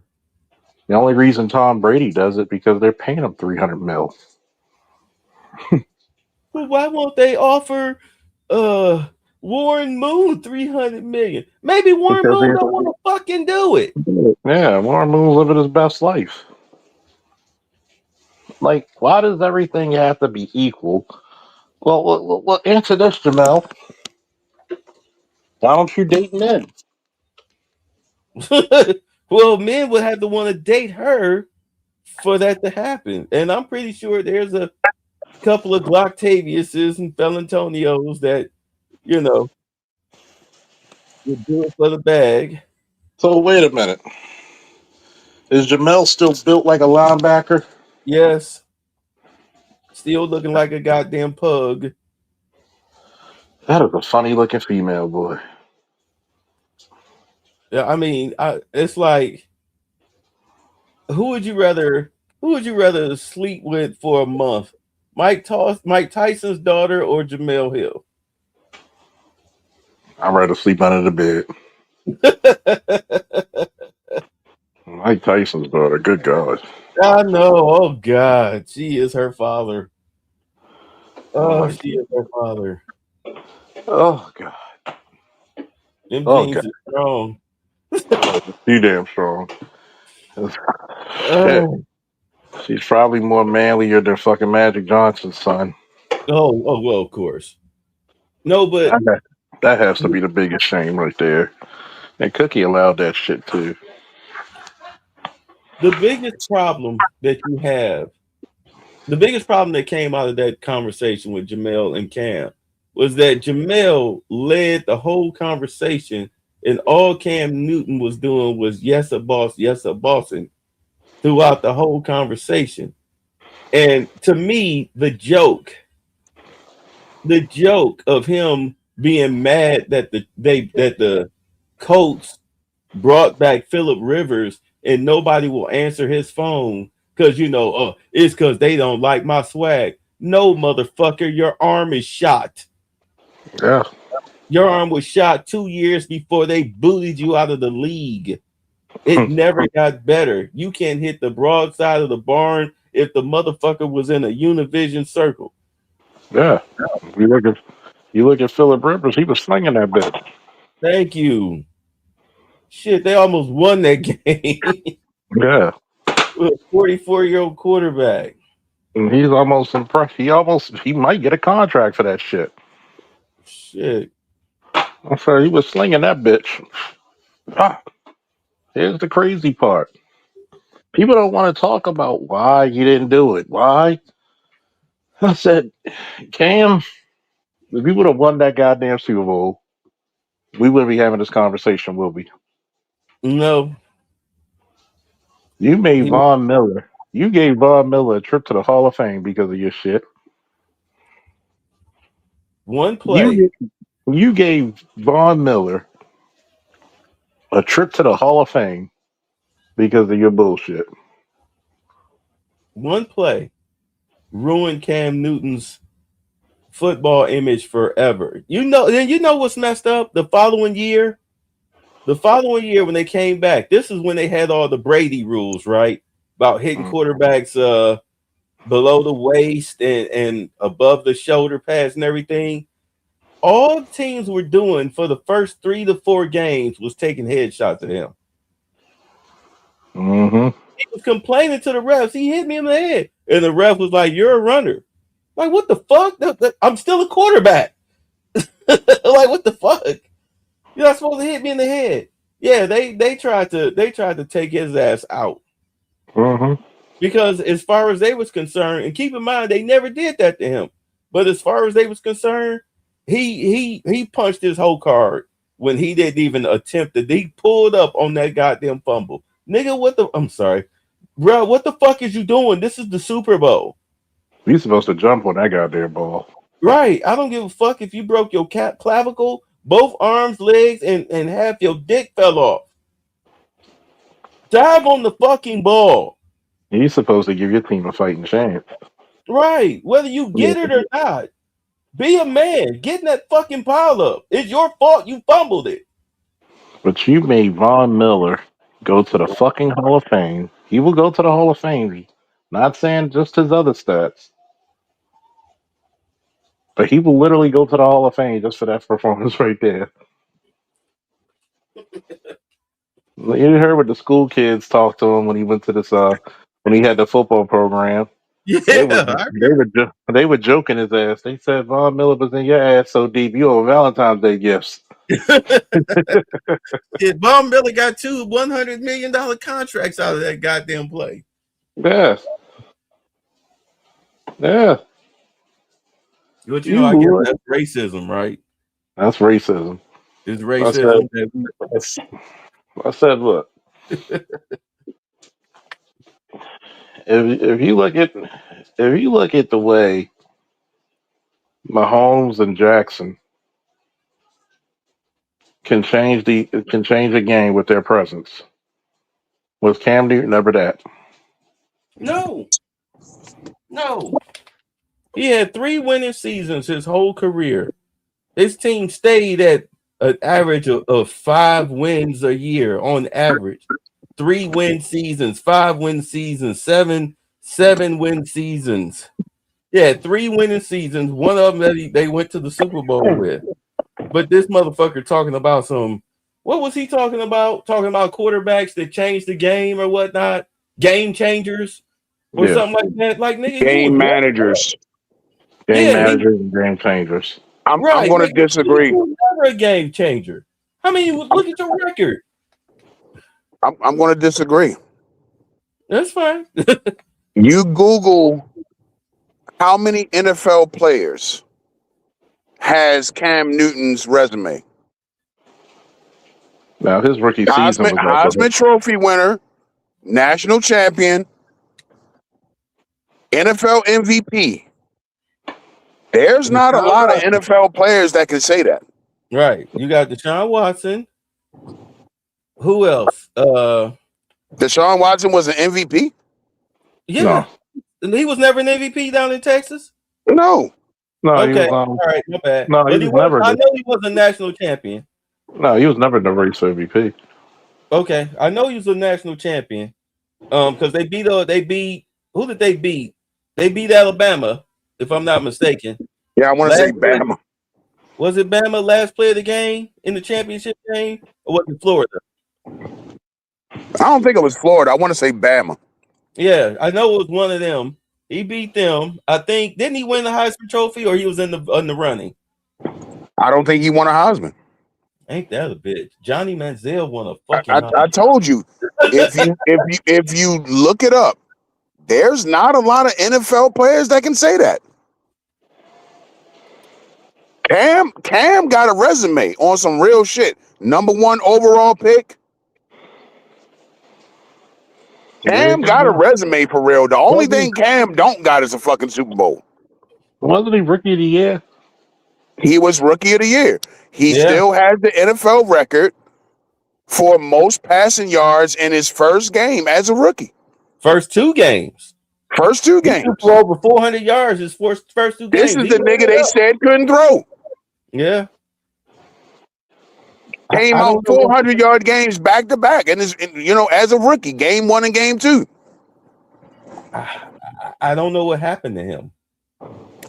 The only reason Tom Brady does it because they're paying him 300 mil. Well, why won't they offer Warren Moon 300 million? Maybe Warren Because Moon don't want to fucking do it. yeah, Warren Moon's living his best life. Like, why does everything have to be equal? Well, answer this, Jamel. Why don't you date men? Well, men would have to want to date her for that to happen. And I'm pretty sure there's a couple of Glocktaviuses and Felantonios that, you know, would do it for the bag. So wait a minute. Is Jamel still built like a linebacker? Yes. Still looking like a goddamn pug. That is a funny looking female, boy. Yeah, I mean, it's like Who would you rather sleep with for a month? Mike Tyson's daughter or Jamel Hill? I'd rather sleep under the bed. Mike Tyson's daughter. Good God. I know. Oh God, she is her father. Oh, my she is her father. Oh God. Them Oh jeans God. are strong. You damn strong. Shit. Oh, She's probably more manlier than fucking Magic Johnson's son. well, of course. No, but That has to be the biggest shame right there. And Cookie allowed that shit too. the biggest problem that you have, the biggest problem that came out of that conversation with Jamel and Cam was that Jamel led the whole conversation, and all Cam Newton was doing was yes, a boss, and throughout the whole conversation. And to me, the joke of him being mad that the Colts brought back Phillip Rivers and nobody will answer his phone because it's because they don't like my swag. No, motherfucker, your arm is shot. Yeah. Your arm was shot 2 years before they booted you out of the league. It never got better. You can't hit the broad side of the barn if the motherfucker was in a univision circle. Yeah. You look at Phillip Rivers, he was slinging that bitch. Thank you. Shit, they almost won that game Yeah. with a 44-year-old quarterback. And he's almost impressed. He might get a contract for that shit. Shit. I'm sorry, he was slinging that bitch. Ah, here's the crazy part. People don't want to talk about why you didn't do it. Why? I said, Cam, if we would have won that goddamn Super Bowl, we wouldn't be having this conversation, will we? No. You made He, Von Miller. You gave Von Miller a trip to the Hall of Fame because of your shit. one play. You gave Von Miller a trip to the Hall of Fame because of your bullshit. One play ruined Cam Newton's football image forever. You know what's messed up? The following year when they came back, this is when they had all the Brady rules, right? About hitting quarterbacks below the waist and above the shoulder pads and everything. All teams were doing for the first 3 to 4 games was taking headshots at him. Mm-hmm. He was complaining to the refs. He hit me in the head. And the ref was like, you're a runner. Like, what the fuck? I'm still a quarterback. Like, what the fuck? You're not supposed to hit me in the head. Yeah, they tried to take his ass out. Mm-hmm. Because as far as they was concerned, and keep in mind, they never did that to him. But as far as they was concerned, he punched his whole card when he didn't even attempt it. He pulled up on that goddamn fumble. Nigga, I'm sorry. Bro, what the fuck is you doing? This is the Super Bowl. You're supposed to jump on that goddamn ball. Right. I don't give a fuck if you broke your clavicle, both arms, legs, and half your dick fell off. Dive on the fucking ball. You're supposed to give your team a fighting chance. Right. Whether you get it or not. Be a man. Get in that fucking pile up. It's your fault you fumbled it. But you made Von Miller go to the fucking Hall of Fame. He will go to the Hall of Fame. Not saying just his other stats. But he will literally go to the Hall of Fame just for that performance right there. You heard what the school kids talked to him when he went to this when he had the football program. Yeah, They were joking his ass. They said Von Miller was in your ass so deep you owe Valentine's Day gifts. Yeah, Von Miller got 2 $100 million contracts out of that goddamn play. Yes. Yeah. But I guess that's racism, right? That's racism. It's racism. I said, look. If you look at the way Mahomes and Jackson can change a game with their presence, was Cam Newton ever that? No. He had 3 winning seasons his whole career. His team stayed at an average of 5 wins a year on average. 3 win seasons, 5 win seasons, 7 win seasons. Yeah, 3 winning seasons. One of them that they went to the Super Bowl with. But this motherfucker talking about what was he talking about? Talking about quarterbacks that changed the game or whatnot, game changers or something like that. Like nigga, Game managers. Game managers and game changers. I'm going to disagree. He was never a game changer. I mean, look at your record. I'm going to disagree. That's fine. You Google how many NFL players has Cam Newton's resume. Now his rookie season was Heisman Trophy winner, national champion, NFL MVP. There's not a lot of NFL players that can say that. Right. You got Deshaun Watson. Who else? Deshaun Watson was an MVP? Yeah. No. He was never an MVP down in Texas? No. Okay. All right, my bad. No, but he was never. I know he was a national champion. No, he was never the race for MVP. Okay. I know he was a national champion. Because they beat who did they beat? They beat Alabama, if I'm not mistaken. Yeah, I want to say Bama. Was it Bama last play of the game in the championship game? Or was it Florida? I don't think it was Florida. I want to say Bama. Yeah, I know it was one of them. He beat them. I think didn't he win the Heisman Trophy or he was in the running? I don't think he won a Heisman. Ain't that a bitch? Johnny Manziel won a fucking I told you. If you look it up, there's not a lot of NFL players that can say that. Cam got a resume on some real shit. Number 1 overall pick. Cam got a resume for real. The only thing Cam don't got is a fucking Super Bowl. Wasn't he rookie of the year? He was rookie of the year. He still has the NFL record for most passing yards in his first game as a rookie. First 2 games. First 2 games. He threw over 400 yards his first 2 games. This is the nigga they said couldn't throw. Yeah. Came out 400-yard games back to back, and as a rookie, game 1 and game 2. I don't know what happened to him.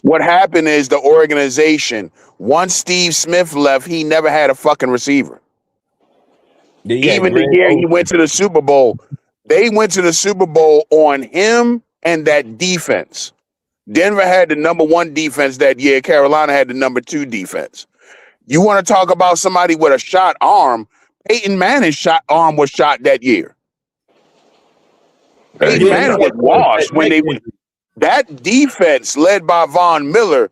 What happened is the organization. Once Steve Smith left, he never had a fucking receiver. Even the year he went to the Super Bowl, they went to the Super Bowl on him and that defense. Denver had the number 1 defense that year. Carolina had the number 2 defense. You want to talk about somebody with a shot arm? Peyton Manning's arm was shot that year. Peyton Manning was washed when they went. That defense led by Von Miller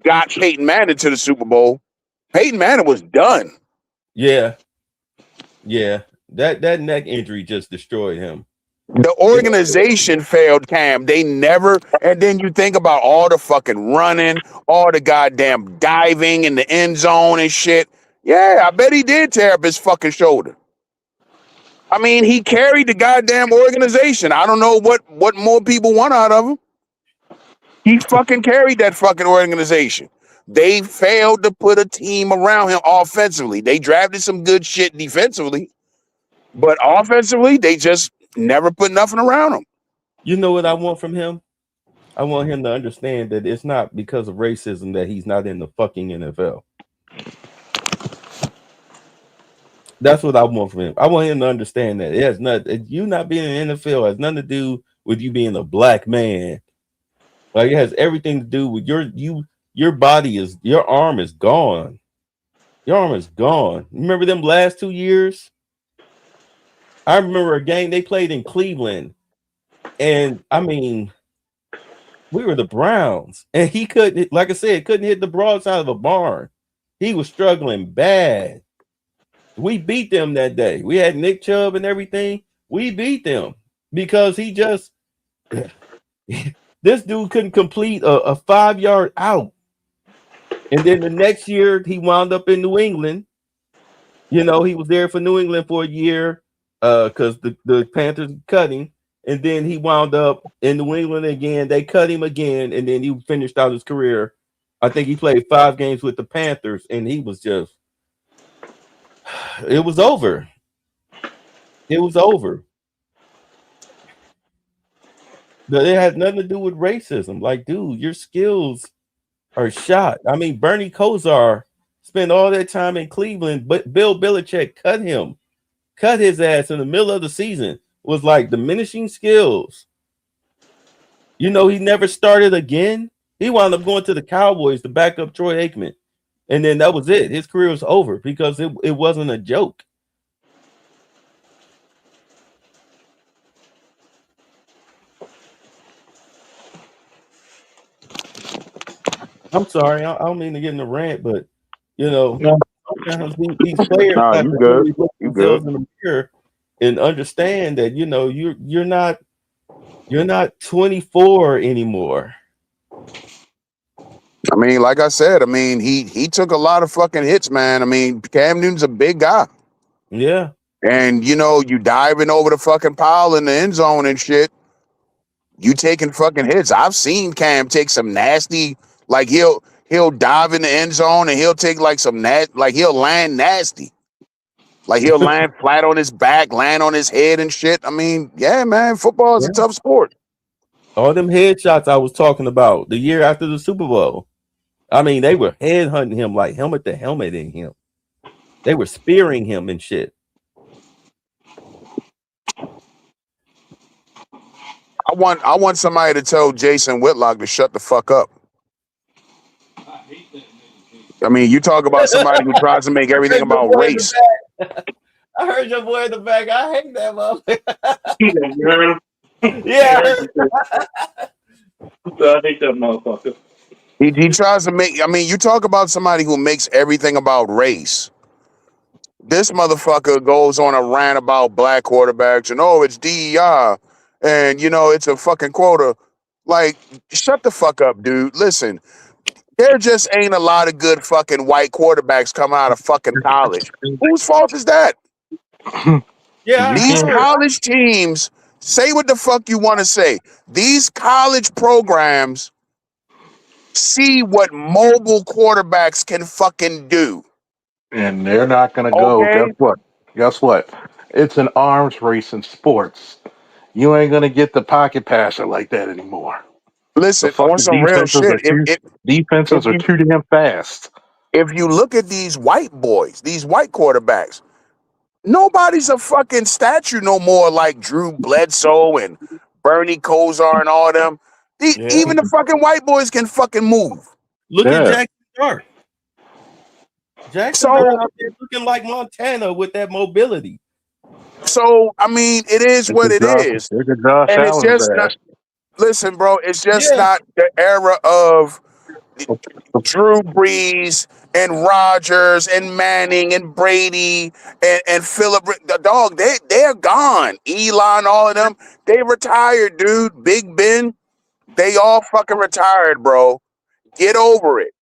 got Peyton Manning to the Super Bowl. Peyton Manning was done. Yeah. That neck injury just destroyed him. The organization failed Cam. They never, and then you think about all the fucking running, all the goddamn diving in the end zone and shit. Yeah, I bet he did tear up his fucking shoulder. I mean, he carried the goddamn organization. I don't know what more people want out of him. He fucking carried that fucking organization. They failed to put a team around him offensively. They drafted some good shit defensively, but offensively, they just never put nothing around him. You know what I want from him? I want him to understand that it's not because of racism that he's not in the fucking NFL. That's what I want from him. I want him to understand that it has nothing. You not being in the NFL has nothing to do with you being a black man. Like it has everything to do with your body is your arm is gone. Your arm is gone. Remember them last 2 years? I remember a game they played in Cleveland, and I mean, we were the Browns, and he couldn't, like I said, couldn't hit the broadside of a barn. He was struggling bad. We beat them that day. We had Nick Chubb and everything. We beat them because he just this dude couldn't complete a 5-yard out. And then the next year he wound up in New England. You know, he was there for New England for a year because the Panthers cut him. and then he wound up in New England again. They cut him again, and then he finished out his career. I think he played 5 games with the Panthers, and he was just, it was over. It was over. But it had nothing to do with racism. Like, dude, your skills are shot. I mean, Bernie Kosar spent all that time in Cleveland, but Bill Belichick cut his ass in the middle of the season. Was like diminishing skills. You know, he never started again. He wound up going to the Cowboys to back up Troy Aikman. And then that was it. His career was over because it wasn't a joke. I'm sorry, I don't mean to get in a rant, but you know, No, sometimes these players no, have you to good. really look You themselves good. in the mirror and understand that you know you're not 24 anymore. I mean, like I said, I mean, he took a lot of fucking hits, man. I mean, Cam Newton's a big guy. Yeah. And you know, you diving over the fucking pile in the end zone and shit, you taking fucking hits. I've seen Cam take some nasty, like he'll dive in the end zone and he'll take like some like he'll land nasty. Like he'll land flat on his back, land on his head and shit. I mean, yeah, man, football is a Yeah. tough sport. All them headshots I was talking about the year after the Super Bowl. I mean, they were headhunting him like helmet to helmet in him. They were spearing him and shit. I want somebody to tell Jason Whitlock to shut the fuck up. I mean, you talk about somebody who tries to make everything about race. I heard your boy in the back. I hate that motherfucker. You heard him? Yeah. I hate that motherfucker. He tries to make. I mean, you talk about somebody who makes everything about race. This motherfucker goes on a rant about black quarterbacks and it's DEI and you know it's a fucking quota. Like, shut the fuck up, dude. Listen, there just ain't a lot of good fucking white quarterbacks coming out of fucking college. Whose fault is that? Yeah. These college teams, say what the fuck you want to say. These college programs see what mobile quarterbacks can fucking do. And they're not going to go. Okay. Guess what? It's an arms race in sports. You ain't going to get the pocket passer like that anymore. The Listen, on fucking some real shit. defenses are too damn fast. If you look at these white boys, these white quarterbacks, nobody's a fucking statue no more like Drew Bledsoe and Bernie Kosar and all them. Even the fucking white boys can fucking move. Look at Jackson Dart. Jackson So- Dart out there looking like Montana with that mobility. So, I mean, it is what it is. Look at Josh And it's Allen's just ass. not, listen, bro, it's just not the era of Drew Brees and Rodgers and Manning and Brady and Philip. The dog, they're gone. Elon, all of them, they retired, dude. Big Ben, they all fucking retired, bro. Get over it.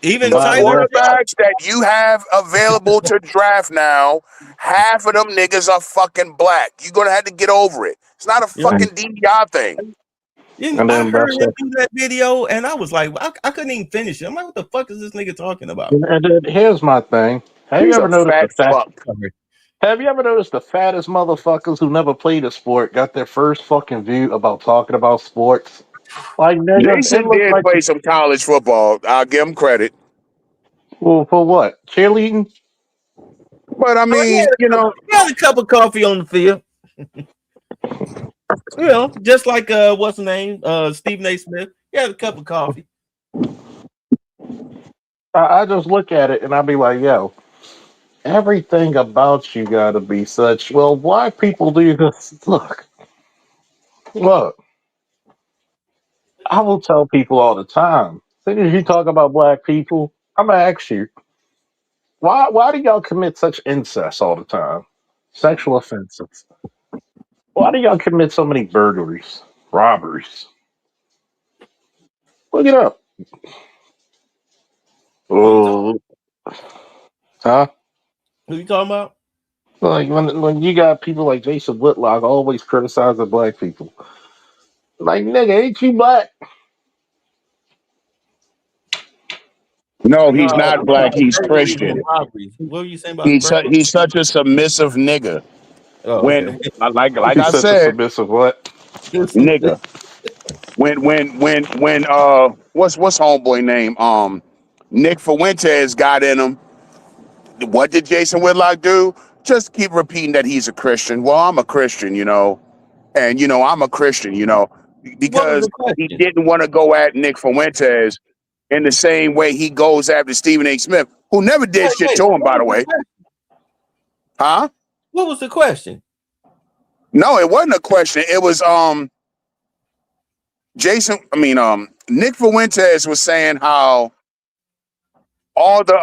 Even The Tyler quarterbacks that you have available to draft now, half of them niggas are fucking black. You're gonna have to get over it. It's not a fucking DEI thing. I heard him do that video, and I was like, I couldn't even finish it. I'm like, what the fuck is this nigga talking about? And then here's my thing. Have He's you ever a noticed fat fuck. Have you ever noticed the fattest motherfuckers who never played a sport got their first fucking view about talking about sports? Like, nigga, Jason it looks did like play some college football. I'll give him credit. Well, for what? Cheerleading? But I mean, you know, he had a cup of coffee on the field. You know, just like what's the name? Stephen A. Smith. He had a cup of coffee. I just look at it and I be like, yo, everything about you gotta be such. Well, why people do this? Look. I will tell people all the time. As soon as you talk about black people, I'm gonna ask you, why do y'all commit such incest all the time? Sexual offenses. Why do y'all commit so many burglaries, robberies? Look it up. Oh, huh? Who you talking about? Like when you got people like Jason Whitlock always criticizing black people. Like, nigga, ain't you black? No, No, he's not black. He's burglaries and Christian. robberies. What were you saying about burglaries? He's such a submissive nigga. Oh, okay. When like He's I such a said, submissive what? nigga. When what's homeboy name? Nick Fuentes got in him. What did Jason Whitlock do? Just keep repeating that he's a Christian. Well, I'm a Christian, you know, and you know I'm a Christian, you know, What was because the he question? didn't want to go at Nick Fuentes in the same way he goes after Stephen A. Smith, who never did shit to him, by the way. Huh? What was the question? No, it wasn't a question. It was Nick Fuentes was saying how all the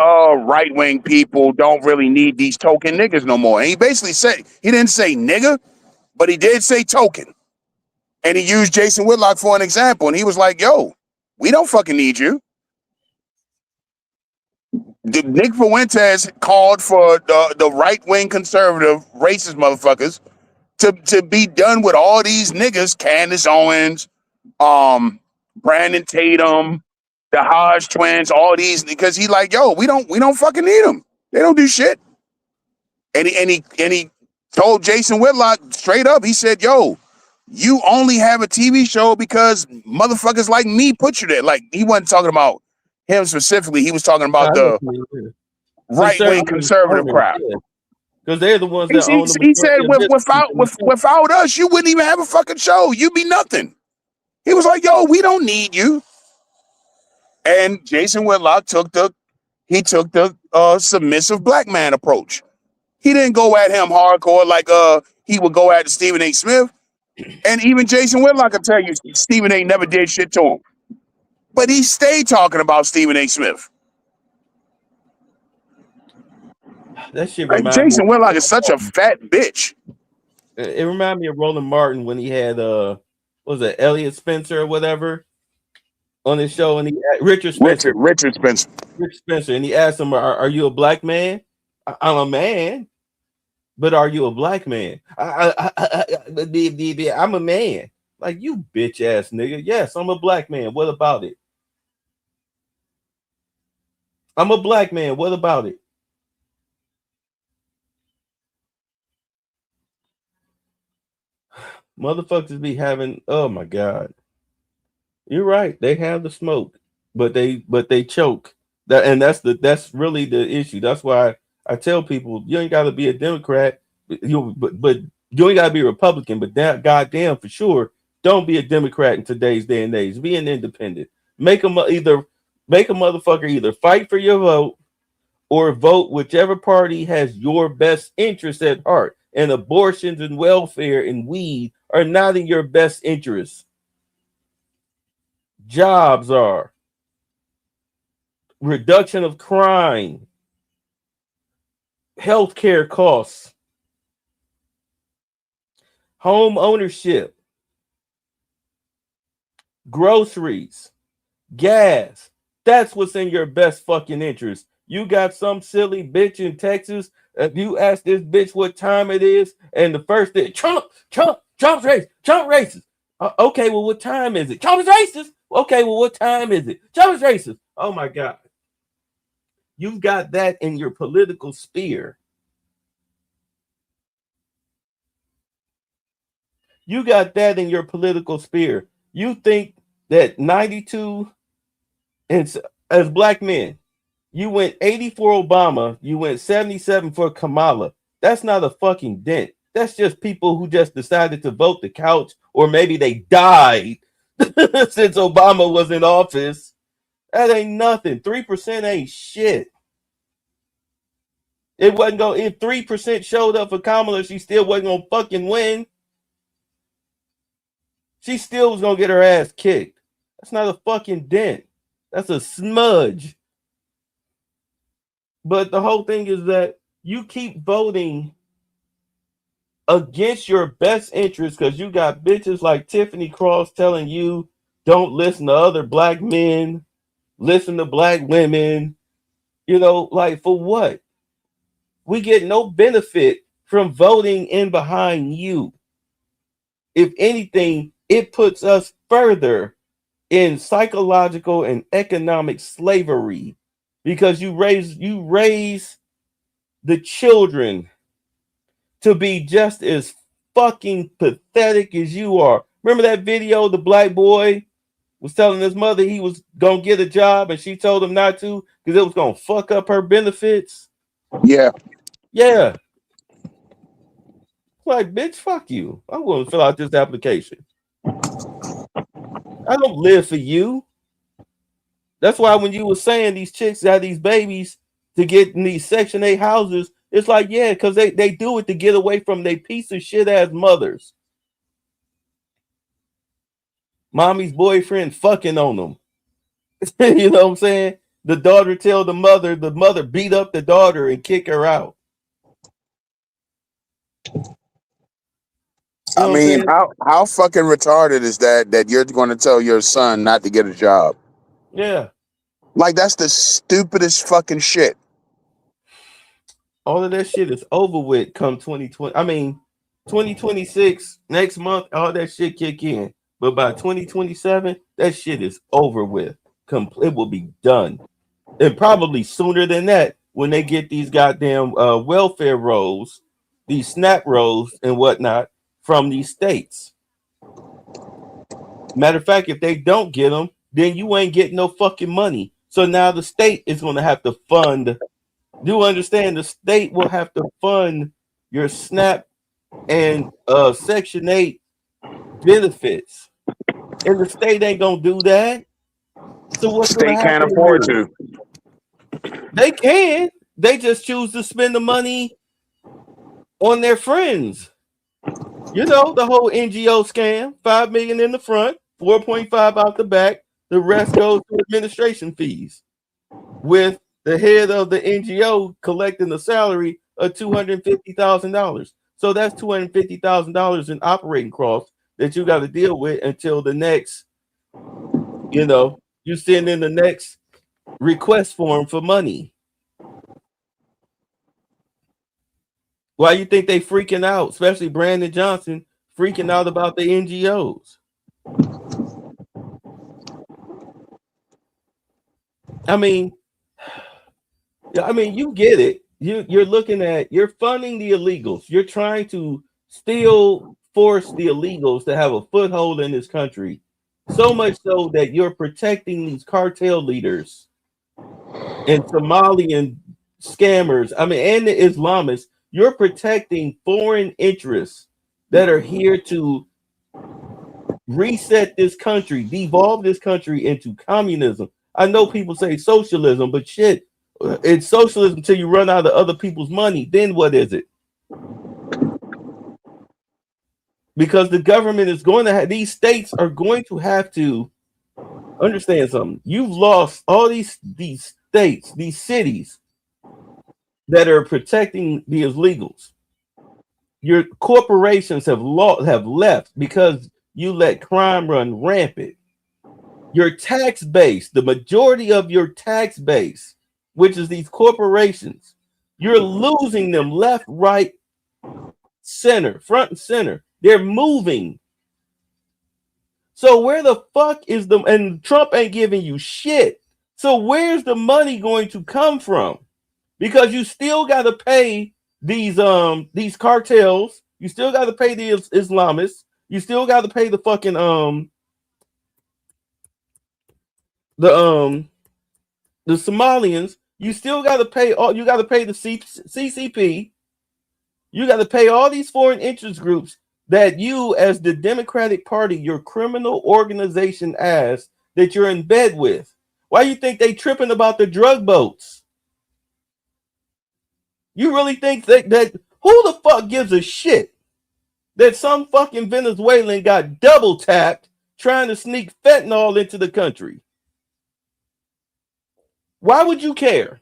right-wing people don't really need these token niggas no more. And he basically said, he didn't say nigga, but he did say token. And he used Jason Whitlock for an example. And he was like, yo, we don't fucking need you. Nick Fuentes called for the right-wing conservative racist motherfuckers to be done with all these niggas, Candace Owens, Brandon Tatum, the Hodge twins, all these, because he like, yo, we don't fucking need them. They don't do shit. And he told Jason Whitlock straight up, he said, yo, you only have a TV show because motherfuckers like me put you there. Like, he wasn't talking about him specifically. He was talking about the right-wing conservative crowd. Because they're the ones that own the He said, majority of without us, you wouldn't even have a fucking show. You'd be nothing. He was like, yo, we don't need you. And Jason Whitlock took the submissive black man approach. He didn't go at him hardcore like he would go at Stephen A. Smith. And even Jason Whitlock can tell you Stephen A. never did shit to him. But he stayed talking about Stephen A. Smith. That shit Like, Jason Whitlock is such a fat bitch. It reminded me of Roland Martin when he had what was it, Elliot Spencer or whatever on his show, and he Richard Spencer, and he asked him, "Are you a black man?" I'm a man, but are you a black man? I'm a man. Like, you bitch ass nigga. Yes, I'm a black man. What about it? I'm a black man. What about it? Motherfuckers be having, oh my God. You're right. They have the smoke, but they choke. That's really the issue. That's why I tell people, you ain't got to be a Democrat, but you ain't got to be a Republican, but goddamn for sure, don't be a Democrat in today's day and age. Be an independent. Make a motherfucker either fight for your vote or vote whichever party has your best interest at heart. And abortions and welfare and weed are not in your best interest. Jobs are. Reduction of crime. Healthcare costs. Home ownership. Groceries. Gas. That's what's in your best fucking interest. You got some silly bitch in Texas. If you ask this bitch what time it is, and the first thing, Trump's racist. Okay, well, what time is it? Trump is racist. Okay, well, what time is it? Trump is racist. Oh my God. You've got that in your political sphere. You got that in your political sphere. You think that 92, and as black men, you went 80 for Obama, you went 77 for Kamala. That's not a fucking dent. That's just people who just decided to vote the couch, or maybe they died since Obama was in office. That ain't nothing. 3% ain't shit. It wasn't going. If 3% showed up for Kamala, she still wasn't gonna fucking win. She still was gonna get her ass kicked. That's not a fucking dent. That's a smudge. But the whole thing is that you keep voting against your best interest because you got bitches like Tiffany Cross telling you don't listen to other black men, listen to black women. You know, like, for what? We get no benefit from voting in behind you. If anything, it puts us further in psychological and economic slavery because you raise the children to be just as fucking pathetic as you are. Remember that video? The black boy was telling his mother he was gonna get a job and she told him not to because it was gonna fuck up her benefits. Yeah. Yeah. Like, bitch, fuck you. I'm going to fill out this application. I don't live for you. That's why when you were saying these chicks have these babies to get in these Section 8 houses, it's like, yeah, because they do it to get away from their piece of shit ass mothers. Mommy's boyfriend fucking on them. You know what I'm saying? The daughter tell the mother beat up the daughter and kick her out. You know I mean, how fucking retarded is that you're going to tell your son not to get a job? Yeah. Like, that's the stupidest fucking shit. All of that shit is over with come 2020. I mean, 2026, next month, all that shit kick in. But by 2027, that shit is over with. It will be done. And probably sooner than that when they get these goddamn welfare rolls, these SNAP rolls and whatnot from these states. Matter of fact, if they don't get them, then you ain't getting no fucking money. So now the state is going to have to fund. Do you understand? The state will have to fund your SNAP and Section 8 benefits. And the state ain't going to do that. So what's State can't afford to. They can. They just choose to spend the money on their friends. You know, the whole NGO scam, $5 million in the front, 4.5 out the back. The rest goes to administration fees, with the head of the NGO collecting the salary of $250,000. So that's $250,000 in operating costs that you got to deal with until the next, you know, you send in the next request form for money. Why you think they freaking out, especially Brandon Johnson freaking out about the NGOs? I mean, you get it. You're looking at, you're funding the illegals. You're trying to still force the illegals to have a foothold in this country. So much so that you're protecting these cartel leaders and Somalian scammers. I mean, and the Islamists. You're protecting foreign interests that are here to reset this country, devolve this country into communism. I know people say socialism, but shit, it's socialism until you run out of other people's money. Then what is it? Because the government is going to have, these states are going to have to understand something. You've lost all these states, these cities that are protecting the illegals. Your corporations have left because you let crime run rampant. Your tax base, the majority of your tax base, which is these corporations, you're losing them left, right, center, front and center. They're moving. So where the fuck is and Trump ain't giving you shit. So where's the money going to come from? Because you still got to pay these cartels. You still got to pay the Islamists. You still got to pay the fucking the Somalians. You still got to pay all. You got to pay the CCP. You got to pay all these foreign interest groups that you, as the Democratic Party, your criminal organization, ass that you're in bed with. Why you think they tripping about the drug boats? You really think that who the fuck gives a shit that some fucking Venezuelan got double tapped trying to sneak fentanyl into the country? Why would you care?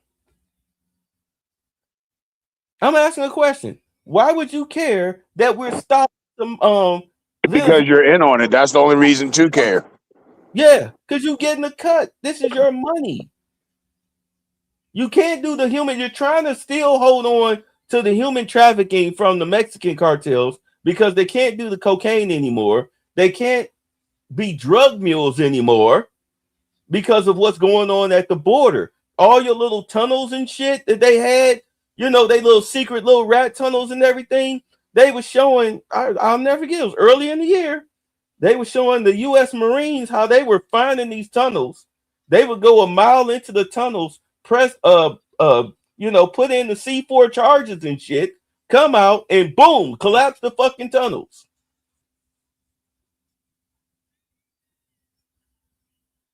I'm asking a question. Why would you care that we're stopping some Because you're in on it. That's the only reason to care. Yeah, because you're getting a cut. This is your money. You can't do the human. You're trying to still hold on to the human trafficking from the Mexican cartels because they can't do the cocaine anymore. They can't be drug mules anymore because of what's going on at the border. All your little tunnels and shit that they had, you know, they little secret little rat tunnels and everything. They were showing, I'll never forget, it was early in the year. They were showing the U.S. Marines how they were finding these tunnels. They would go a mile into the tunnels, press, put in the C4 charges and shit, come out and boom, collapse the fucking tunnels.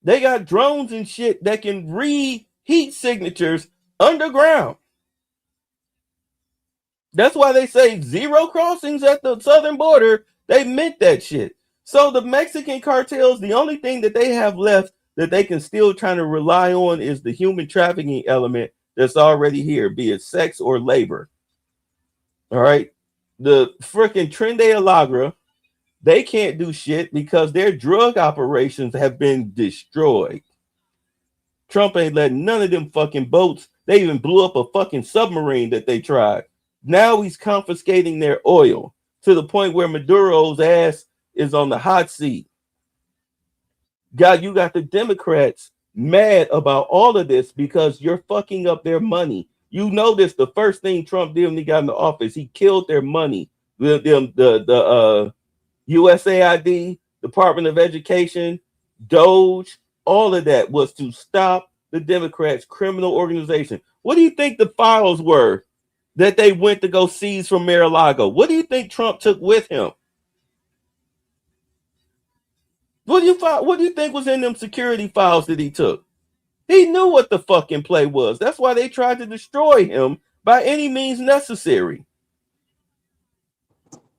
They got drones and shit that can read heat signatures underground. That's why they say 0 crossings at the southern border. They meant that shit. So the Mexican cartels, the only thing that they have left that they can still try to rely on is the human trafficking element that's already here, be it sex or labor. All right. The freaking Tren de Alagra, they can't do shit because their drug operations have been destroyed. Trump ain't letting none of them fucking boats. They even blew up a fucking submarine that they tried. Now he's confiscating their oil to the point where Maduro's ass is on the hot seat. God, you got the Democrats mad about all of this because you're fucking up their money. You know this. The first thing Trump did when he got in the office, he killed their money. The USAID, Department of Education, Doge, all of that was to stop the Democrats' criminal organization. What do you think the files were that they went to go seize from Mar-a-Lago? What do you think Trump took with him? What do you think was in them security files that he took? He knew what the fucking play was. That's why they tried to destroy him by any means necessary.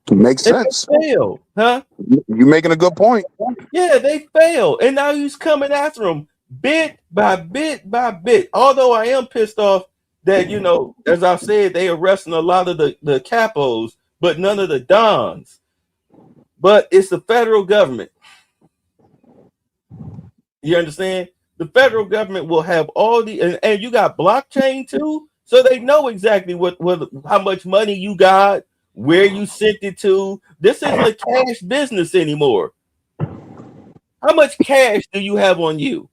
Makes sense. They failed, huh? You're making a good point. Yeah, they failed. And now he's coming after them bit by bit by bit. Although I am pissed off that, you know, as I said, they arresting a lot of the capos, but none of the dons. But it's the federal government. You understand? The federal government will have all the, and you got blockchain too, so they know exactly what how much money you got, where you sent it to. This isn't a cash business anymore. How much cash do you have on you?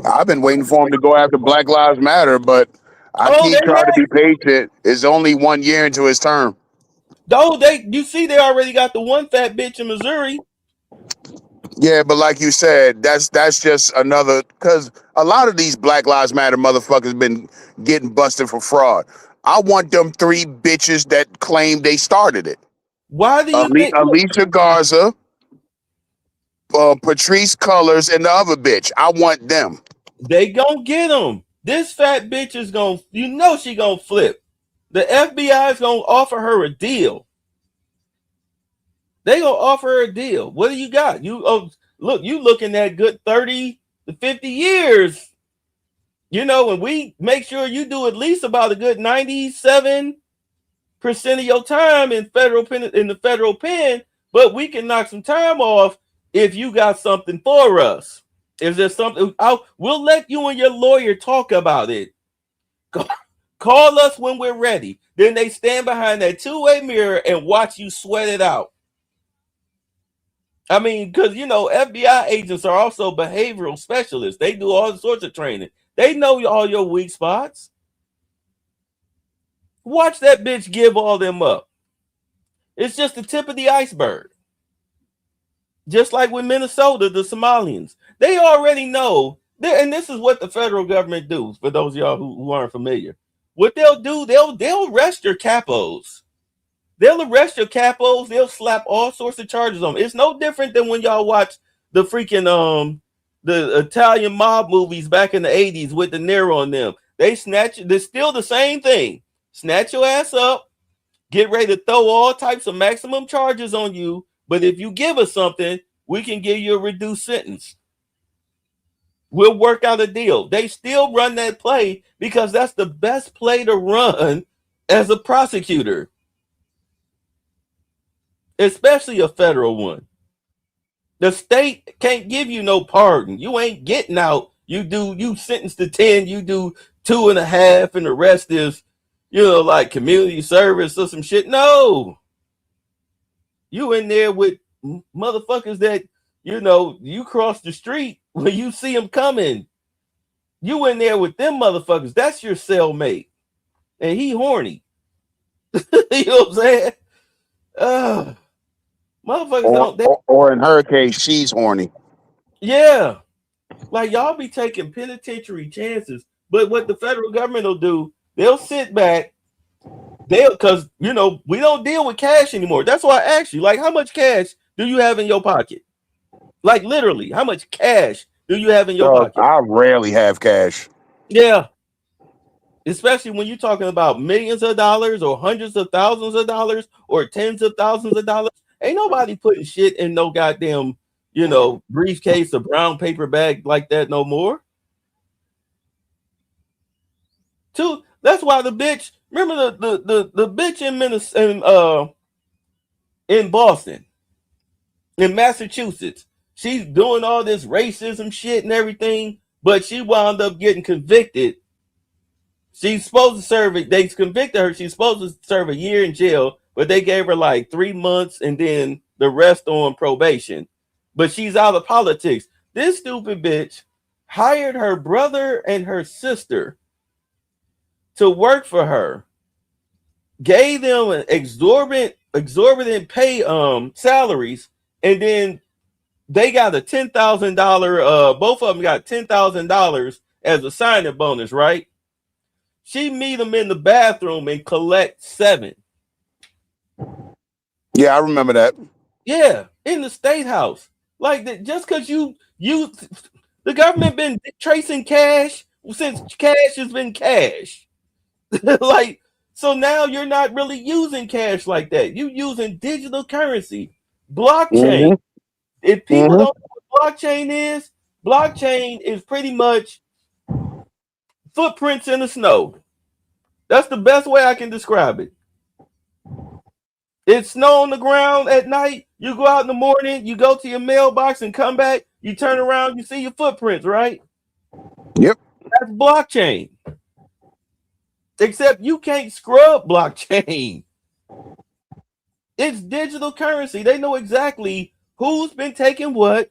I've been waiting for him to go after Black Lives Matter, but I keep trying to be patient. It's only 1 year into his term. No, you see, they already got the one fat bitch in Missouri. Yeah, but like you said, that's just another, because a lot of these Black Lives Matter motherfuckers been getting busted for fraud. I want them 3 bitches that claim they started it. Why do you think Alicia Garza, Patrice Cullors, and the other bitch? I want them. They gonna get them. This fat bitch is gonna, you know, she gonna flip. The FBI is gonna offer her a deal. They gonna offer her a deal. What do you got? You looking at good 30 to 50 years. You know, and we make sure you do at least about a good 97% of your time in the federal pen, but we can knock some time off if you got something for us. Is there something? We'll let you and your lawyer talk about it. Call us when we're ready. Then they stand behind that two-way mirror and watch you sweat it out. I mean, because, you know, FBI agents are also behavioral specialists. They do all sorts of training. They know all your weak spots. Watch that bitch give all them up. It's just the tip of the iceberg. Just like with Minnesota, the Somalians. They already know, and this is what the federal government do, for those of y'all who aren't familiar. What they'll do, they'll arrest your capos. They'll arrest your capos. They'll slap all sorts of charges on them. It's no different than when y'all watch the freaking the Italian mob movies back in the 80s with De Niro on them. They snatch you. They're still the same thing. Snatch your ass up, get ready to throw all types of maximum charges on you. But if you give us something, we can give you a reduced sentence. We'll work out a deal. They still run that play because that's the best play to run as a prosecutor, especially a federal one. The state can't give you no pardon. You ain't getting out. You sentenced to 10, you do 2.5, and the rest is, like community service or some shit. No, you in there with motherfuckers that, you cross the street when you see them coming. You in there with them motherfuckers. That's your cellmate. And he horny. You know what I'm saying? Motherfuckers or in her case, she's horny. Yeah. Like, y'all be taking penitentiary chances. But what the federal government will do, they'll sit back. Because, we don't deal with cash anymore. That's why I asked you, like, how much cash do you have in your pocket? Like, literally, how much cash do you have in your pocket? I rarely have cash. Yeah. Especially when you're talking about millions of dollars or hundreds of thousands of dollars or tens of thousands of dollars. Ain't nobody putting shit in no goddamn, briefcase or brown paper bag like that no more. That's why the bitch, remember the bitch in Boston, in Massachusetts, she's doing all this racism shit and everything, but she wound up getting convicted. She's supposed to serve it. They convicted her. She's supposed to serve a year in jail, but they gave her like 3 months and then the rest on probation. But she's out of politics. This stupid bitch hired her brother and her sister to work for her, gave them an exorbitant pay salaries, and then they got a $10,000. Both of them got $10,000 as a signing bonus, right? She meet them in the bathroom and collect $7,000. Yeah, I remember that. Yeah, in the state house. Like that, just because the government been tracing cash since cash has been cash. Like, so now you're not really using cash like that. You using digital currency, blockchain. Mm-hmm. If people don't know what blockchain is pretty much footprints in the snow. That's the best way I can describe it. It's snow on the ground at night. You go out in the morning, you go to your mailbox and come back. You turn around, you see your footprints, right? Yep. That's blockchain. Except you can't scrub blockchain. It's digital currency. They know exactly who's been taking what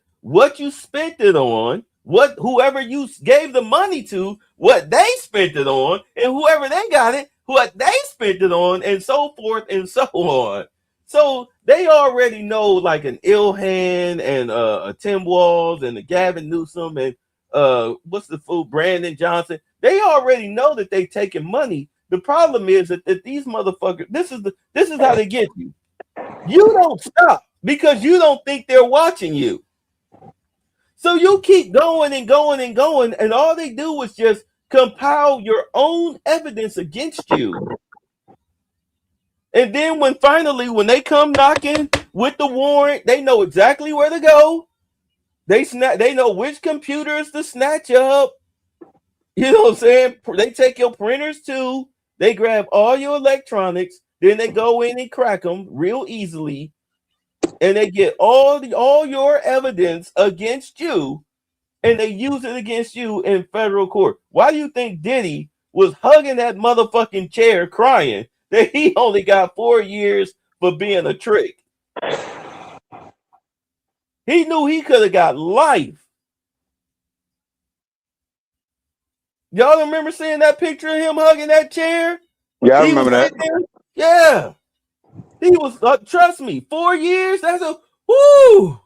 you spent it on, whoever you gave the money to, what they spent it on, and whoever they got it, what they spent it on, and so forth and so on. So they already know, like an Ilhan and a Tim Walz and a Gavin Newsom and what's the fool, Brandon Johnson. They already know that they taking money. The problem is that these motherfuckers, this is how they get you. You don't stop because you don't think they're watching you. So you keep going and going and going, and all they do is just compile your own evidence against you. And then when they come knocking with the warrant, they know exactly where to go. They know which computers to snatch up. You know what I'm saying? They take your printers too. They grab all your electronics. Then they go in and crack them real easily. And they get all your evidence against you. And they use it against you in federal court. Why do you think Diddy was hugging that motherfucking chair crying that he only got 4 years for being a trick? He knew he could have got life. Y'all remember seeing that picture of him hugging that chair? Yeah, I remember that. Yeah. He was, trust me, 4 years? That's a, whoo.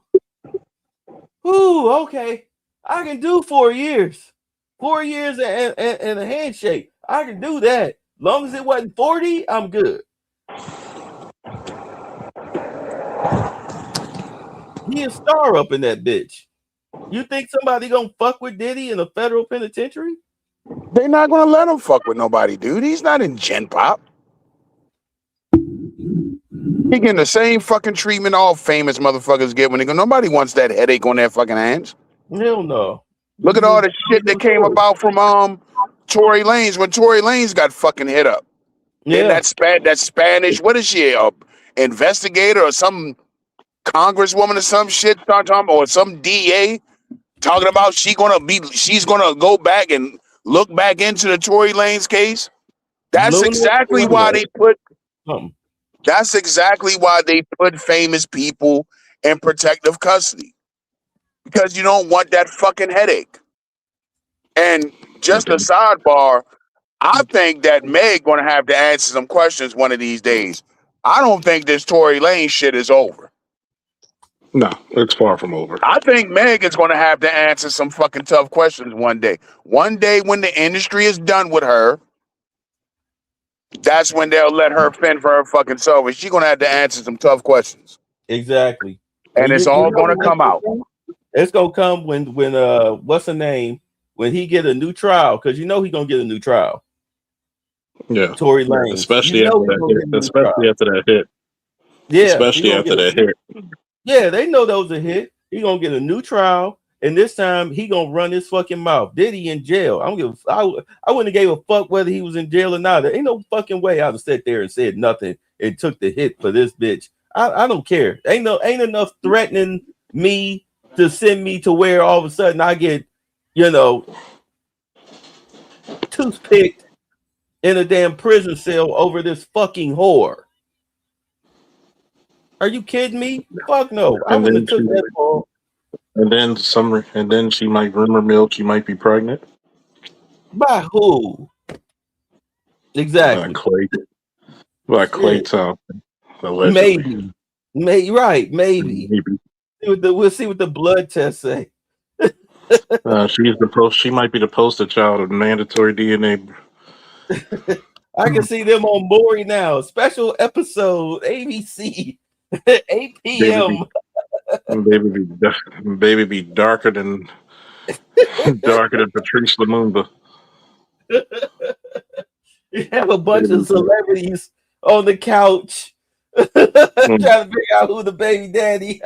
Whoo, okay. I can do 4 years. 4 years and a handshake. I can do that. Long as it wasn't 40, I'm good. He a star up in that bitch. You think somebody gonna fuck with Diddy in a federal penitentiary? They're not gonna let him fuck with nobody, dude. He's not in Gen Pop. He getting the same fucking treatment all famous motherfuckers get when they go. Nobody wants that headache on their fucking hands. Hell no. Look at all the shit that came about from Tory Lanez when Tory Lanez got fucking hit up. Yeah. And that Spanish, what is she, a investigator or some congresswoman or some shit start talking, or some DA talking about she's gonna go back and look back into the Tory Lanez case. That's Luna exactly why Luna they put. something. That's exactly why they put famous people in protective custody, because you don't want that fucking headache. And just a sidebar, I think that Meg gonna have to answer some questions one of these days. I don't think this Tory Lanez shit is over. No, it's far from over. I think Meg is gonna have to answer some fucking tough questions one day. One day when the industry is done with her, that's when they'll let her fend for her fucking self, and she's gonna have to answer some tough questions. Exactly. And it's all gonna come out. It's gonna come when what's the name? When he get a new trial, because you know he's gonna get a new trial. Yeah, Tory Lanez. especially You know after he's gonna get a that new hit. Especially after that hit. Yeah, Especially after that hit. Yeah, they know that was a hit. He gonna get a new trial, and this time he gonna run his fucking mouth. Diddy in jail. I don't give. I wouldn't have gave a fuck whether he was in jail or not. There ain't no fucking way I'd have sat there and said nothing and took the hit for this bitch. I don't care. Ain't enough threatening me to send me to where all of a sudden I get, toothpicked in a damn prison cell over this fucking whore. Are you kidding me? Fuck no. I wouldn't have took that far. And then she might rumor mill she might be pregnant. By who? Exactly. Clay Thompson. Maybe. Maybe. We'll see what the blood test say. She might be the poster child of mandatory DNA. I can see them on Maury now. Special episode, ABC, 8 p.m. Baby be darker than Patrice Lumumba. You have a bunch of celebrities on the couch trying to figure out who the baby daddy.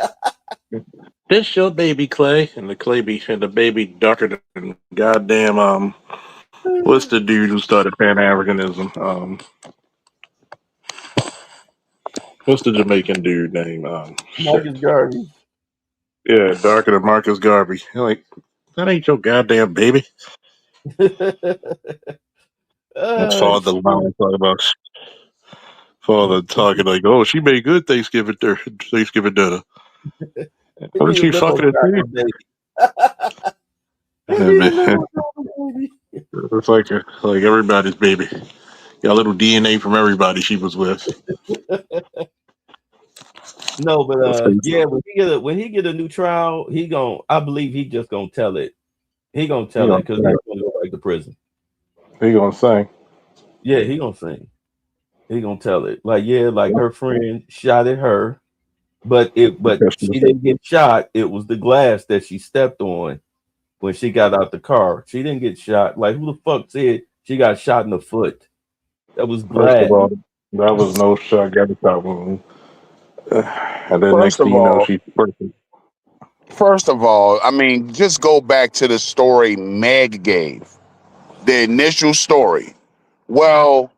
This your baby Clay, and the baby darker than goddamn what's the dude who started Pan Africanism? What's the Jamaican dude name? Marcus Garvey. Yeah, darker than Marcus Garvey. You're like, that ain't your goddamn baby. That's father line talking about. Father talking like, oh, she made good Thanksgiving dinner. What is she fucking a baby? It's like everybody's baby. Got a little DNA from everybody she was with. No, but yeah, when he get a new trial, I believe he just gonna tell it. He gonna tell it because he's gonna go back to prison. He gonna sing. Yeah, he gonna sing. He gonna tell it. Like her friend shot at her, but she didn't get shot. It was the glass that she stepped on when she got out the car. She didn't get shot. Like, who the fuck said she got shot in the foot? That was glass. First of all, that was no shot. Got a shot wound. And then next thing you know, she's person. First of all, I mean, just go back to the story Meg gave, the initial story. Well,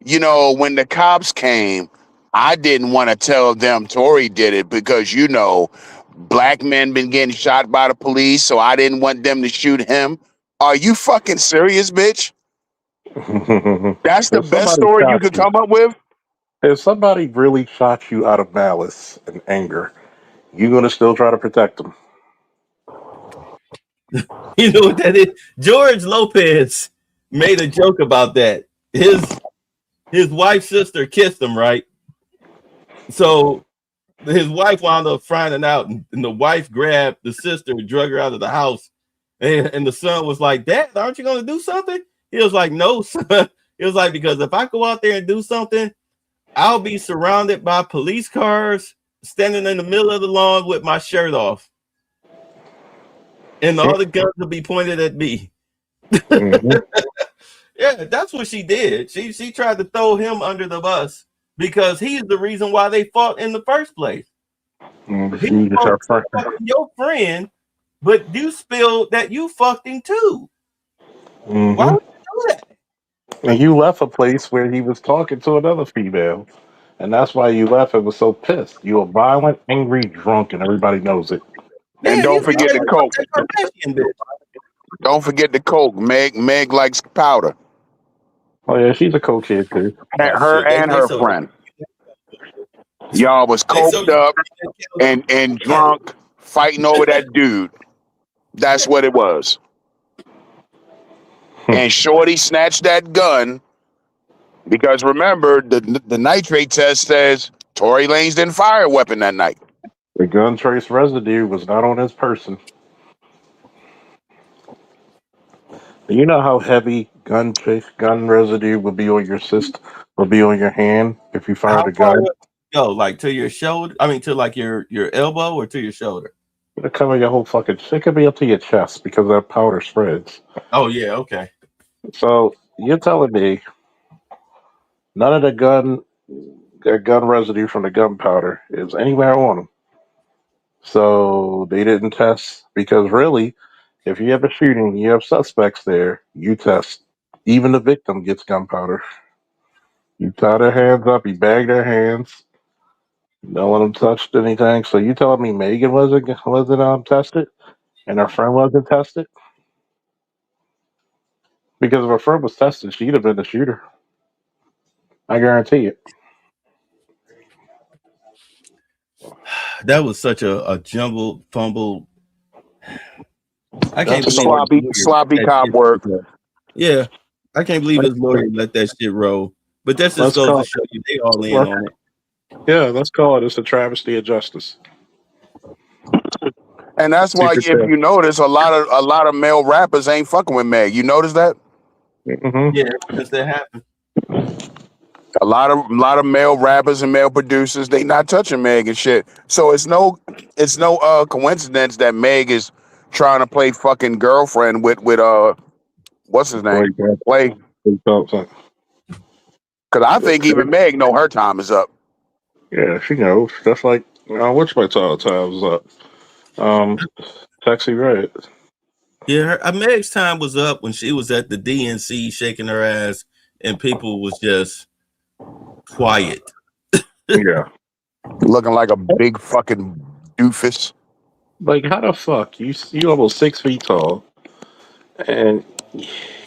when the cops came, I didn't want to tell them Tory did it because, black men been getting shot by the police, so I didn't want them to shoot him. Are you fucking serious, bitch? That's the best story you could come up with? If somebody really shot you out of malice and anger, you're going to still try to protect them. You know what that is? George Lopez made a joke about that. His wife's sister kissed him, right? So his wife wound up finding out, and the wife grabbed the sister and drug her out of the house. And the son was like, Dad, aren't you going to do something? He was like, no, son. He was like, because if I go out there and do something, I'll be surrounded by police cars standing in the middle of the lawn with my shirt off. And all the guns will be pointed at me. Mm-hmm. Yeah, that's what she did. She tried to throw him under the bus because he's the reason why they fought in the first place. He your friend, but you spilled that you fucked him too. Mm-hmm. Why would you do that? And you left a place where he was talking to another female, and that's why you left and was so pissed. You were violent, angry, drunk, and everybody knows it. And don't forget the coke. Don't forget the coke. Meg likes powder. Oh yeah, she's a cokehead too. And Oh her shit, and they her so friend. Y'all was they so coked up and drunk, fighting over that dude. That's what it was. And Shorty snatched that gun because remember the nitrate test says Tory Lanez didn't fire a weapon that night. The gun trace residue was not on his person. You know how heavy gun residue would be on your would be on your hand if you fired How a far gun? up you go? Like to your shoulder? I mean, to like your elbow or to your shoulder? It'll cover your whole fucking. It could be up to your chest because that powder spreads. Oh yeah, okay. So you're telling me none of the gun residue from the gunpowder is anywhere on them? So they didn't test because really, if you have a shooting, you have suspects there, you test. Even the victim gets gunpowder. You tie their hands up, you bag their hands, don't let them touch anything. So you telling me Megan wasn't tested, and her friend wasn't tested? Because if her friend was tested, she'd have been the shooter. I guarantee it. That was such a jumbled, fumbled. I can't That's believe Sloppy his lawyer sloppy let that cop shit work. roll. Yeah, I can't believe his lawyer let that shit roll. But that just Let's goes call to show you they all in let's- on it. yeah, let's call it. It's a travesty of justice. And that's why Secret if test. you notice a lot of male rappers ain't fucking with Meg. You notice that? Mm-hmm. Yeah, since that happened. A lot of male rappers and male producers, they not touching Meg and shit. So it's no coincidence that Meg is trying to play fucking girlfriend with what's his name? Play. Because I think even Meg know her time is up. Yeah, she knows. That's like which my time was up. Taxi Red. Yeah, Meg's time was up when she was at the DNC shaking her ass and people was just quiet. Yeah. Looking like a big fucking doofus. Like how the fuck you almost 6 feet tall, and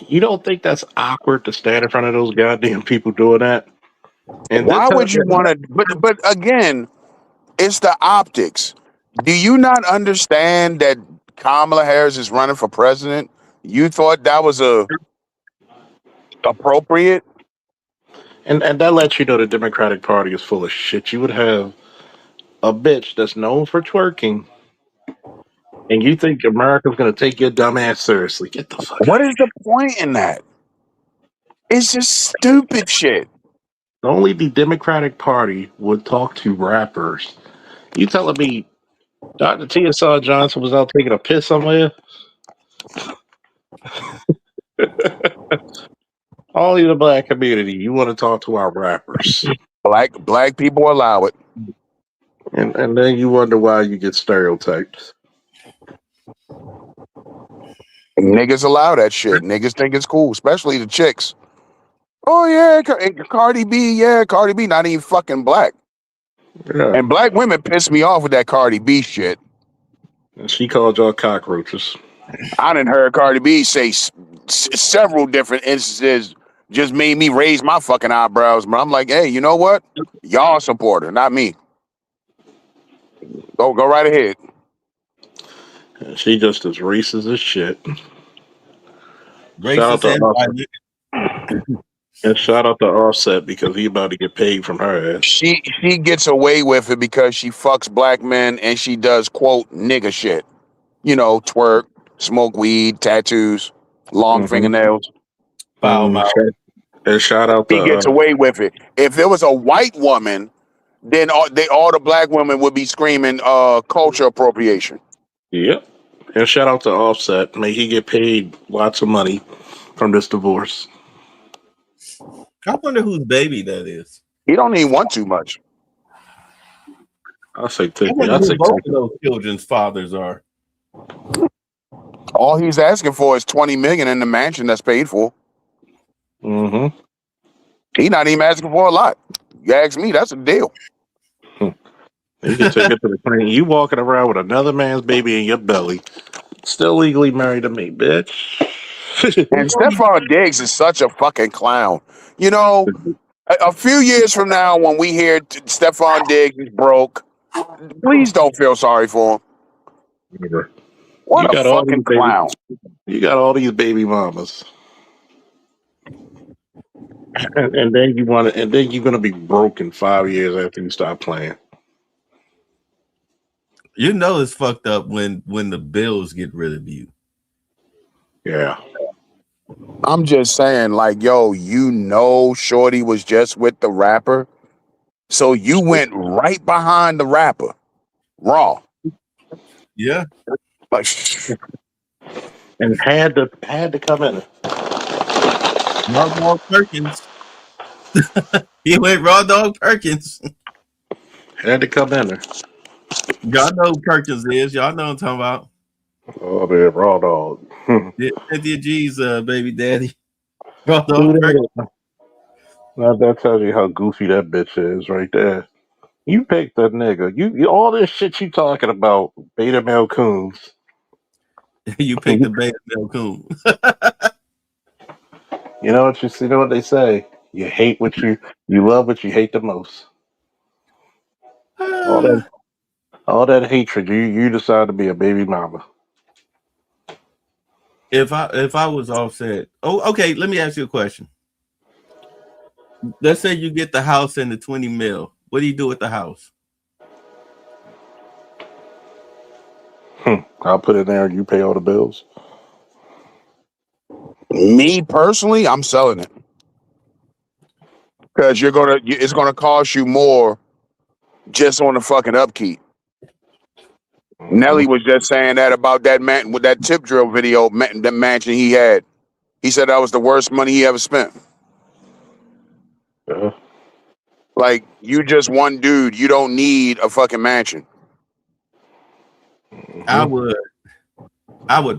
you don't think that's awkward to stand in front of those goddamn people doing that? And Why would you want to? But again, it's the optics. Do you not understand that Kamala Harris is running for president? You thought that was appropriate? And that lets you know the Democratic Party is full of shit. You would have a bitch that's known for twerking, and you think America's gonna take your dumb ass seriously? Get the fuck What out. is the point in that? It's just stupid shit. Only the Democratic Party would talk to rappers. You telling me Dr. T.S.R. Johnson was out taking a piss somewhere? Only the black community. You want to talk to our rappers. Black people allow it. And then you wonder why you get stereotyped. Niggas allow that shit. Niggas think it's cool, especially the chicks. Oh yeah, Cardi B. Yeah, Cardi B not even fucking black. Yeah. And black women piss me off with that Cardi B shit. And she called y'all cockroaches. I done heard Cardi B say several different instances just made me raise my fucking eyebrows. But I'm like, hey, you know what? Y'all support her, not me. Go right ahead. And she just as racist as shit. Racist and white. And shout out to Offset because he about to get paid from her ass. She gets away with it because she fucks black men and she does quote nigga shit. You know, twerk, smoke weed, tattoos, long fingernails. Foul mouth. And shout out to He gets away with it. If there was a white woman, then all the black women would be screaming culture appropriation. Yep. And shout out to Offset. May he get paid lots of money from this divorce. I wonder whose baby that is. He don't even want too much. I'll say I Tiffany. wonder I'll who say both Tiffany. of those children's fathers are. All he's asking for is $20 million in the mansion that's paid for. Mm-hmm. He's not even asking for a lot. You ask me, that's a deal. You can take it to the plane. You walking around with another man's baby in your belly. still legally married to me, bitch. And Stephon Diggs is such a fucking clown. You know, a few years from now, when we hear Stephon Diggs is broke, please don't feel sorry for him. What You a got all these fucking clown. You got all these baby mamas, and then you want to, and then you're gonna be broke in 5 years after you stop playing. You know it's fucked up when the Bills get rid of you. Yeah. I'm just saying, like, yo, you know, Shorty was just with the rapper, so you went right behind the rapper, raw. Yeah. Like, And had to come in. Raw Dog Perkins. He went Raw Dog Perkins. Had to come in there. Y'all know who Perkins is. Y'all know what I'm talking about. Oh, man, raw dog. Yeah, Cynthia G's baby daddy. Raw Dog Perkins. That tells you how goofy that bitch is right there. You picked that nigga. You all this shit you talking about, Beta Male Coons. You picked the beta male coon. You know what they say. You hate what you love what you hate the most. All that hatred, you decide to be a baby mama. If I was Offset, okay, let me ask you a question. Let's say you get the house and the 20 mil. What do you do with the house? I'll put it there and you pay all the bills. me personally, I'm selling it because it's gonna cost you more just on the fucking upkeep. Nelly was just saying that about that man with that tip drill video, that mansion he had. He said that was the worst money he ever spent. Yeah. Like, you just one dude, you don't need a fucking mansion. I would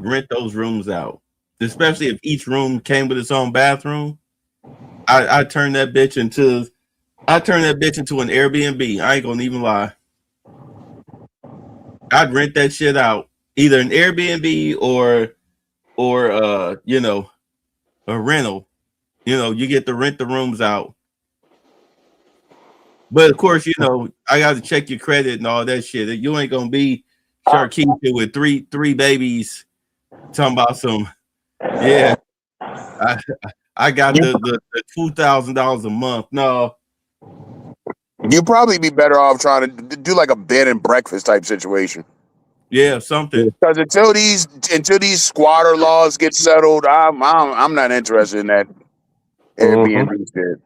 rent those rooms out, especially if each room came with its own bathroom. I turn that bitch into an Airbnb. I ain't gonna even lie. I'd rent that shit out, either an Airbnb or you know, a rental. You know, you get to rent the rooms out. But of course, you know, I got to check your credit and all that shit. You ain't gonna be Sharkeisha with three babies talking about some. Yeah, I got the $2,000 a month. No, You'd probably be better off trying to do like a bed and breakfast type situation. yeah, something. Because until these squatter laws get settled, I'm not interested in that Airbnb shit.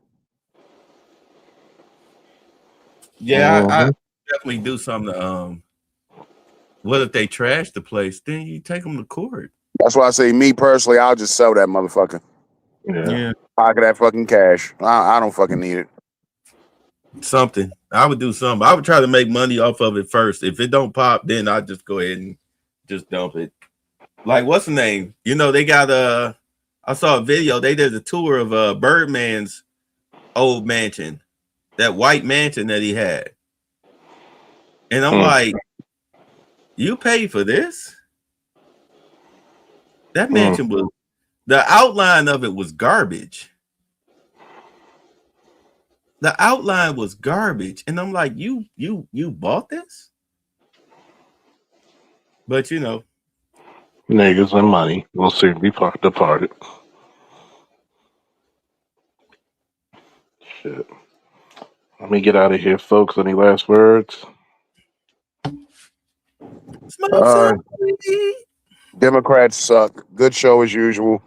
Yeah, I definitely do something. What if they trash the place? Then you take them to court. That's why I say, me personally, I'll just sell that motherfucker. Yeah, Pocket that fucking cash. I don't fucking need it. something. I would do something. I would try to make money off of it first. If it don't pop, then I just go ahead and just dump it. Like, what's the name? You know, they got I saw a video. They did a tour of Birdman's old mansion, that white mansion that he had. And I'm like, you paid for this? That mansion was, the outline of it was garbage. The outline was garbage. And I'm like, you bought this? But you know, niggas and money will soon be departed. Shit. Let me get out of here, folks. Any last words? Democrats suck. Good show as usual.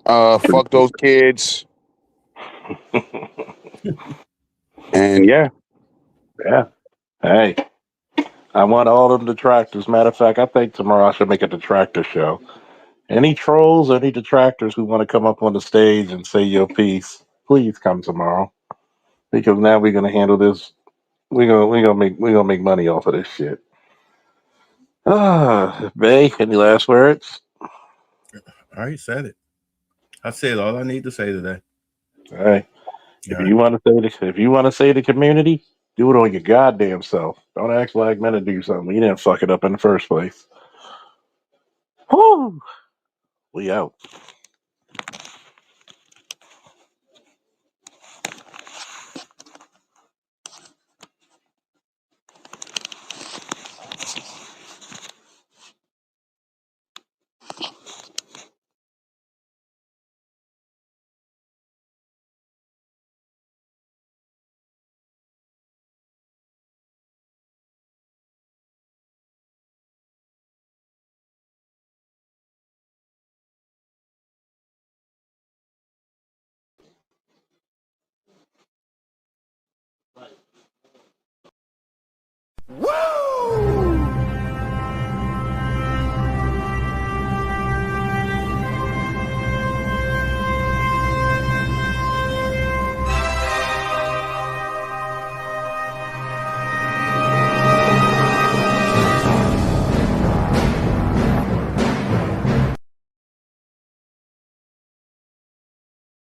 Fuck those kids. And yeah. Hey, I want all of the detractors. Matter of fact, I think tomorrow I should make a detractor show. Any trolls, any detractors who want to come up on the stage and say your piece, please come tomorrow. Because now we're gonna handle this. We're gonna make money off of this shit. Bay, any last words? I already said it. I said all I need to say today. All right. If you want to say the community, Do it on your goddamn self. Don't ask black men to do something. You didn't fuck it up in the first place. Whew. We out.